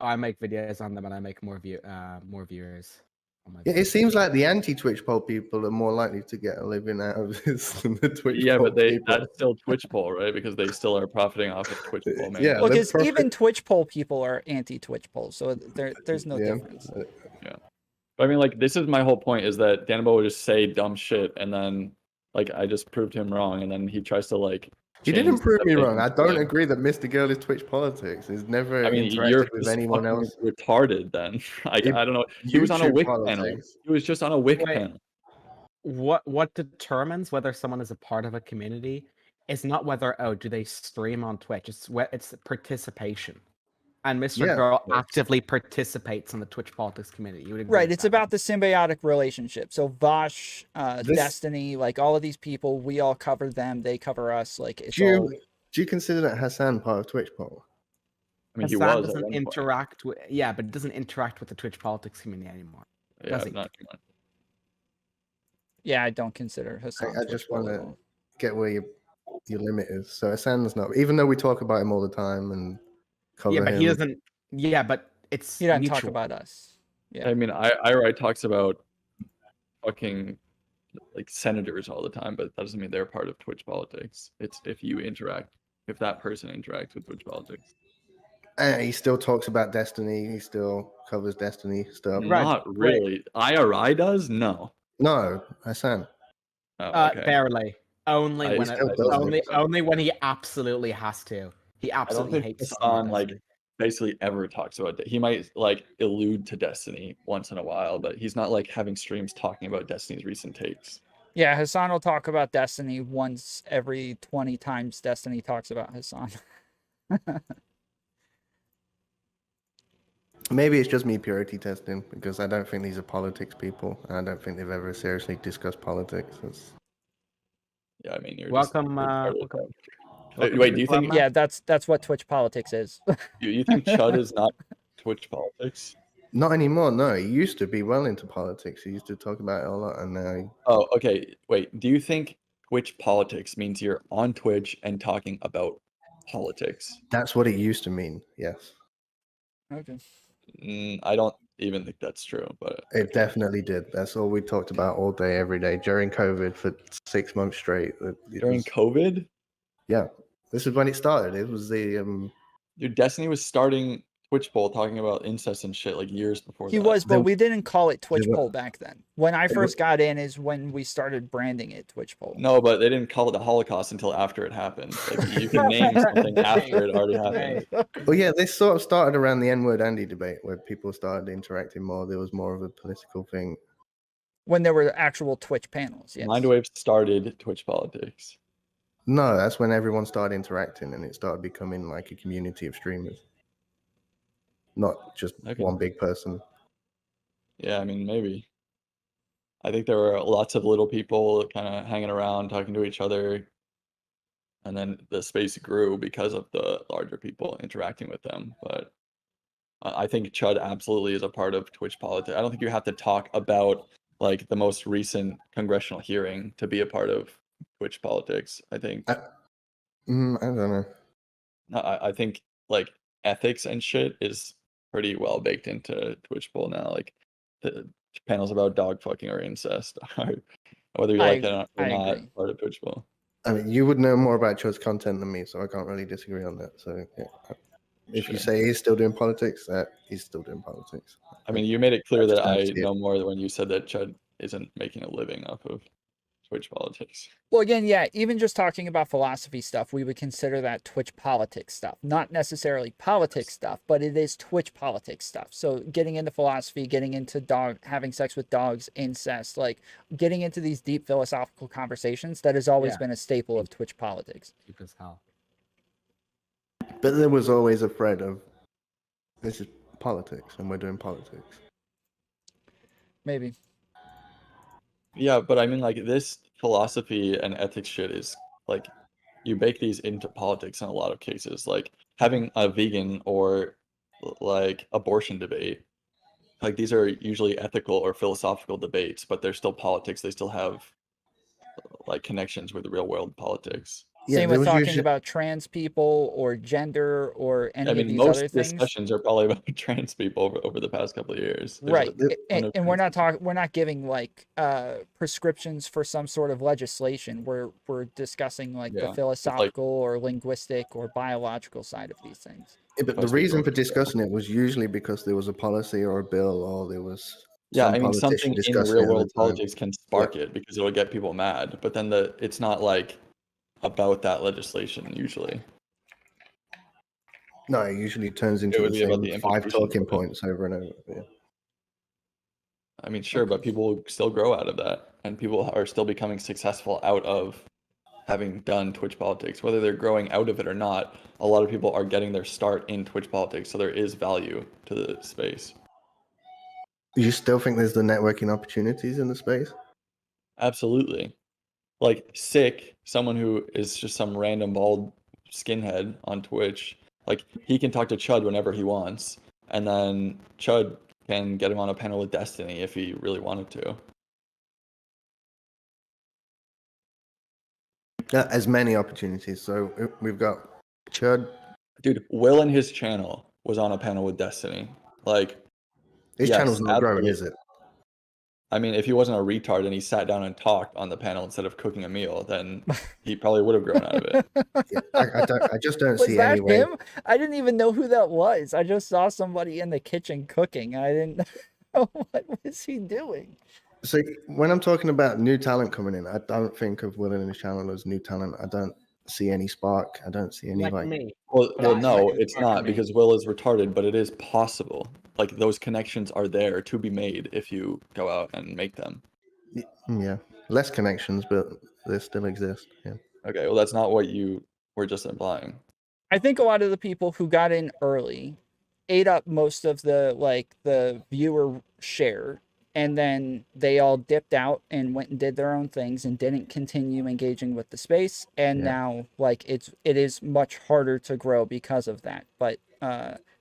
I make videos on them and I make more viewers. On my It seems like the anti-Twitch poll people are more likely to get a living out of this than the Twitch Yeah, poll but people. that's still Twitch Poll, right? Because they still are profiting off of Twitch Poll. Man. Yeah, Well, because even Twitch Poll people are anti-Twitch Poll, so there's no difference. Yeah. But I mean, like, this is my whole point, is that Danabo would just say dumb shit, and then, like, I just proved him wrong, and then he tries to, like... You didn't prove me wrong. I don't agree that Mr. Girl is Twitch politics. He's never interacted with anyone else. Retarded, then. I don't know. He was on a Wick panel. He was just on a Wick panel. What determines whether someone is a part of a community is not whether, do they stream on Twitch? It's participation. And Mr. Girl actively participates in the Twitch politics community. You would agree Right, with it's that? about the symbiotic relationship. So Vosh, Destiny, like all of these people, we all cover them, they cover us. Like it's all... Do you consider that Hassan part of Twitch poll? I mean, Hassan he was doesn't interact with but it doesn't interact with the Twitch politics community anymore. Yeah, not. Yeah, I don't consider Hassan. I just want to get where your limit is. So Hassan's not, even though we talk about him all the time and cover him. But he doesn't. Yeah, but it's he doesn't mutual. talk about us. Yeah, I mean, IRI talks about fucking like senators all the time, but that doesn't mean they're part of Twitch politics. It's if that person interacts with Twitch politics. And he still talks about Destiny. He still covers Destiny stuff. Not really. IRI does? No. No, Hassan. Oh, okay. Barely. Only when only when he absolutely has to. He absolutely hates Hassan, like basically ever talks about it. He might like allude to Destiny once in a while, but he's not like having streams talking about Destiny's recent takes. Yeah, Hassan will talk about Destiny once every 20 times Destiny talks about Hassan. Maybe it's just me purity testing because I don't think these are politics people. And I don't think they've ever seriously discussed politics. Yeah, I mean, you're welcome. Wait, do you think? Yeah, that's what Twitch politics is. You think Chud is not Twitch politics? Not anymore. No, he used to be well into politics. He used to talk about it a lot, and now. Oh, okay. Wait, do you think Twitch politics means you're on Twitch and talking about politics. That's what it used to mean. Yes, Okay. I don't even think that's true, but it definitely did. That's all we talked about all day, every day during COVID for 6 months straight. During COVID, yeah, this is when it started. It was the dude, Destiny was starting Twitch poll talking about incest and shit like years before He that. was, but we didn't call it Twitch were- poll back then. When I It first got in is when we started branding it Twitch poll. No, but they didn't call it the Holocaust until after it happened. Like you can name something after it already happened. Well, yeah, this sort of started around the N-word Andy debate where people started interacting more. There was more of a political thing. When there were actual Twitch panels, yes. Mindwave started Twitch politics. No, that's when everyone started interacting and it started becoming like a community of streamers, not just one big person. Yeah, I mean, maybe. I think there were lots of little people kind of hanging around, talking to each other. And then the space grew because of the larger people interacting with them. But I think Chud absolutely is a part of Twitch politics. I don't think you have to talk about like the most recent congressional hearing to be a part of Twitch politics. I think. I don't know. I think like ethics and shit is pretty well baked into Twitch poll now. Like the panels about dog fucking or incest are, whether you like it or not, part of Twitch poll. I mean, you would know more about Chud's content than me, so I can't really disagree on that. So, yeah. If you say he's still doing politics, he's still doing politics. I mean, you made it clear that I see it. know more when you said that Chud isn't making a living off of Twitch politics. Well, again, yeah, even just talking about philosophy stuff, we would consider that Twitch politics stuff. Not necessarily politics stuff, but it is Twitch politics stuff. So getting into philosophy, getting into having sex with dogs, incest, like getting into these deep philosophical conversations, that has always been a staple of Twitch politics. Deep as hell. But there was always a thread of this is politics and we're doing politics. Maybe. Yeah, but I mean, like, this philosophy and ethics shit is, like, you bake these into politics in a lot of cases. Like, having a vegan or, like, abortion debate. Like, these are usually ethical or philosophical debates, but they're still politics. They still have, like, connections with real-world politics. Yeah, Same with talking about trans people or gender or any of these other things. Most discussions are probably about trans people over the past couple of years. Right, and we're not giving like prescriptions for some sort of legislation. We're discussing like the philosophical or linguistic or biological side of these things. Yeah, but the reason for discussing it was usually because there was a policy or a bill or there was I mean, something in real world politics can spark it because it'll get people mad. But then it's not like about that legislation usually. No, it usually turns into the same 5 talking points over and over. Yeah. I mean, sure, but people still grow out of that, and people are still becoming successful out of having done Twitch politics. Whether they're growing out of it or not, a lot of people are getting their start in Twitch politics, so there is value to the space. You still think there's the networking opportunities in the space? Absolutely. Like, Sick, someone who is just some random bald skinhead on Twitch, like, he can talk to Chud whenever he wants, and then Chud can get him on a panel with Destiny if he really wanted to. As many opportunities. So we've got Chud. Dude, Will and his channel was on a panel with Destiny. Like, his channel's not growing, is it? I mean, if he wasn't a retard and he sat down and talked on the panel instead of cooking a meal, then he probably would have grown out of it. Yeah, I just don't see any way. Him? I didn't even know who that was. I just saw somebody in the kitchen cooking. I didn't know what was he doing. So when I'm talking about new talent coming in, I don't think of Will and his channel as new talent. I don't see any spark. I don't see any me. Well, no, it's not because Will is retarded, but it is possible. Like, those connections are there to be made if you go out and make them. Yeah, less connections, but they still exist. Yeah. Okay, well, that's not what you were just implying. I think a lot of the people who got in early ate up most of the viewer share, and then they all dipped out and went and did their own things and didn't continue engaging with the space. And now, like, it is much harder to grow because of that. But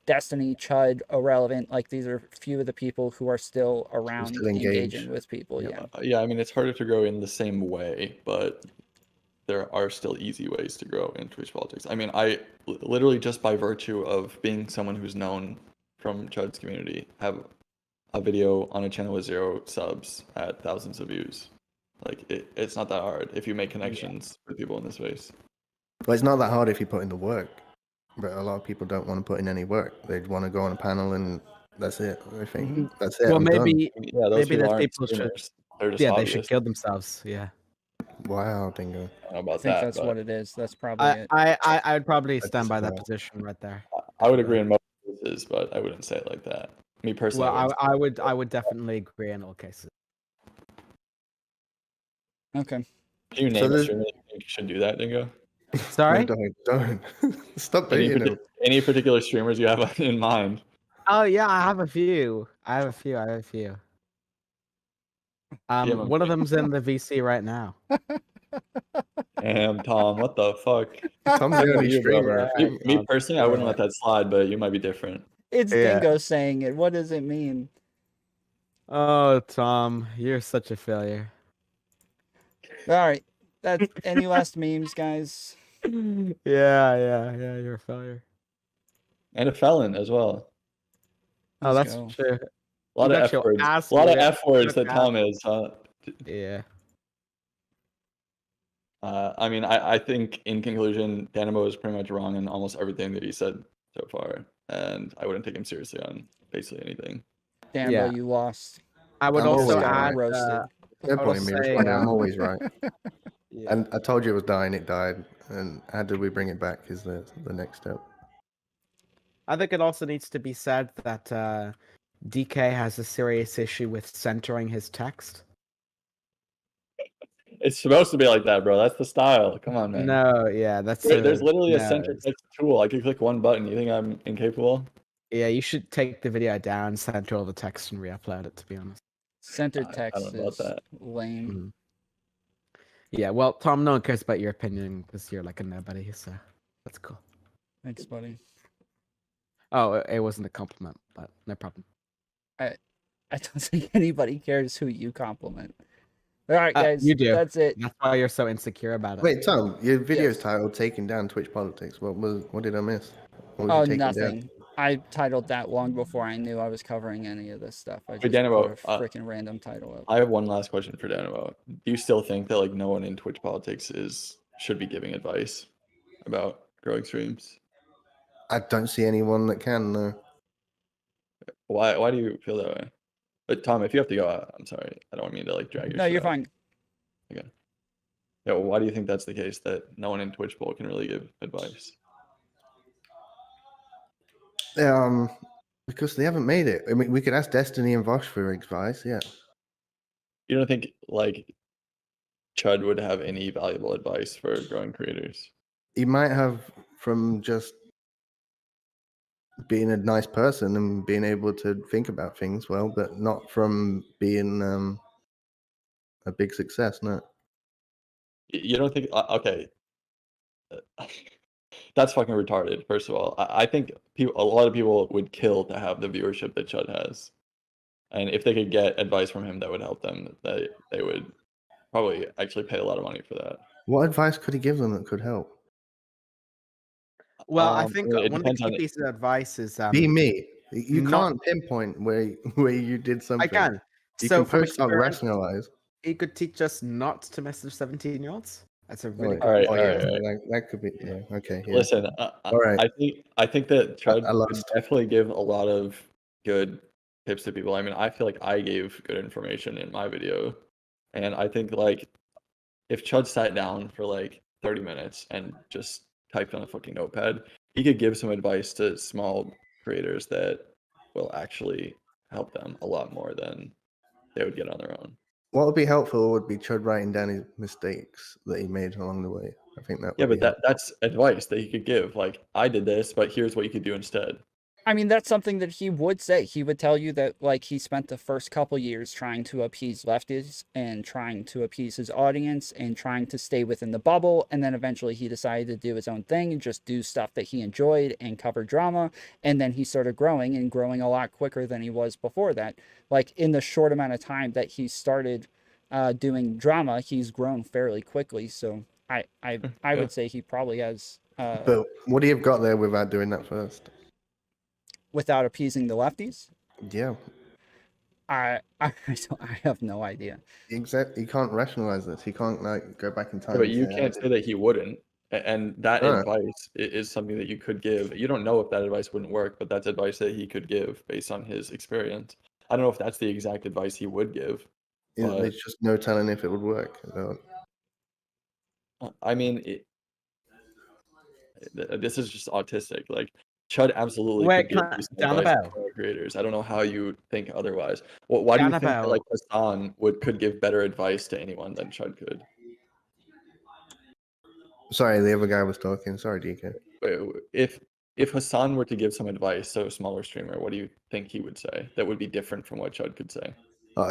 Destiny, Chud, Irrelevant, like, these are a few of the people who are still around engaging with people. Yeah, I mean, it's harder to grow in the same way, but there are still easy ways to grow in Twitch politics. I mean, I literally just by virtue of being someone who's known from Chud's community have a video on a channel with 0 subs at thousands of views. Like it's not that hard if you make connections with people in this space. Well, it's not that hard if you put in the work, but a lot of people don't want to put in any work. They want to go on a panel and that's it. I think that's it. Well, I'm done. maybe Yeah, those maybe people those aren't people should. streamers. They're just Yeah, they should hobbyists. kill themselves. Yeah. Wow, Dingo. I don't know I about think that, that's but what it is. That's probably I it. I would probably That's stand by that fair. position right there. I would agree in most cases, but I wouldn't say it like that. Me personally, Well, I wouldn't. I would definitely agree in all cases. Okay. Can you So name a there's- streamer that you think should do that, Dingo? Sorry. No, don't. Stop Any, beating him. any particular streamers you have in mind? Oh yeah, I have a few. them. One of them's in the VC right now. Damn, Tom, what the fuck? Tom's the only You, bro. streamer. I think. Me personally, I wouldn't let that slide, but you might be different. It's Yeah. Dingo saying it. What does it mean? Oh, Tom, you're such a failure. All right. That's any last memes, guys? Yeah, you're a failure. And a felon as well. Oh, Let's that's go. true. A lot You of got F your words. ass A lot of whipped. F words Took that Tom is, huh? Yeah. I mean, I think in conclusion, Danabo is pretty much wrong in almost everything that he said so far, and I wouldn't take him seriously on basically anything. Damn, Yeah. you lost. I would I'm also always add. roasted. No I point will in me say, responding. I'm always right. Yeah. And I told you it was dying. It died. And how do we bring it back? Is the next step. I think it also needs to be said that DK has a serious issue with centering his text. It's supposed to be like that, bro. That's the style. Come on, man. No, yeah, that's There's literally a no, center text tool. I could click one button. You think I'm incapable? Yeah, you should take the video down, center all the text, and re-upload it. To be honest. Centered I text don't know about is that. lame. Mhm. Yeah, well, Tom, no one cares about your opinion because you're like a nobody, so that's cool. Thanks, buddy. Oh, it wasn't a compliment, but no problem. I don't think anybody cares who you compliment. All right, guys. You do. That's it. That's why you're so insecure about it. Wait, Tom, your video's Yes. titled "Taking Down Twitch Politics." What did I miss? What was Oh, you taking nothing. down? I titled that long before I knew I was covering any of this stuff. I Hey, just Danabo, put a freaking random title up. I have one last question for Danabo. Do you still think that like no one in Twitch politics should be giving advice about growing streams? I don't see anyone that can. No. Why do you feel that way? But Tom, if you have to go, I'm sorry. I don't mean to like drag your No, shit you're out. fine. Yeah, well, why do you think that's the case? That no one in Twitch poll can really give advice? Because they haven't made it. I mean, we could ask Destiny and Vosh for advice. Yeah. You don't think like Chud would have any valuable advice for growing creators? He might have from just being a nice person and being able to think about things well, but not from being a big success. No. You don't think? Okay, that's fucking retarded. First of all, I think a lot of people would kill to have the viewership that Chud has, and if they could get advice from him that would help them, they would probably actually pay a lot of money for that. What advice could he give them that could help? Well, I think it one of the depends on key it. pieces of advice is Be me. You not- can't pinpoint where you did something. I can. You So can from first not experience, rationalize. he could teach us not to mess with 17-year-olds. That's a really Oh, good All right, oh, all yeah, right, all right. that could be. Yeah. Okay. Yeah. Listen, All right. I think that Chud I would lost. definitely give a lot of good tips to people. I mean, I feel like I gave good information in my video, and I think like if Chud sat down for like 30 minutes and just typed on a fucking notepad, he could give some advice to small creators that will actually help them a lot more than they would get on their own. What would be helpful would be Chud writing down his mistakes that he made along the way. I think that. Yeah, would but be that's advice that he could give. Like, I did this, but here's what you could do instead. I mean, that's something that he would say. He would tell you that, like, he spent the first couple years trying to appease lefties and trying to appease his audience and trying to stay within the bubble. And then eventually he decided to do his own thing and just do stuff that he enjoyed and cover drama. And then he started growing and growing a lot quicker than he was before that. Like, in the short amount of time that he started doing drama, he's grown fairly quickly. So I would say he probably has. But what do you have got there without doing that first? Without appeasing the lefties, Yeah, I have no idea. exactly. You can't rationalize this. He can't like go back in time. Yeah, but and you say, can't say that he wouldn't. And that No. advice is something that you could give. You don't know if that advice wouldn't work, but that's advice that he could give based on his experience. I don't know if that's the exact advice he would give. Yeah, But there's just no telling if it would work. So, I mean, this is just autistic. Like Chud absolutely Wait, could give you some advice Danabo. to creators. I don't know how you think otherwise. Well, why do you think that Danabo. like Hassan could give better advice to anyone than Chud could? sorry, the other guy was talking. Sorry, DK. If Hassan were to give some advice to a smaller streamer, what do you think he would say that would be different from what Chud could say?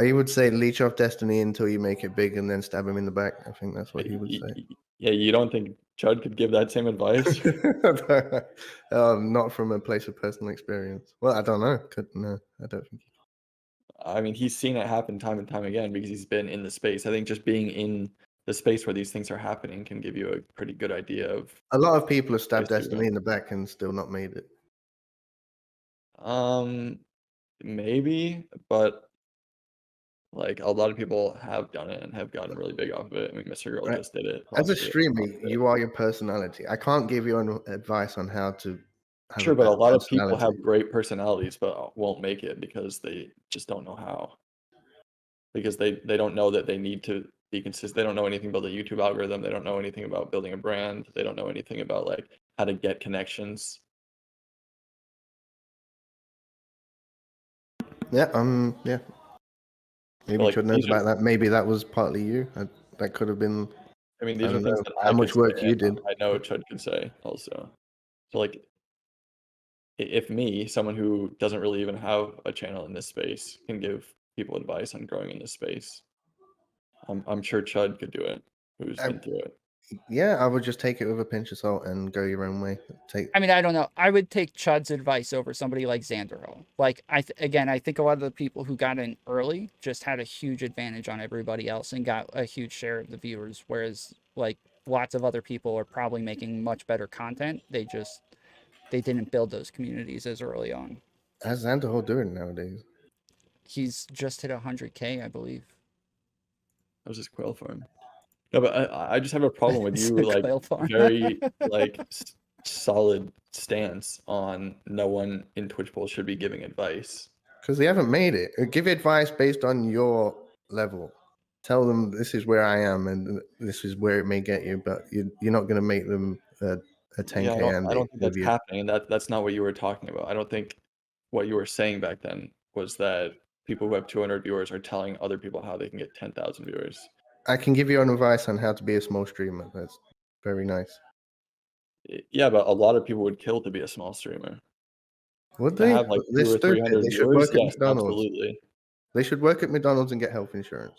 He would say, "Leech off Destiny until you make it big, and then stab him in the back." I think that's what he would say. Yeah, you don't think Chud could give that same advice? Not from a place of personal experience. Well, I don't know. No, I don't think. I mean, he's seen it happen time and time again because he's been in the space. I think just being in the space where these things are happening can give you a pretty good idea of. A lot of people have stabbed Yes, you Destiny in the back and still not made it. Maybe, but like a lot of people have done it and have gotten really big off of it. I mean, Mr. Girl Right. just did it. As a Foster streamer, did it. you are your personality. I can't give you advice on how to have Sure, but a better lot of people personality. have great personalities, but won't make it because they just don't know how. Because they don't know that they need to be consistent. They don't know anything about the YouTube algorithm. They don't know anything about building a brand. They don't know anything about like how to get connections. Yeah, yeah. Maybe like, Chud knows these are- about that. Maybe that was partly you. That could have been. I mean, these I are don't things know that how I much could work say you and did. I know Chud could say also. So like, if me, someone who doesn't really even have a channel in this space, can give people advice on growing in this space, I'm sure Chud could do it. Who's been through it? Yeah, I would just take it with a pinch of salt and go your own way. I mean, I don't know. I would take Chud's advice over somebody like Xanderho. Like, I think a lot of the people who got in early just had a huge advantage on everybody else and got a huge share of the viewers, whereas like lots of other people are probably making much better content. They didn't build those communities as early on. How's Xanderho doing nowadays? He's just hit 100K, I believe. That was his quail farm. No, but I just have a problem with It's you, a like, quail farm. very, like, solid stance on no one in Twitch Bowl should be giving advice. Because they haven't made it. Give advice based on your level. Tell them this is where I am and this is where it may get you, but you're not going to make them a 10K Yeah, Andy I don't think with that's you. happening, and that's not what you were talking about. I don't think what you were saying back then was that people who have 200 viewers are telling other people how they can get 10,000 viewers. I can give you an advice on how to be a small streamer. That's very nice. Yeah, but a lot of people would kill to be a small streamer. Would To they? have like They're 200 or 300 stupid. They should viewers, work at yes, McDonald's. absolutely. They should work at McDonald's and get health insurance.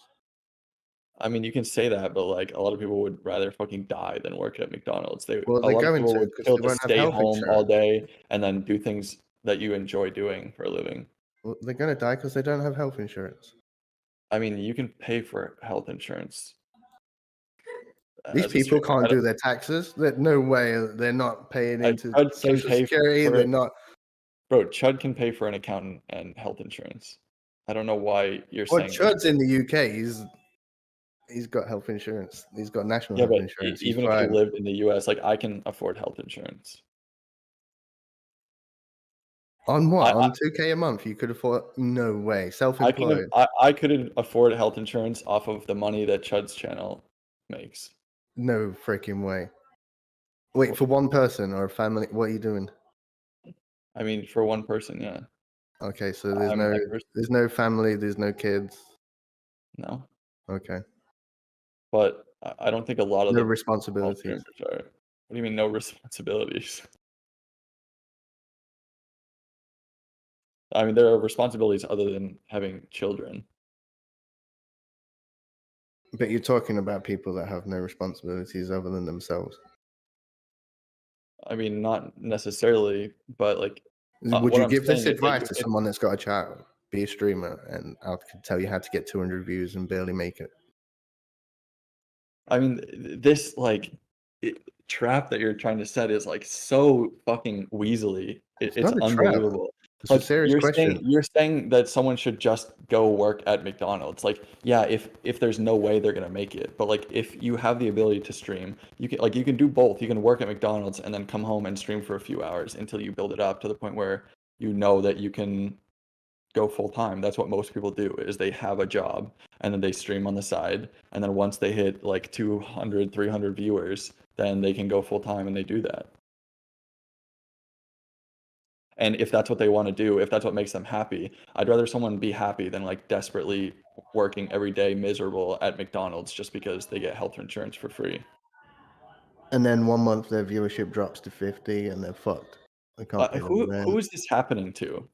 I mean, you can say that, but like a lot of people would rather fucking die than work at McDonald's. Well, A they're lot of going people to, would 'cause kill they to won't have stay health home all insurance. day and then do things that you enjoy doing for a living. Well, they're going to die because they don't have health insurance. I mean, you can pay for health insurance. These as a people streamer. can't do their taxes. No way they're not paying into Chud can Social pay Security. for They're it. not. Bro, Chud can pay for an accountant and health insurance. I don't know why you're Well, saying Chud's in the UK. He's got health insurance. He's got national yeah, health but insurance. He's even if you fine. lived in the US, like I can afford health insurance. On what? On 2K a month? You could afford? No way. Self-employed. I couldn't afford health insurance off of the money that Chud's channel makes. No freaking way. Wait, for one person or a family? What are you doing? I mean, for one person, yeah. Okay, so there's I'm no like, there's no family. There's no kids. no, Okay. but I don't think a lot of No the responsibilities. streamers are. What do you mean, no responsibilities? I mean, there are responsibilities other than having children. But you're talking about people that have no responsibilities other than themselves. I mean, not necessarily, but like, Would what you I'm give this saying is that advice you to can- someone that's got a child? Be a streamer, and I could tell you how to get 200 views and barely make it. I mean, this like trap that you're trying to set is like so fucking weaselly. It's not a trap. unbelievable. It's a Like serious question. you're saying that someone should just go work at McDonald's. Like, yeah, if there's no way they're gonna make it, but like if you have the ability to stream, you can do both. You can work at McDonald's and then come home and stream for a few hours until you build it up to the point where you know that you can go full time. That's what most people do, is they have a job and then they stream on the side, and then once they hit like 200 300 viewers, then they can go full time and they do that. And if that's what they want to do, if that's what makes them happy, I'd rather someone be happy than like desperately working every day miserable at McDonald's just because they get health insurance for free. And then 1 month their viewership drops to 50 and they're fucked. They can't pay Who the rent. is this happening to?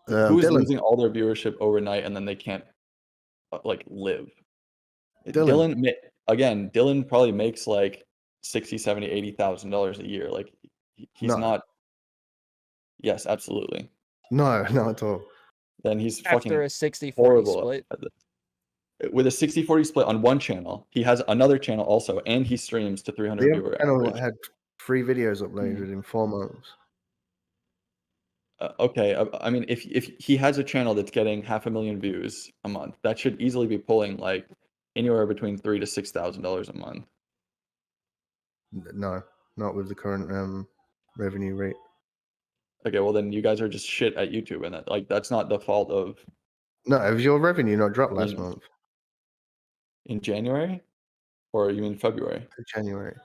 Who is Dylan. losing all their viewership overnight and then they can't like live? Dylan. Dylan probably makes like 60, 70, $80,000 a year. Like he's No. not. Yes, absolutely. No, not at all. Then he's After fucking a 60-40 horrible split. With a 60-40 split on one channel. He has another channel also, and he streams to 300 The viewer channel average. had 3 videos uploaded in 4 months. Okay, I mean, if he has a channel that's getting 500,000 views a month, that should easily be pulling like anywhere between $3,000 to $6,000 a month. No, not with the current revenue rate. Okay, well then you guys are just shit at YouTube, and that's not the fault of. No, has your revenue not dropped last month? In January, or you mean February? January.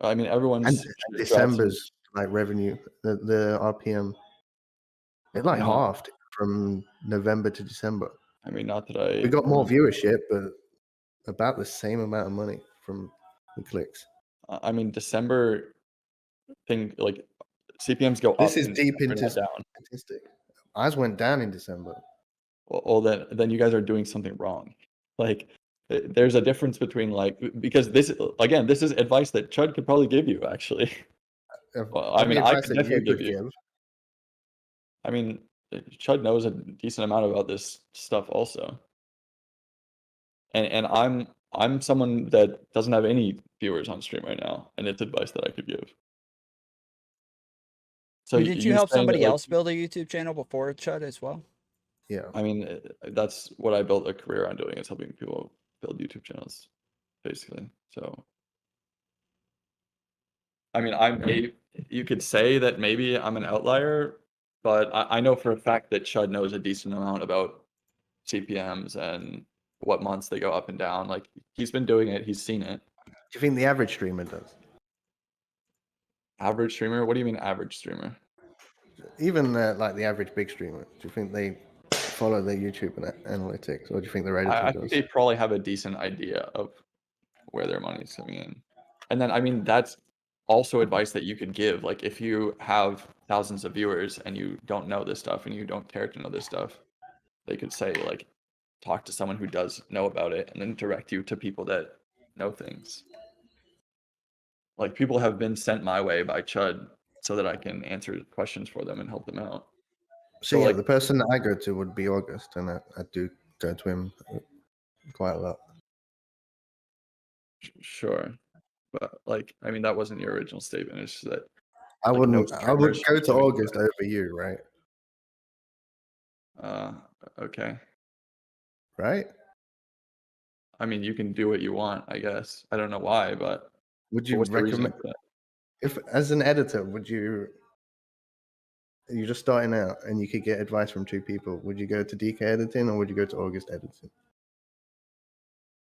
I mean, everyone's And December's like revenue, the RPM, it like halved from November to December. I mean, not that we got more viewership, but about the same amount of money from the clicks. I mean, December thing, like CPMs go up. This is deep into down. statistic. Ours went down in December. Well, then you guys are doing something wrong. Like, there's a difference between because this is advice that Chud could probably give you actually. Well, I mean, I could definitely give you. I mean, Chud knows a decent amount about this stuff also. And I'm someone that doesn't have any viewers on stream right now, and it's advice that I could give. So did you help somebody else build a YouTube channel before Chud as well? Yeah. I mean, that's what I built a career on doing, is helping people build YouTube channels, basically. So, I mean, you could say that maybe I'm an outlier, but I know for a fact that Chud knows a decent amount about CPMs and what months they go up and down. Like, he's been doing it, he's seen it. Do you think the average streamer does? Average streamer? What do you mean average streamer? Even like the average big streamer, do you think they follow their YouTube analytics, or do you think their editor does? I think they probably have a decent idea of where their money's coming in. And then, I mean, that's also advice that you could give. Like, if you have thousands of viewers and you don't know this stuff and you don't care to know this stuff, they could say, like, talk to someone who does know about it and then direct you to people that know things. Like, people have been sent my way by Chud so that I can answer questions for them and help them out. So yeah, the person that I go to would be August, and I do go to him quite a lot. Sure. But, like, I mean, that wasn't your original statement. It's just that I would go to August over you, right? Okay. Right? I mean, you can do what you want, I guess. I don't know why, but would you recommend, if as an editor, you're just starting out and you could get advice from 2 people, would you go to DK editing or would you go to August editing?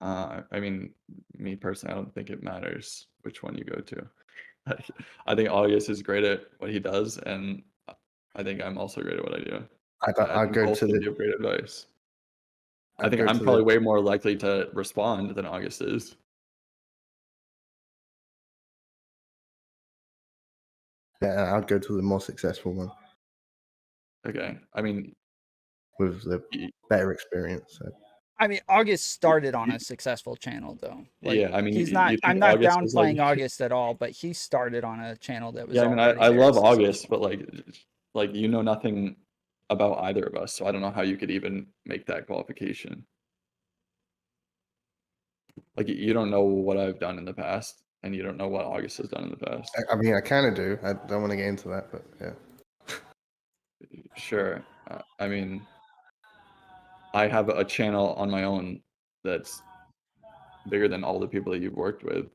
I mean, me personally, I don't think it matters which one you go to. I think August is great at what he does, and I think I'm also great at what I do. I'd go to give great advice. I think I'm probably way more likely to respond than August is. Yeah, I'd go to the more successful one. Okay, I mean, with the better experience. So. I mean, August started on a successful channel, though. Like, yeah, I mean, he's not. I'm not downplaying August at all, but he started on a channel that was. Yeah, I mean, I love August, but like you know nothing about either of us, so I don't know how you could even make that qualification. Like you don't know what I've done in the past, and you don't know what August has done in the past. I mean, I kind of do. I don't want to get into that, but yeah. Sure. I mean, I have a channel on my own that's bigger than all the people that you've worked with.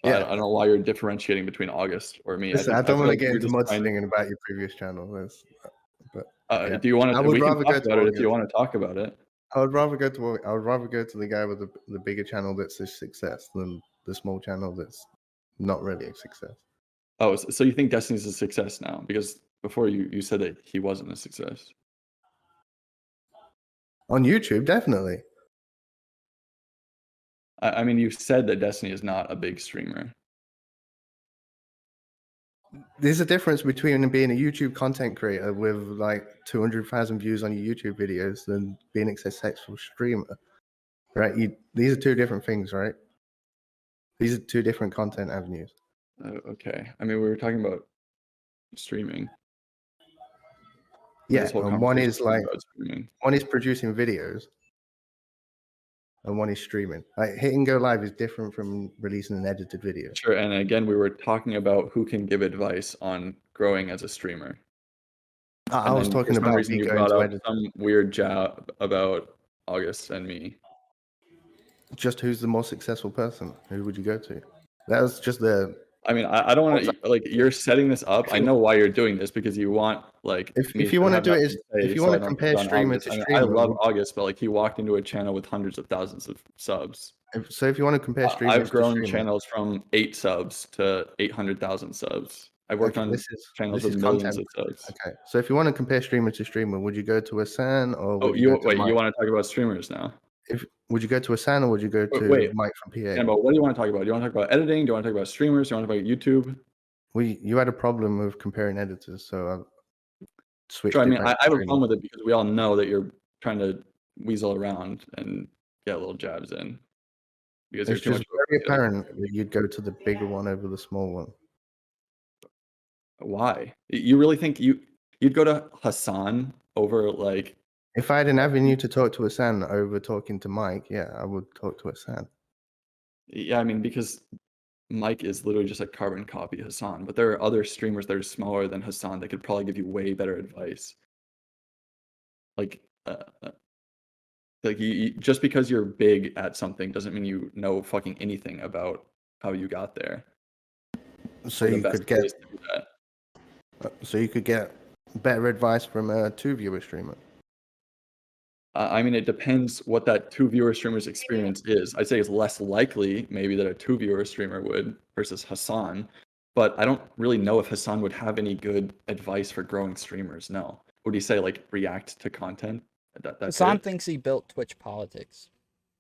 Yeah. I don't know why you're differentiating between August or me. Listen, I feel don't want to like get you're into just trying- mudslinging about your previous channel. But yeah. Do you want I to? would We can rather talk go to about it if you August. want to talk about it. I would rather go to the guy with the bigger channel that's a success than the small channel that's not really a success. Oh, so you think Destiny's a success now? Because before you said that he wasn't a success. On YouTube, definitely. I mean, you said that Destiny is not a big streamer. There's a difference between being a YouTube content creator with like 200,000 views on your YouTube videos than being a successful streamer, right? These are two different things, right? These are two different content avenues. Okay. I mean, we were talking about streaming. Yeah, This whole and one conversation is like about streaming. one is producing videos, and one is streaming. Like hit and go live is different from releasing an edited video. Sure. And again, we were talking about who can give advice on growing as a streamer. I was talking for some about reason me you going brought to up edit. some weird jab about August and me. Just who's the more successful person? Who would you go to? That was just the. I mean, I don't want to like you're setting this up. I know why you're doing this because you want like If you want to do it, if you want to compare streamer to streamer, I love August, but like he walked into a channel with hundreds of thousands of subs. So if you want to compare streamers, I've grown channels from 8 subs to 800,000 subs. I've worked on channels with millions of subs. Okay, so if you want to compare streamer to streamer, would you go to a San or would you go to Mike? You want to talk about streamers now? Would you go to a San or would you go to Mike from PA? But what do you want to talk about? Do you want to talk about editing? Do you want to talk about streamers? Do you want to talk about YouTube? You had a problem with comparing editors, so I switched. Sure, I mean, I have a problem with it because we all know that you're trying to weasel around and get little jabs in. Because it's just very apparent that you'd go to the bigger one over the small one. Why? You really think you'd go to Hassan over like? If I had an avenue to talk to Hassan over talking to Mike, yeah, I would talk to Hassan. Yeah, I mean, because Mike is literally just a carbon copy of Hassan, but there are other streamers that are smaller than Hassan that could probably give you way better advice. Like you just because you're big at something doesn't mean you know fucking anything about how you got there. So you could get. So you could get better advice from a 2-viewer streamer. I mean, it depends what that 2-viewer streamer's experience is. I'd say it's less likely maybe that a 2-viewer streamer would versus Hassan, but I don't really know if Hassan would have any good advice for growing streamers. No. Would he say like react to content? Hassan thinks he built Twitch politics.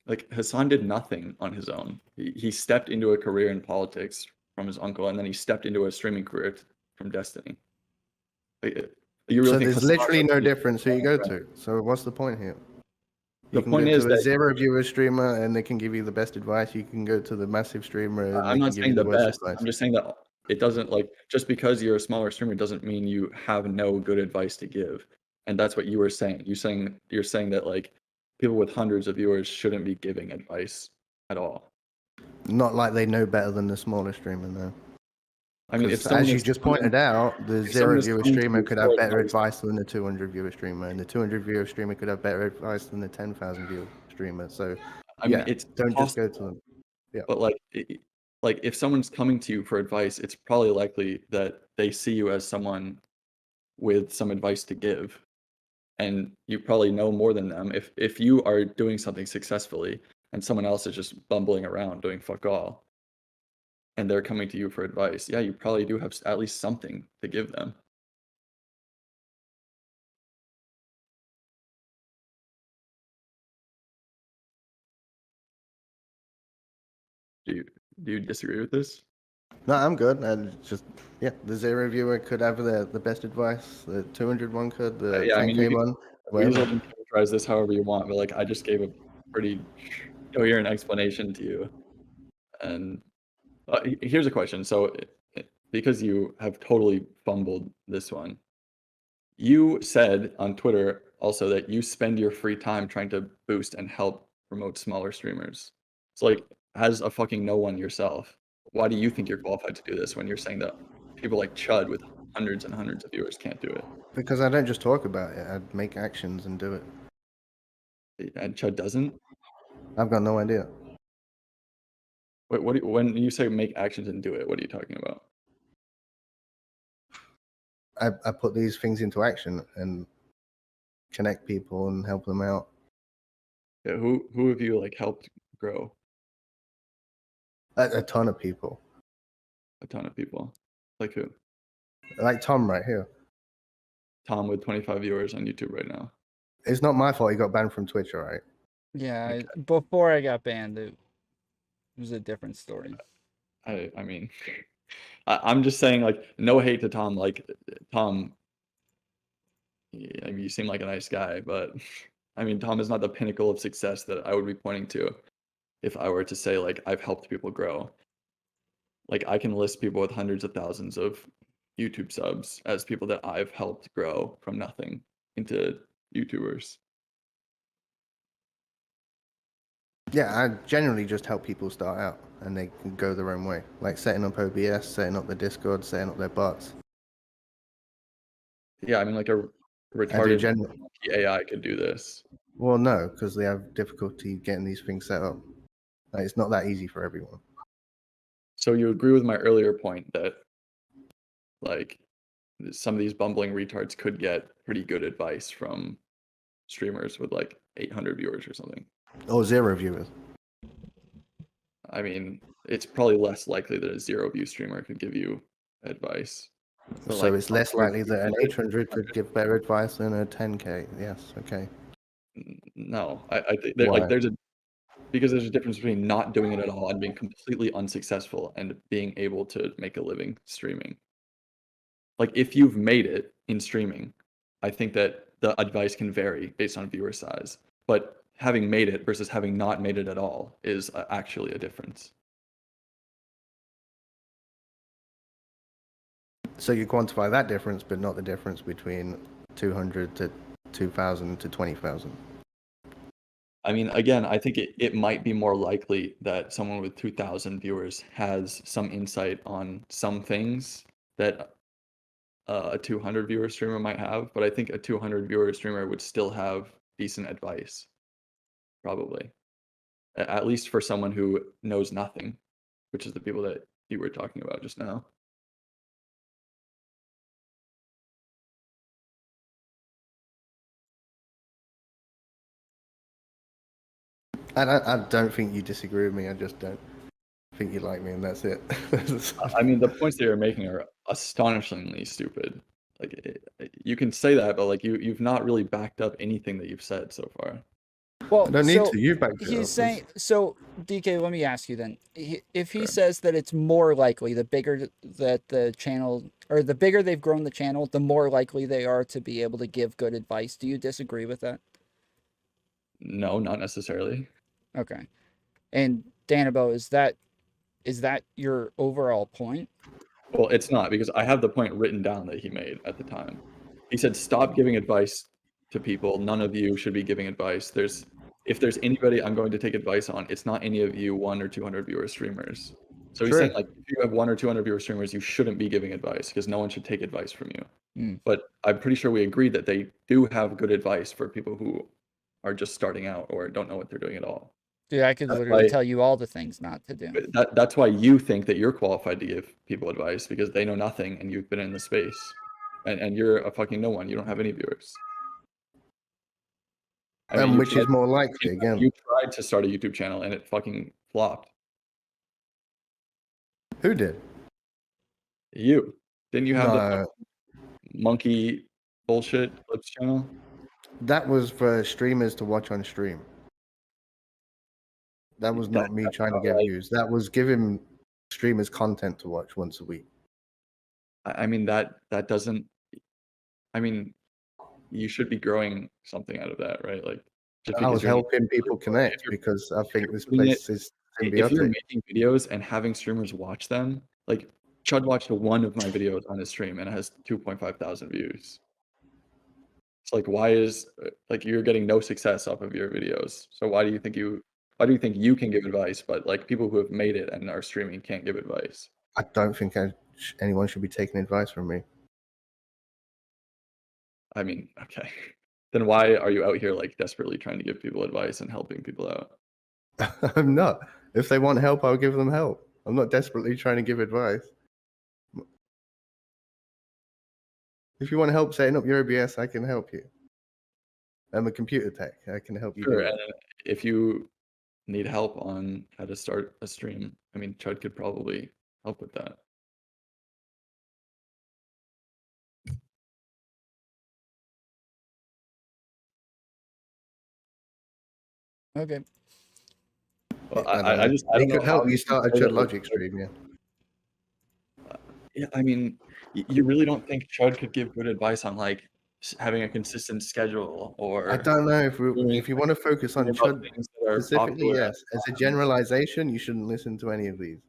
Like Hassan did nothing on his own. He stepped into a career in politics from his uncle, and then he stepped into a streaming career from Destiny. You really so think there's Hassan literally no difference who you go to. So what's the point here? The point is that 0-viewer streamer and they can give you the best advice. You can go to the massive streamer. And I'm not saying the best. Advice. I'm just saying that it doesn't like just because you're a smaller streamer doesn't mean you have no good advice to give. And that's what you were saying. You're saying that like people with hundreds of viewers shouldn't be giving advice at all. Not like they know better than the smaller streamer, though. I mean, as you just pointed out, the 0-viewer streamer could have better advice than the 200-viewer streamer, and the 200-viewer streamer could have better advice than the 10,000-viewer streamer. So, I mean, it's don't just go to them. Yeah. But like if someone's coming to you for advice, it's probably likely that they see you as someone with some advice to give, and you probably know more than them. If you are doing something successfully and someone else is just bumbling around doing fuck all, and they're coming to you for advice, yeah, you probably do have at least something to give them. Do you disagree with this? No, I'm good. The 0-viewer could have the best advice. The 200 one could. The 10K one. You can characterize this however you want, but like I just gave a pretty coherent explanation to you. And here's a question. So, because you have totally fumbled this one, you said on Twitter also that you spend your free time trying to boost and help promote smaller streamers. It's like, as a fucking no one yourself, why do you think you're qualified to do this when you're saying that people like Chud with hundreds and hundreds of viewers can't do it? Because I don't just talk about it, I make actions and do it. And Chud doesn't? I've got no idea. Wait, when you say make actions and do it, what are you talking about? I put these things into action and connect people and help them out. Yeah, who have you like helped grow? A ton of people. A ton of people. Like who? Like Tom right here. Tom with 25 viewers on YouTube right now. It's not my fault he got banned from Twitch, all right? Yeah, before I got banned, it was a different story. I mean, I'm just saying, like, no hate to Tom. Like, Tom, I mean, you seem like a nice guy, but I mean, Tom is not the pinnacle of success that I would be pointing to if I were to say, like, I've helped people grow. Like, I can list people with hundreds of thousands of YouTube subs as people that I've helped grow from nothing into YouTubers. Yeah, I generally just help people start out and they can go their own way. Like setting up OBS, setting up their Discord, setting up their bots. Yeah, I mean, like a retarded AI could do this. Well, no, because they have difficulty getting these things set up. Like, it's not that easy for everyone. So you agree with my earlier point that, like, some of these bumbling retards could get pretty good advice from streamers with like 800 viewers or something. Or 0 viewers. I mean, it's probably less likely that a 0 view streamer could give you advice. So like, it's less likely that an 800 could give better advice than a 10K. Yes, okay. No, I think like because there's a difference between not doing it at all and being completely unsuccessful and being able to make a living streaming. Like, if you've made it in streaming, I think that the advice can vary based on viewer size. But having made it versus having not made it at all is actually a difference. So you quantify that difference, but not the difference between 200 to 2,000 to 20,000. I mean, again, I think it might be more likely that someone with 2,000 viewers has some insight on some things that a 200 viewer streamer might have, but I think a 200 viewer streamer would still have decent advice, probably. At least for someone who knows nothing, which is the people that you were talking about just now. I don't think you disagree with me. I just don't think you like me, and that's it. I mean, the points that you're making are astonishingly stupid. Like, you can say that, but like you've not really backed up anything that you've said so far. Well, I don't need to. You backed it up. He's saying, so DK, let me ask you then. If he says that it's more likely, the bigger that the channel, or the bigger they've grown the channel, the more likely they are to be able to give good advice. Do you disagree with that? No, not necessarily. Okay. And Danabo, is that your overall point? Well, it's not, because I have the point written down that he made at the time. He said, stop giving advice to people. None of you should be giving advice. If there's anybody I'm going to take advice on, it's not any of you 100 or 200 viewer streamers. So he's saying, like, if you have 100 or 200 viewer streamers, you shouldn't be giving advice because no one should take advice from you. But I'm pretty sure we agreed that they do have good advice for people who are just starting out or don't know what they're doing at all. Dude, I could literally tell you all the things not to do. That's why you think that you're qualified to give people advice, because they know nothing and you've been in the space. And you're a fucking no one. You don't have any viewers. I mean, which is more likely, again. You tried to start a YouTube channel and it fucking flopped. Who did? You. Didn't you have the monkey bullshit clips channel? That was for streamers to watch on stream. That was not me trying to get views. That was giving streamers content to watch once a week. I mean, that doesn't... I mean, you should be growing something out of that, right? Like, I was helping people connect because I think this place is symbiotic. If you're making videos and having streamers watch them, like, Chud watched one of my videos on his stream and it has 2,500 views. It's like, why is like you're getting no success off of your videos? So why do you think you can give advice, but like people who have made it and are streaming can't give advice? I don't think anyone should be taking advice from me. I mean, okay. Then why are you out here like desperately trying to give people advice and helping people out? I'm not. If they want help, I'll give them help. I'm not desperately trying to give advice. If you want to help setting up your OBS, I can help you. I'm a computer tech. I can help you do Sure, it. and if you need help on how to start a stream, I mean, Chud could probably help with that. Okay. Well, I I He don't know could help how you start a say that ChudLogic stream, yeah. Yeah, I mean, you really don't think Chud could give good advice on like having a consistent schedule or I don't know if doing you want to focus on about Chud things that are specifically, popular yes. As a generalization, you shouldn't listen to any of these.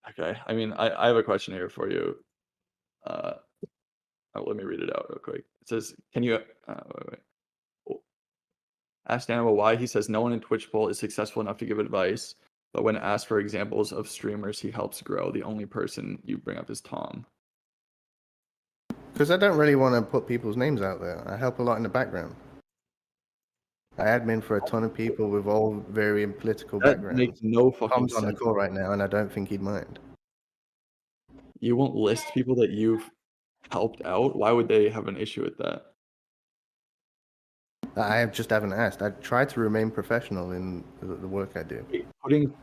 Okay, I mean, I have a question here for you. Let me read it out real quick. It says, "Can you wait. Oh. Ask Danabo why he says no one in Twitch poll is successful enough to give advice, but when asked for examples of streamers he helps grow, the only person you bring up is Tom." Because I don't really want to put people's names out there. I help a lot in the background. I admin for a ton of people with all varying political That backgrounds. makes no fucking Tom's on the sense. call right now, and I don't think he'd mind. You won't list people that you've helped out? Why would they have an issue with that? I just haven't asked. I try to remain professional in the work I do. Putting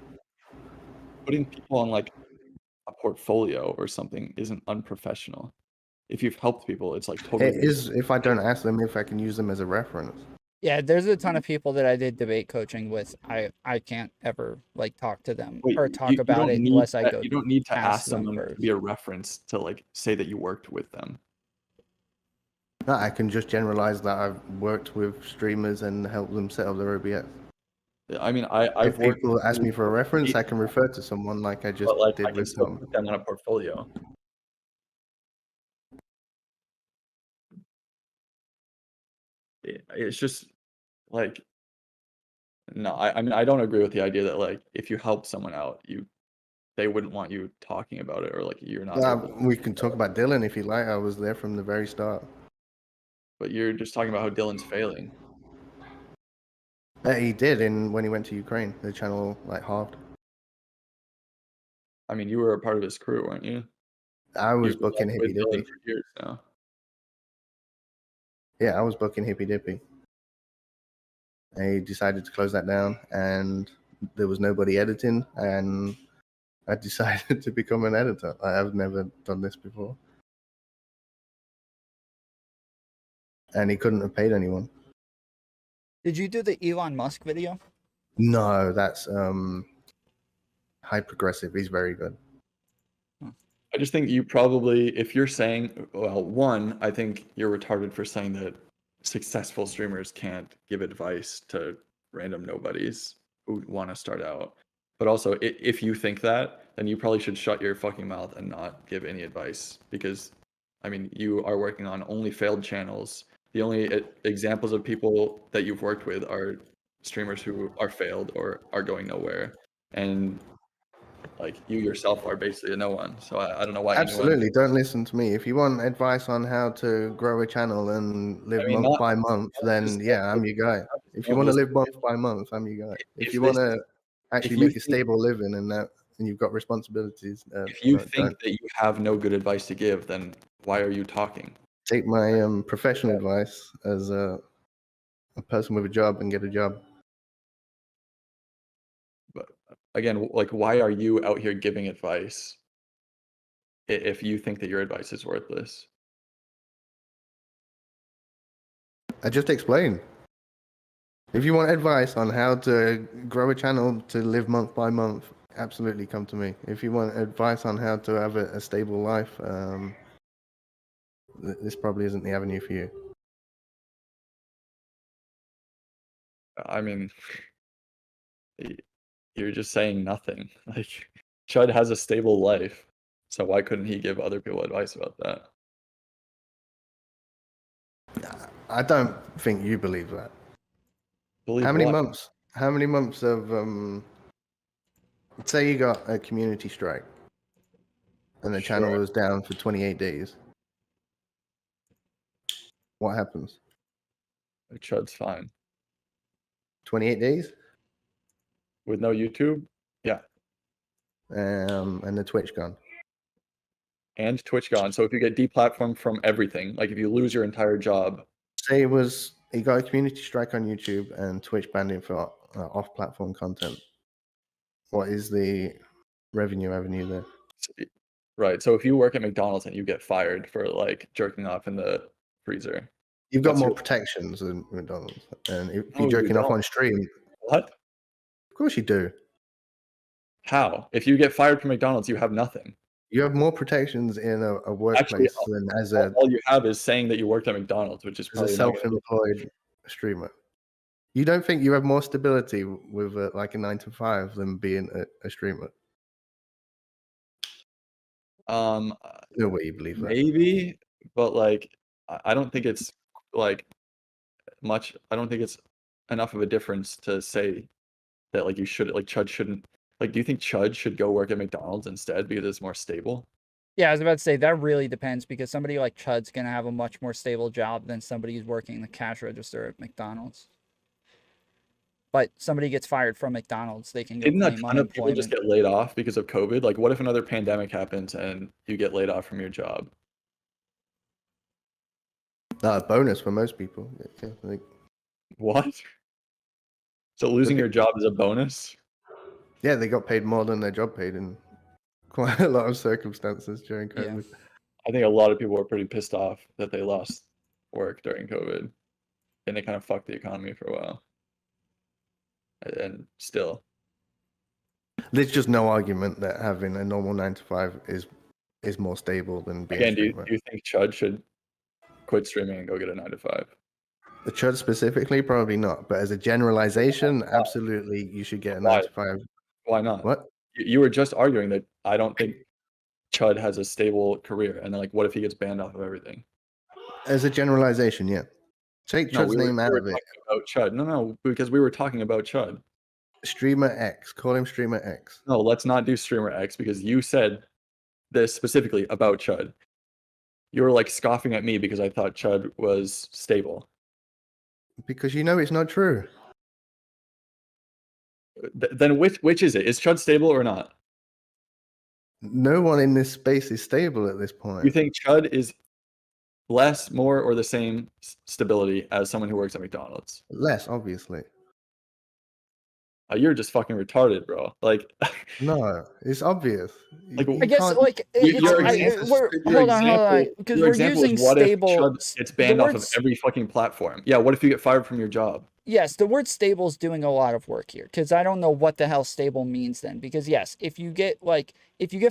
people on like a portfolio or something isn't unprofessional. If you've helped people, it's like totally. It is if I don't ask them if I can use them as a reference. Yeah, there's a ton of people that I did debate coaching with. I can't ever like talk to them Wait, or talk you about don't it need unless I that- go. You don't need to ask them someone to first. be a reference to like say that you worked with them. No, I can just generalize that I've worked with streamers and helped them set up their OBS. I mean, I've If worked people ask me for a reference, I people, can refer to someone like I just but like did I can with still Tom. put them on a portfolio. It's just like no. I mean, I don't agree with the idea that like if you help someone out, they wouldn't want you talking about it or like you're not able to. We can talk about Dylan if you like. I was there from the very start. But you're just talking about how Dylan's failing. He did when he went to Ukraine. The channel like halved. I mean, you were a part of his crew, weren't you? I was You've been booking with Hippy Dylan Dippy. for years now. Yeah, I was booking Hippy Dippy. He decided to close that down, and there was nobody editing, and I decided to become an editor. I've never done this before. And he couldn't have paid anyone. Did you do the Elon Musk video? No, that's high progressive. He's very good. I just think you probably, if you're saying, well, one, I think you're retarded for saying that successful streamers can't give advice to random nobodies who want to start out. But also, if you think that, then you probably should shut your fucking mouth and not give any advice. Because, I mean, you are working on only failed channels. The only examples of people that you've worked with are streamers who are failed or are going nowhere. And like you yourself are basically a no one. So I don't know why Absolutely, don't listen to me. If you want advice on how to grow a channel and live month by month, then yeah, I'm your guy. If you want to live month by month, I'm your guy. If you want to actually make a stable living and you've got responsibilities, if you think that you have no good advice to give, then why are you talking? Take my professional advice as a person with a job and get a job. But again, like, why are you out here giving advice if you think that your advice is worthless? I just explained. If you want advice on how to grow a channel to live month by month, absolutely come to me. If you want advice on how to have a stable life, this probably isn't the avenue for you. I mean, you're just saying nothing. Like, Chud has a stable life, so why couldn't he give other people advice about that? I don't think you believe that. Believe How many what? months? How many months of say you got a community strike, and the channel was down for 28 days. What happens? Chud's fine. 28 days? With no YouTube? Yeah. And the Twitch gone. And Twitch gone. So if you get deplatformed from everything, like if you lose your entire job. Say he got a community strike on YouTube and Twitch banned him for off-platform content. What is the revenue avenue there? Right. So if you work at McDonald's and you get fired for like jerking off in the freezer. You've got more protections than McDonald's. And if you're No, you jerking off don't. on stream. What? Of course you do. How? If you get fired from McDonald's, you have nothing. You have more protections in a workplace than as a... All you have is saying that you worked at McDonald's, which is as a self-employed streamer. You don't think you have more stability with like a 9 to 5 than being a streamer? No way you believe that. Maybe, but like I don't think it's like much. I don't think it's enough of a difference to say that like you should like Chud shouldn't like. Do you think Chud should go work at McDonald's instead because it's more stable? Yeah, I was about to say that really depends because somebody like Chud's gonna have a much more stable job than somebody who's working the cash register at McDonald's. But somebody gets fired from McDonald's, they can go Didn't a claim ton of people just unemployment. get laid off because of COVID? Like, what if another pandemic happens and you get laid off from your job? Bonus for most people. Yeah, I think. What? So losing your job is a bonus? Yeah, they got paid more than their job paid in quite a lot of circumstances during COVID. Yeah. I think a lot of people were pretty pissed off that they lost work during COVID, and they kind of fucked the economy for a while. And still, there's just no argument that having a normal 9 to 5 is more stable than being. Again, do you think Chud should quit streaming and go get a 9 to 5? The Chud specifically, probably not. But as a generalization, absolutely, you should get a 9 to 5. Why not? What? You were just arguing that I don't think Chud has a stable career, and then like, what if he gets banned off of everything? As a generalization, yeah. Take Chud's name out of it. About Chud. No, because we were talking about Chud. Streamer X. Call him Streamer X. No, let's not do Streamer X because you said this specifically about Chud. You were like scoffing at me because I thought Chud was stable. Because you know it's not true. Then which is it? Is Chud stable or not? No one in this space is stable at this point. You think Chud is less, more, or the same stability as someone who works at McDonald's? Less, obviously. You're just fucking retarded, bro. Like, no, it's obvious. Like, I guess like hold on, because we're using stable. It's banned off of every fucking platform. Yeah, what if you get fired from your job? Yes, the word stable is doing a lot of work here because I don't know what the hell stable means then. Because yes, if you get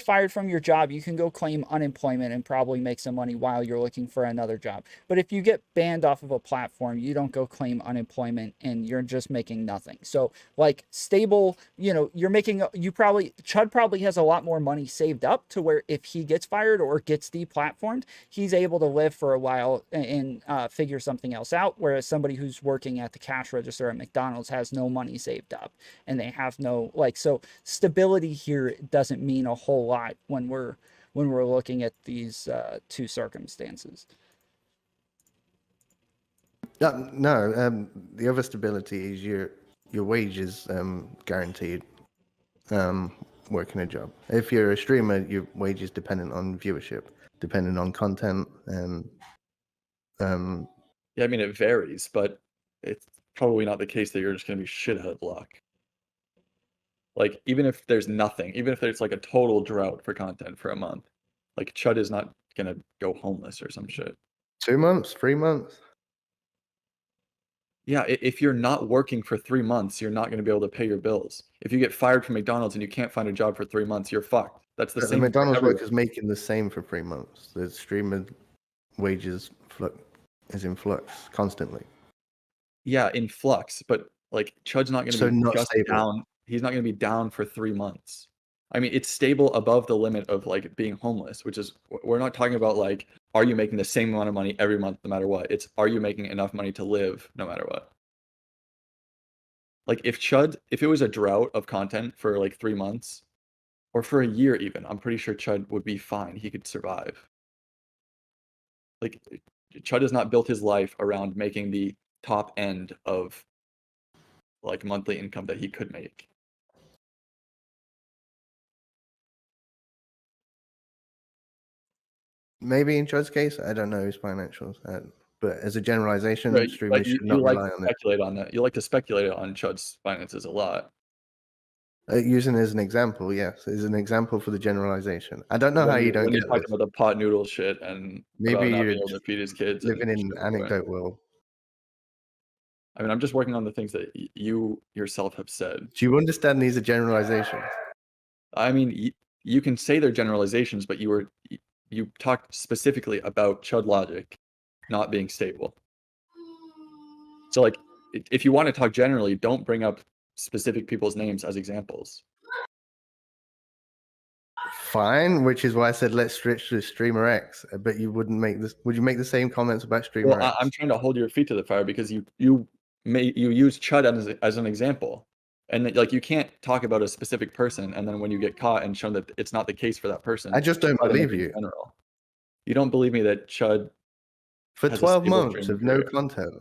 fired from your job, you can go claim unemployment and probably make some money while you're looking for another job. But if you get banned off of a platform, you don't go claim unemployment and you're just making nothing. So like stable, Chud probably has a lot more money saved up to where if he gets fired or gets deplatformed, he's able to live for a while and figure something else out. Whereas somebody who's working at the cash register at McDonald's has no money saved up and they have no so stability here doesn't mean a whole lot when we're looking at these two circumstances. No, the other stability is your wages guaranteed working a job. If you're a streamer, your wages dependent on viewership, dependent on content, and yeah, I mean it varies, but it's probably not the case that you're just going to be shit out of luck. Like, even if there's nothing, even if there's like a total drought for content for a month, like Chud is not going to go homeless or some shit. 2 months, 3 months. Yeah, if you're not working for 3 months, you're not going to be able to pay your bills. If you get fired from McDonald's and you can't find a job for 3 months, you're fucked. That's the same. The McDonald's workers making the same for 3 months. The streamer wages is in flux constantly. Yeah, in flux, but like Chud's not going to be just down. He's not going to be down for 3 months. I mean, it's stable above the limit of like being homeless, which is, we're not talking about like, are you making the same amount of money every month no matter what? It's, are you making enough money to live no matter what? Like if it was a drought of content for like 3 months or for a year even, I'm pretty sure Chud would be fine. He could survive. Like Chud has not built his life around making the top end of like monthly income that he could make. Maybe in Chud's case, I don't know his financials, but as a generalization, Right, streamers but you should not like rely to on it. speculate on that. You like to speculate on Chud's finances a lot. Using it as an example, yes, as an example for the generalization. I don't know how you don't when get you talk this. about the pot noodle shit and Maybe about not you're being able to feed his kids. living and in shit like that. anecdote world. I mean, I'm just working on the things that you yourself have said. Do you understand these are generalizations? I mean, you can say they're generalizations, but you talked specifically about ChudLogic not being stable. So like, if you want to talk generally, don't bring up specific people's names as examples. Fine, which is why I said let's switch to Streamer X. But you wouldn't make this. Would you make the same comments about Streamer Well, X? I'm trying to hold your feet to the fire because you use Chud as an example, and like you can't talk about a specific person, and then when you get caught and shown that it's not the case for that person, I just don't try to make believe it you. general. You don't believe me that Chud For has a 12 stable months streaming of no career. content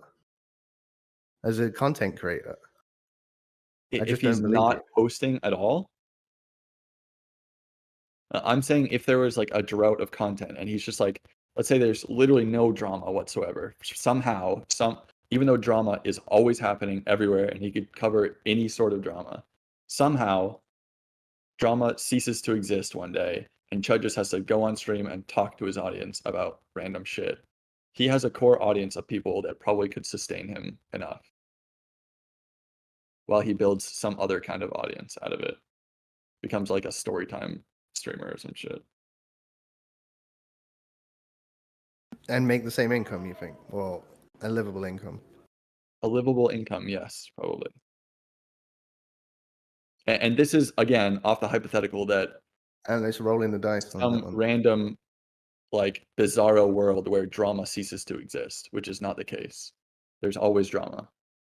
as a content creator. If he's not posting at all, I'm saying if there was like a drought of content and he's just like, let's say there's literally no drama whatsoever. Somehow, even though drama is always happening everywhere and he could cover any sort of drama, somehow drama ceases to exist one day and Chud just has to go on stream and talk to his audience about random shit. He has a core audience of people that probably could sustain him enough while he builds some other kind of audience out of it. Becomes like a storytime streamer or some shit. And make the same income, you think? Well, a livable income. A livable income, yes, probably. And this is, again, off the hypothetical that and it's rolling the dice on that some one. random, like, bizarro world where drama ceases to exist, which is not the case. There's always drama.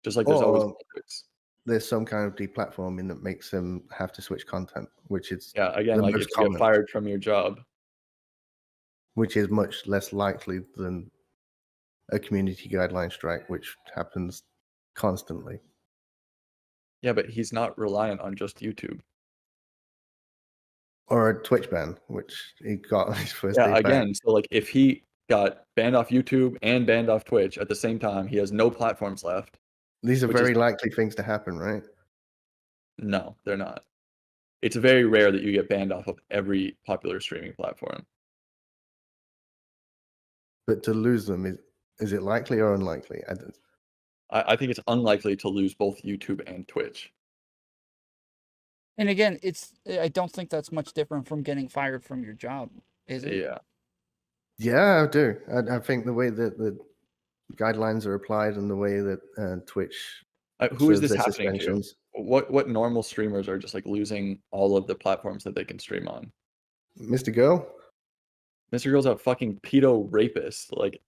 Just like there's always politics. There's some kind of deplatforming that makes them have to switch content, which is again, like if you get fired from your job. Which is much less likely than a community guideline strike, which happens constantly. Yeah, but he's not reliant on just YouTube. Or a Twitch ban, which he got on his first day again, back. so like if he got banned off YouTube and banned off Twitch at the same time, he has no platforms left. These are very likely things to happen, right? No, they're not. It's very rare that you get banned off of every popular streaming platform. But to lose them, is it likely or unlikely? I think it's unlikely to lose both YouTube and Twitch. And again, I don't think that's much different from getting fired from your job, is it? Yeah. Yeah, I do. I think the way that the guidelines are applied and the way that Twitch who is this happening to? What normal streamers are just like losing all of the platforms that they can stream on? Mr. Girl? Mr. Girl's a fucking pedo rapist. Like,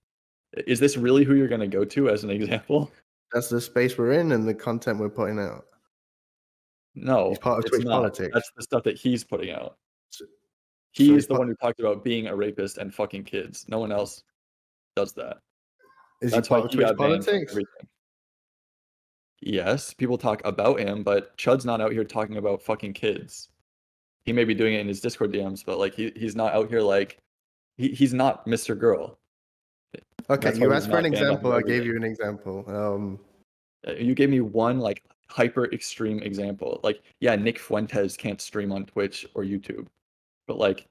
is this really who you're gonna go to as an example? That's the space we're in and the content we're putting out. No, he's part of Twitch politics. That's the stuff that he's putting out. He's the one who talked about being a rapist and fucking kids. No one else does that. Is he part of Twitch politics? Yes, people talk about him, but Chud's not out here talking about fucking kids. He may be doing it in his Discord DMs, but like he's not out here like he's not Mr. Girl. Okay, you asked for an example. I gave you an example. You gave me one like hyper extreme example. Like, yeah, Nick Fuentes can't stream on Twitch or YouTube, but like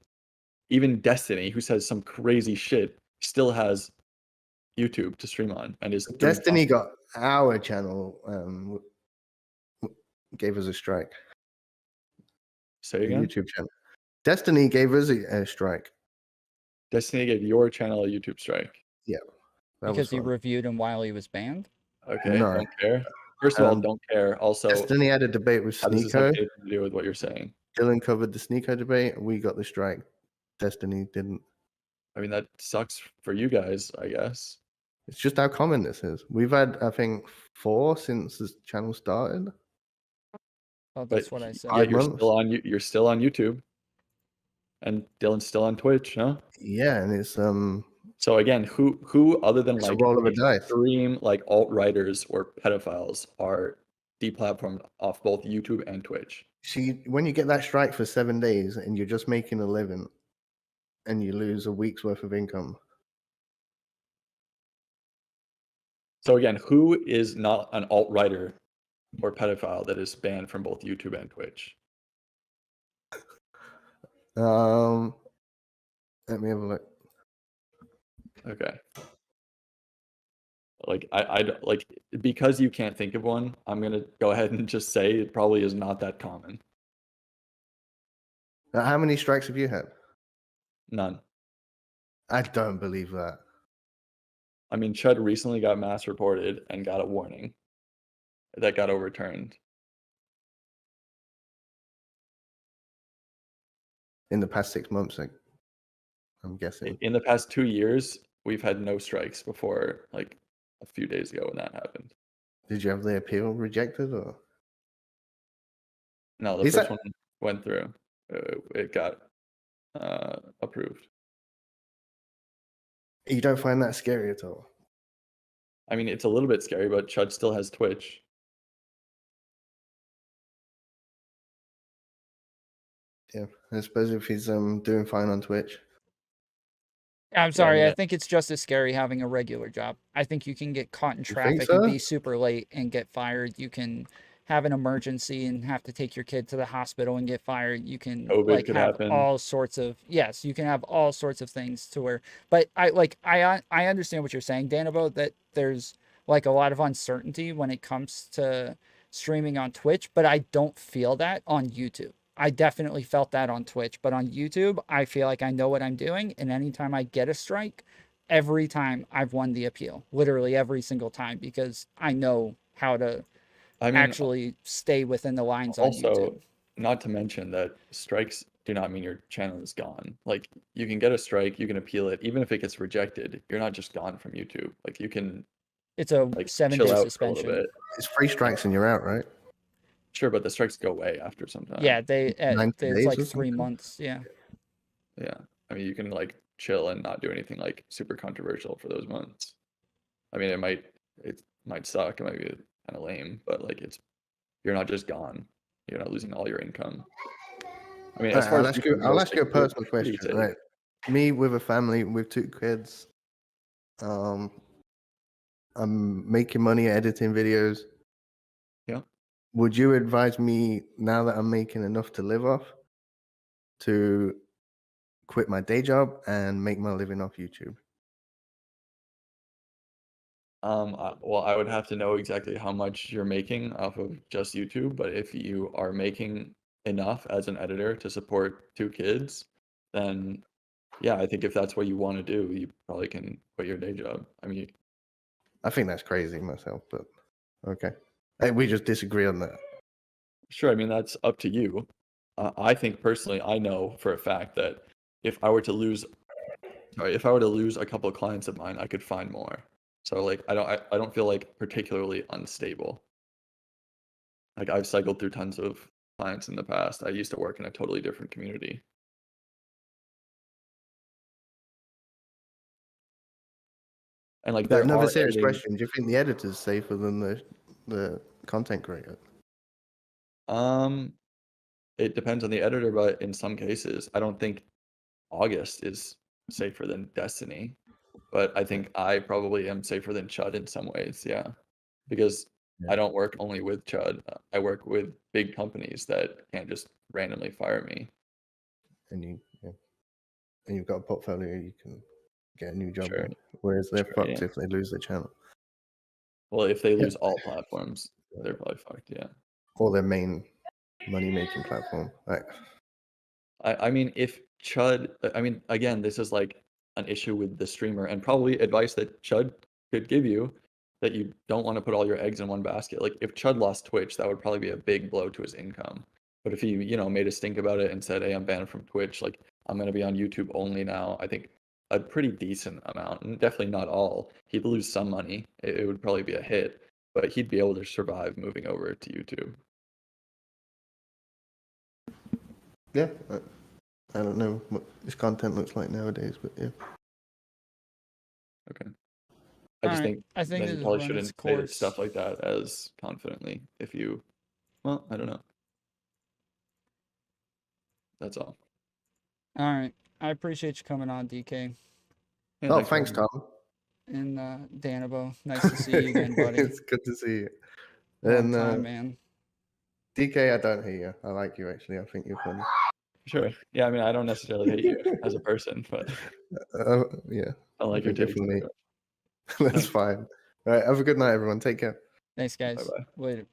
even Destiny, who says some crazy shit, still has YouTube to stream on and is Destiny got our channel gave us a strike. Say again? YouTube channel. Destiny gave us a strike. Destiny gave your channel a YouTube strike. Yeah. Because he reviewed him while he was banned? Okay, don't care. First of all, don't care. Also, Destiny had a debate with Sneeko. This have to do with what you're saying. Dylan covered the Sneeko debate. We got the strike. Destiny didn't. I mean, that sucks for you guys, I guess. It's just how common this is. We've had, I think, 4 since this channel started. Oh, that's what I said. Yet you're 5 still on you're still on YouTube. And Dylan's still on Twitch, huh? Yeah, and it's So again, who other than it's a like roll of a dice. extreme like alt-righters or pedophiles are deplatformed off both YouTube and Twitch? See, when you get that strike for 7 days and you're just making a living, and you lose a week's worth of income. So again, who is not an alt-righter or pedophile that is banned from both YouTube and Twitch? Let me have a look. Okay. Like I like, because you can't think of one, I'm gonna go ahead and just say it probably is not that common. How many strikes have you had? None. I don't believe that. I mean, Chud recently got mass reported and got a warning that got overturned. In the past 6 months, I'm guessing. In the past 2 years, we've had no strikes before, like a few days ago when that happened. Did you have the appeal rejected, or? No, the first one went through. It got approved. You don't find that scary at all? I mean, it's a little bit scary, but Chud still has Twitch. Yeah, I suppose if he's doing fine on Twitch. I'm sorry. yeah. I think it's just as scary having a regular job. I think you can get caught in think traffic and so? be super late and get fired. You can have an emergency and have to take your kid to the hospital and get fired. You can COVID like could have happen. all sorts of you can have all sorts of things to where. But I understand what you're saying, Danabo, that there's like a lot of uncertainty when it comes to streaming on Twitch, but I don't feel that on YouTube. I definitely felt that on Twitch, but on YouTube, I feel like I know what I'm doing. And anytime I get a strike, every time I've won the appeal, literally every single time, because I know how to actually stay within the lines on YouTube. Also, not to mention that strikes do not mean your channel is gone. Like, you can get a strike, you can appeal it, even if it gets rejected, you're not just gone from YouTube. Like, you can It's a like 7-day chill out suspension. for a little bit. It's 3 strikes and you're out, right? Sure, but the strikes go away after some time. Yeah, 90 it's days like or 3 something? months. Yeah. Yeah. I mean, you can like chill and not do anything like super controversial for those months. I mean, it might suck, it might be kind of lame, but like you're not just gone. You're not losing all your income. I mean, as far I'll as ask you a personal it's question. pretty Right, me with a family with 2 kids, I'm making money editing videos. Yeah. Would you advise me, now that I'm making enough to live off, to quit my day job and make my living off YouTube? Well, I would have to know exactly how much you're making off of just YouTube, but if you are making enough as an editor to support 2 kids, then yeah, I think if that's what you want to do, you probably can quit your day job. I mean, I think that's crazy myself, but okay. Hey, we just disagree on that. sure, I mean, that's up to you. I think personally, I know for a fact that if I were to lose a couple of clients of mine, I could find more. So like I don't feel like particularly unstable. Like, I've cycled through tons of clients in the past. I used to work in a totally different community. And like there Another are serious editing- question: do you think the editor's safer than the content creator? It depends on the editor, but in some cases, I don't think August is safer than Destiny, but I think I probably am safer than Chud in some ways, yeah. Because I don't work only with Chud. I work with big companies that can't just randomly fire me. And you've got a portfolio, you can get a new job. Sure. Right? Whereas they're Sure, fucked yeah. if they lose their channel. Well, if they lose all platforms, they're probably fucked, yeah. Or their main money-making platform. Right. I mean, if Chud, I mean, again, this is like an issue with the streamer, and probably advice that Chud could give you, that you don't want to put all your eggs in one basket. Like, if Chud lost Twitch, that would probably be a big blow to his income. But if he, made a stink about it and said, hey, I'm banned from Twitch, like, I'm going to be on YouTube only now, I think a pretty decent amount, and definitely not all. He'd lose some money. It would probably be a hit, but he'd be able to survive moving over to YouTube. Yeah, I don't know what his content looks like nowadays, but yeah. Okay. I just think I think that this you probably has run shouldn't its say course. stuff like that as confidently if you, well, I don't know. That's all. All right. I appreciate you coming on, DK. Yeah, Oh, for thanks, having Tom. And Danabo, nice to see you again, buddy. It's good to see you. Long And time, man. DK, I don't hate you. I like you, actually. I think you're funny. me. Sure. Yeah, I mean, I don't necessarily hate you as a person, but Yeah. I like your takes. Definitely. That's fine. All right. Have a good night, everyone. Take care. Thanks, guys. Bye-bye. Later.